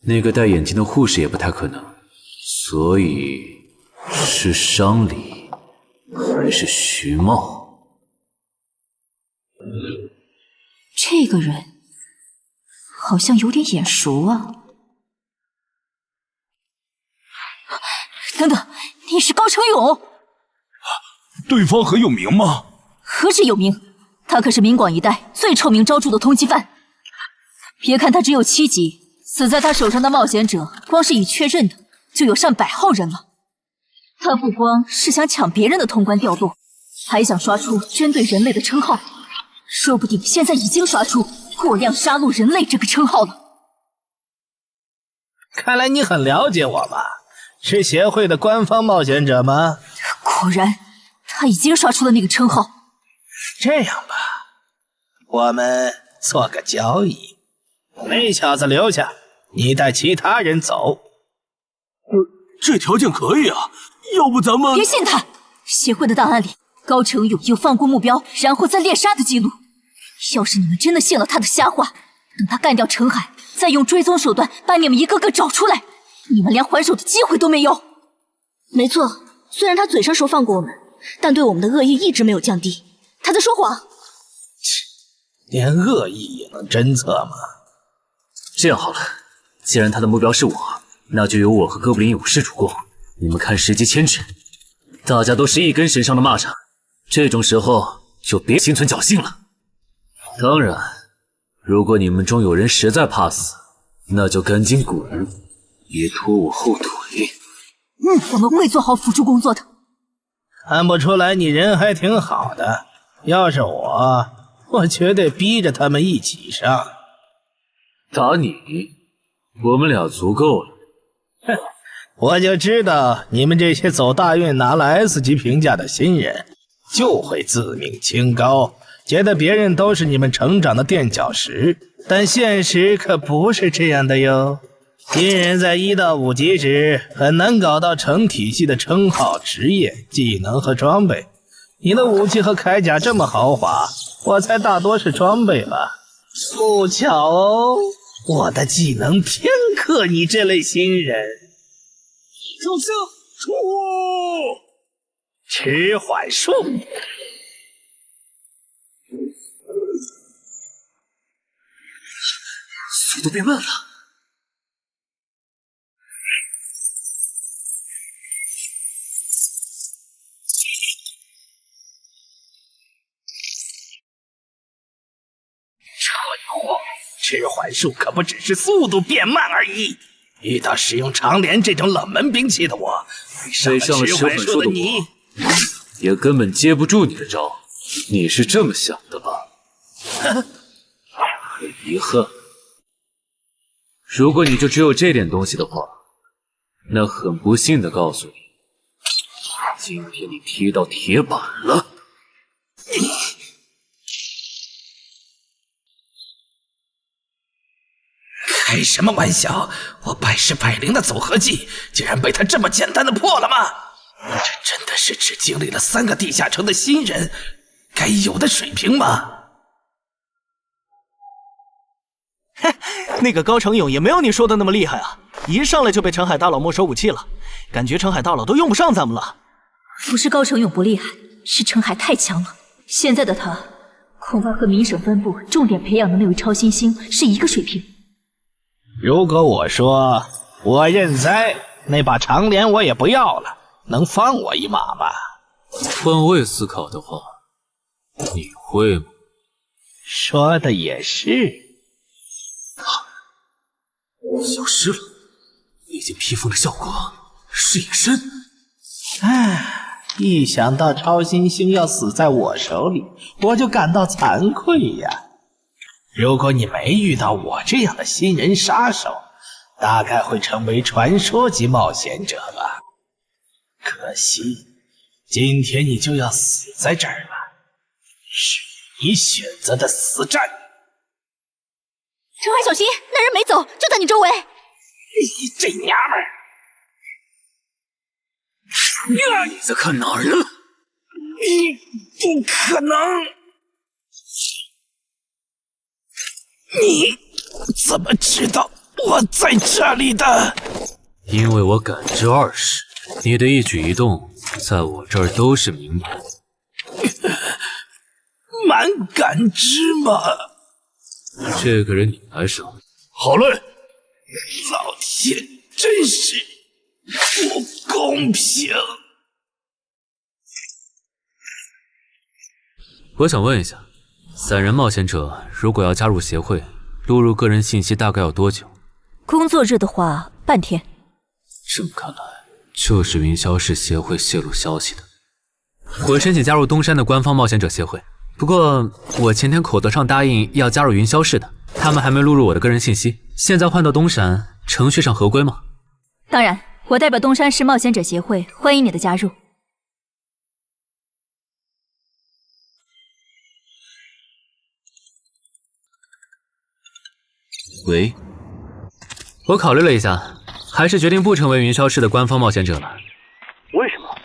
那个戴眼镜的护士也不太可能，所以是商礼还是徐茂？这个人好像有点眼熟啊！等等，你是高成勇？对方很有名吗？何止有名，他可是明广一带最臭名昭著的通缉犯。别看他只有7级，死在他手上的冒险者，光是已确认的就有上百号人了。他不光是想抢别人的通关掉落，还想刷出针对人类的称号，说不定现在已经刷出过量杀戮人类这个称号了。看来你很了解我吧？是协会的官方冒险者吗？果然，他已经刷出了那个称号。这样吧，我们做个交易，那小子留下，你带其他人走。这条件可以啊，要不咱们……别信他！协会的档案里，高成勇有放过目标然后再猎杀的记录。要是你们真的信了他的瞎话，等他干掉陈海，再用追踪手段把你们一个个找出来，你们连还手的机会都没有。没错，虽然他嘴上说放过我们，但对我们的恶意一直没有降低。他在说谎。连恶意也能侦测吗？这样好了，既然他的目标是我，那就由我和哥布林勇士主攻。你们看时机牵制，大家都是一根绳上的蚂蚱，这种时候就别心存侥幸了。当然，如果你们中有人实在怕死，那就赶紧滚，别拖我后腿。我们会做好辅助工作的。看不出来你人还挺好的，要是我绝对逼着他们一起上。打你？我们俩足够了。哼，我就知道你们这些走大运拿了 S 级评价的新人，就会自命清高，觉得别人都是你们成长的垫脚石。但现实可不是这样的哟。新人在1到5级时很难搞到成体系的称号、职业、技能和装备。你的武器和铠甲这么豪华，我猜大多是装备吧。不巧哦，我的技能偏克你这类新人。手下出！迟缓术。速度变慢了。迟缓术可不只是速度变慢而已。遇到使用长镰这种冷门兵器的我，配上了迟缓术的你，也根本接不住你的招。你是这么想的吧？很遗憾，如果你就只有这点东西的话，那很不幸的告诉你，今天你踢到铁板了。开什么玩笑！我百试百灵的组合技，竟然被他这么简单的破了吗？这真的是只经历了3个地下城的新人该有的水平吗？嘿，那个高成勇也没有你说的那么厉害啊！一上来就被陈海大佬没收武器了，感觉陈海大佬都用不上咱们了。不是高成勇不厉害，是陈海太强了。现在的他，恐怕和明省分部重点培养的那位超新星是一个水平。如果我说我认栽，那把长镰我也不要了，能放我一马吧？换位思考的话，你会吗？说的也是。消失了，那件披风的效果是隐身。唉，一想到超新星要死在我手里，我就感到惭愧呀。如果你没遇到我这样的新人杀手，大概会成为传说级冒险者了。可惜，今天你就要死在这儿了，是你选择的死战。程海，小心，那人没走，就在你周围。你这娘们儿！你在看哪儿呢？你不可能！你怎么知道我在这里的？因为我感知20，你的一举一动在我这儿都是明白。蛮感知吗？这个人你来手。好嘞。老天真是不公平！我想问一下，散人冒险者如果要加入协会，录入个人信息大概要多久？工作日的话，半天。这么看来，就是云霄市协会泄露消息的。我申请加入东山的官方冒险者协会，不过我前天口头上答应要加入云霄市的，他们还没录入我的个人信息。现在换到东山，程序上合规吗？当然，我代表东山市冒险者协会欢迎你的加入。喂，我考虑了一下，还是决定不成为云霄市的官方冒险者了。为什么？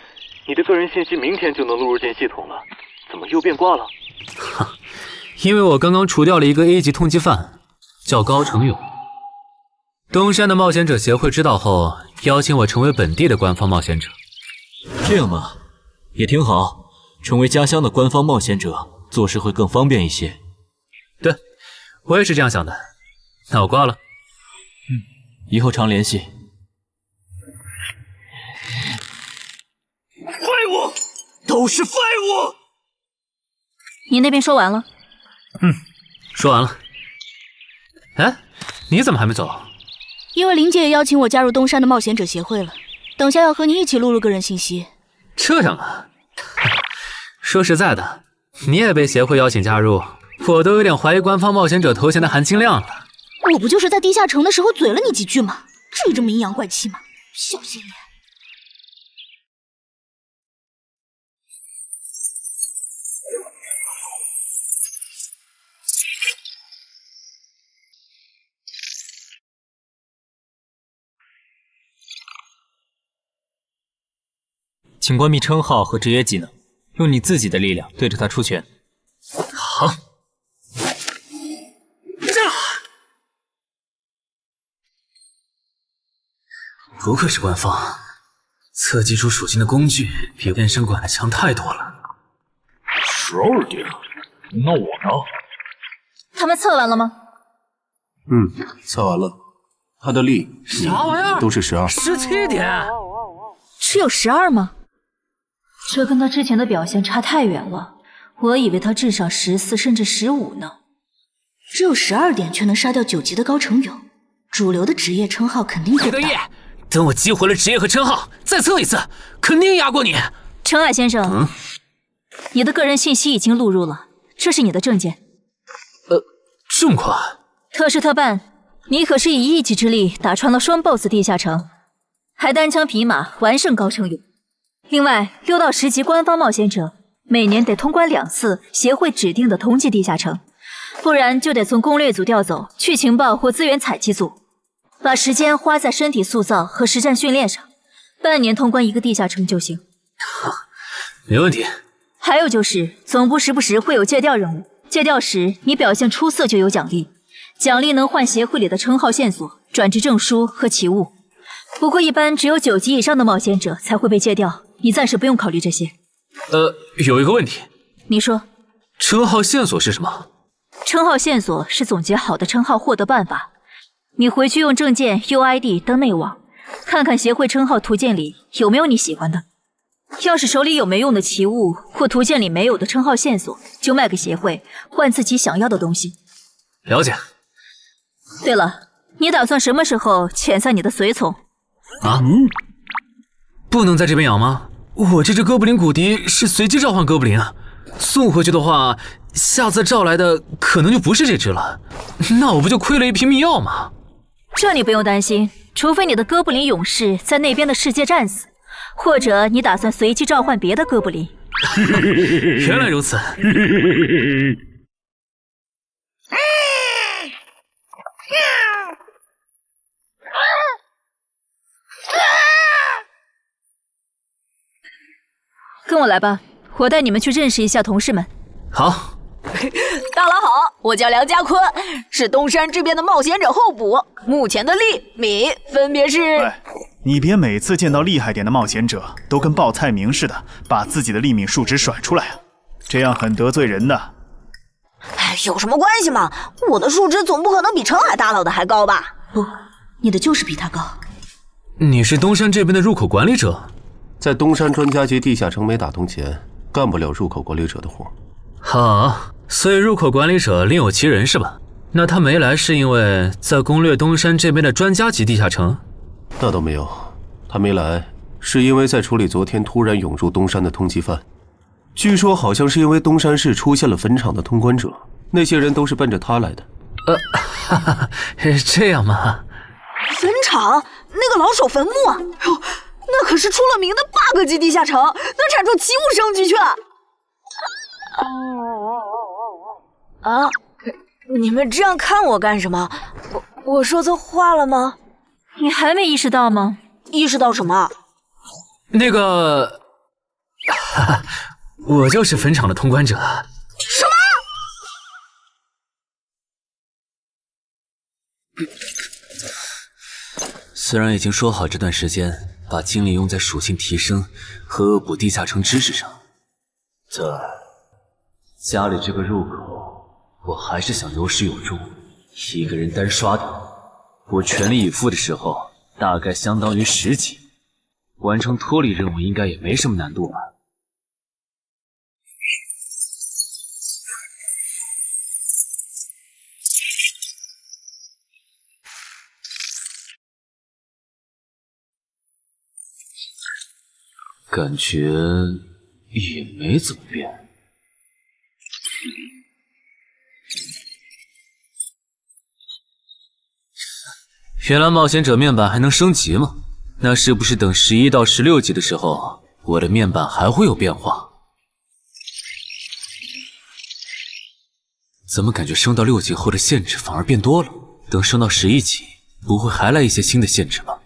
你的个人信息明天就能录入进系统了，怎么又变卦了？因为我刚刚除掉了一个 A 级通缉犯，叫高成勇。东山的冒险者协会知道后，邀请我成为本地的官方冒险者。这样嘛，也挺好，成为家乡的官方冒险者，做事会更方便一些。对，我也是这样想的。那我挂了。以后常联系。废物，都是废物！你那边说完了？说完了。哎，你怎么还没走？因为林姐也邀请我加入东山的冒险者协会了，等下要和你一起录入个人信息。这样啊？说实在的，你也被协会邀请加入，我都有点怀疑官方冒险者头衔的含金量了。我不就是在地下城的时候嘴了你几句吗？至于这么阴阳怪气吗？小心眼！请关闭称号和职业技能，用你自己的力量对着他出拳。好。不愧是官方，测计出属性的工具比变身馆强太多了。12点，那我呢？他们测完了吗？测完了，他的力、啥玩意儿？都是12。17点，只有12吗？这跟他之前的表现差太远了，我以为他至少14甚至15呢。只有12点却能杀掉9级的高成勇，主流的职业称号肯定够大。等我激活了职业和称号，再测一次，肯定压过你。程海先生，你的个人信息已经录入了，这是你的证件。这么快？特事特办，你可是以一己之力打穿了双 BOSS 地下城，还单枪匹马完胜高成勇。另外，6到10级官方冒险者每年得通关2次协会指定的同级地下城，不然就得从攻略组调走去情报或资源采集组。把时间花在身体塑造和实战训练上，半年通关一个地下城就行。没问题。还有就是，总部时不时会有借调任务，借调时你表现出色就有奖励，奖励能换协会里的称号线索、转职证书和奇物。不过一般只有9级以上的冒险者才会被借调，你暂时不用考虑这些。有一个问题。你说。称号线索是什么？称号线索是总结好的称号获得办法。你回去用证件 UID 登内网，看看协会称号图鉴里有没有你喜欢的。要是手里有没用的奇物或图鉴里没有的称号线索，就卖给协会，换自己想要的东西。了解。对了，你打算什么时候遣散你的随从？啊？不能在这边养吗？我这只哥布林骨笛是随机召唤哥布林啊，送回去的话，下次召来的可能就不是这只了，那我不就亏了一瓶秘药吗？这你不用担心，除非你的哥布林勇士在那边的世界战死，或者你打算随机召唤别的哥布林。原来如此。跟我来吧，我带你们去认识一下同事们。好。大佬好，我叫梁家坤，是东山这边的冒险者候补，目前的力米分别是。你别每次见到厉害点的冒险者，都跟报菜名似的，把自己的力米数值甩出来啊，这样很得罪人的。有什么关系嘛？我的数值总不可能比澄海大佬的还高吧？不，你的就是比他高。你是东山这边的入口管理者？在东山专家级地下城没打通前，干不了入口管理者的活。好，所以入口管理者另有其人是吧？那他没来是因为在攻略东山这边的专家级地下城？那倒没有，他没来是因为在处理昨天突然涌入东山的通缉犯。据说好像是因为东山市出现了坟场的通关者，那些人都是奔着他来的。哈哈，这样吗？坟场那个老手坟墓啊，哟，那可是出了名的 bug 级地下城，能产出奇物生巨券。啊！你们这样看我干什么？我说错话了吗？你还没意识到吗？意识到什么？那个，哈哈，我就是坟场的通关者。什么？虽然已经说好这段时间把精力用在属性提升和恶补地下城知识上，但家里这个入口，我还是想有始有终。一个人单刷的，我全力以赴的时候，大概相当于10级，完成脱离任务应该也没什么难度吧。感觉也没怎么变。原来冒险者面板还能升级吗？那是不是等11到16级的时候，我的面板还会有变化？怎么感觉升到6级后的限制反而变多了？等升到11级，不会还来一些新的限制吧？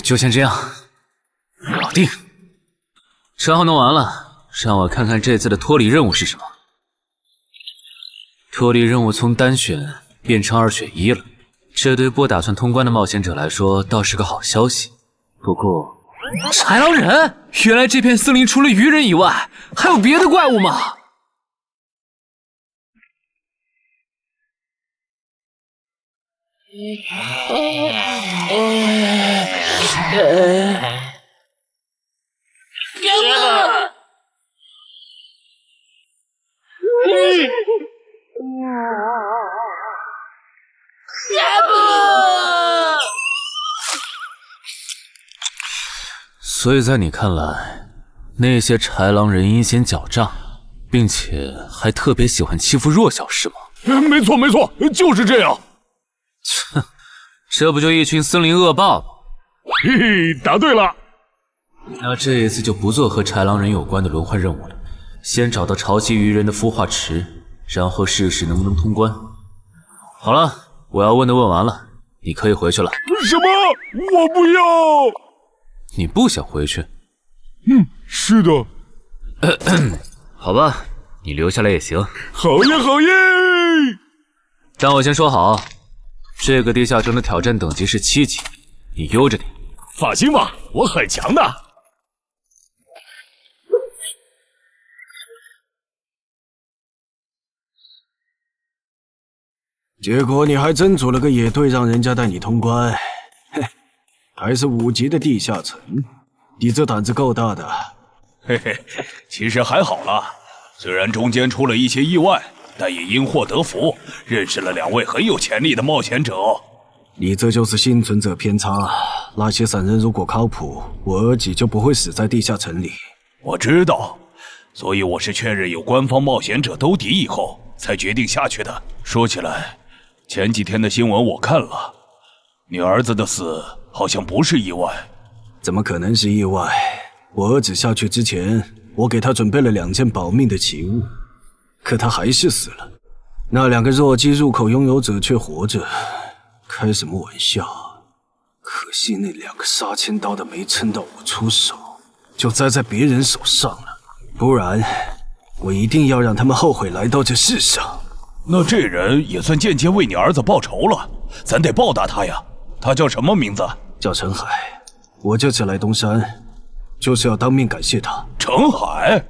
就先这样，搞定。账号弄完了，让我看看这次的脱离任务是什么。脱离任务从单选变成2选1了，这对不打算通关的冒险者来说倒是个好消息。不过，豺狼人，原来这片森林除了鱼人以外，还有别的怪物吗？所以在你看来，那些豺狼人阴险狡诈，并且还特别喜欢欺负弱小，是吗？没错没错，就是这样。哼，这不就一群森林恶霸吗？嘿嘿，答对了。那这一次就不做和豺狼人有关的轮换任务了，先找到潮汐鱼人的孵化池，然后试试能不能通关。好了，我要问的问完了，你可以回去了。什么？我不要！你不想回去？是的。好吧，你留下来也行。好耶好耶！但我先说好，这个地下城的挑战等级是7级，你悠着点。放心吧，我很强的。结果你还真组了个野队，让人家带你通关。嘿，还是5级的地下城，你这胆子够大的。嘿嘿，其实还好啦，虽然中间出了一些意外，但也因祸得福，认识了2位很有潜力的冒险者。你这就是幸存者偏差。那些散人如果靠谱，我儿子就不会死在地下城里。我知道，所以我是确认有官方冒险者兜底以后，才决定下去的。说起来，前几天的新闻我看了，你儿子的死好像不是意外。怎么可能是意外？我儿子下去之前，我给他准备了2件保命的奇物，可他还是死了。那2个弱鸡入口拥有者却活着，开什么玩笑？可惜那2个杀千刀的没撑到我出手，就栽在别人手上了。不然，我一定要让他们后悔来到这世上。那这人也算间接为你儿子报仇了，咱得报答他呀。他叫什么名字？叫陈海。我这次来东山，就是要当面感谢他。陈海，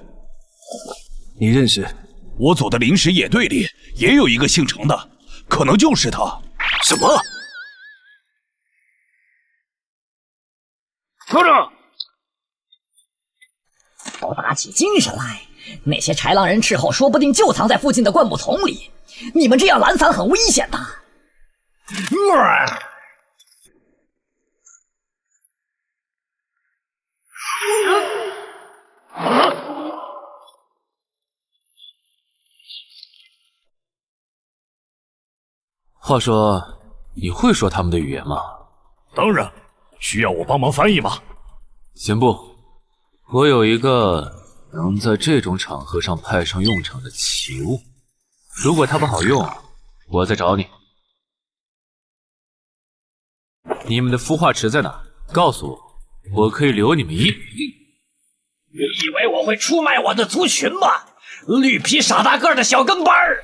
你认识？我组的临时野队里也有一个姓陈的，可能就是他。什么？科长，都打起精神来！那些豺狼人斥候说不定就藏在附近的灌木丛里，你们这样懒散很危险的。话说，你会说他们的语言吗？当然，需要我帮忙翻译吗？先不，我有一个能在这种场合上派上用场的奇物，如果它不好用，我再找你。你们的孵化池在哪？告诉我，我可以留你们1。你以为我会出卖我的族群吗？绿皮傻大个的小跟班儿！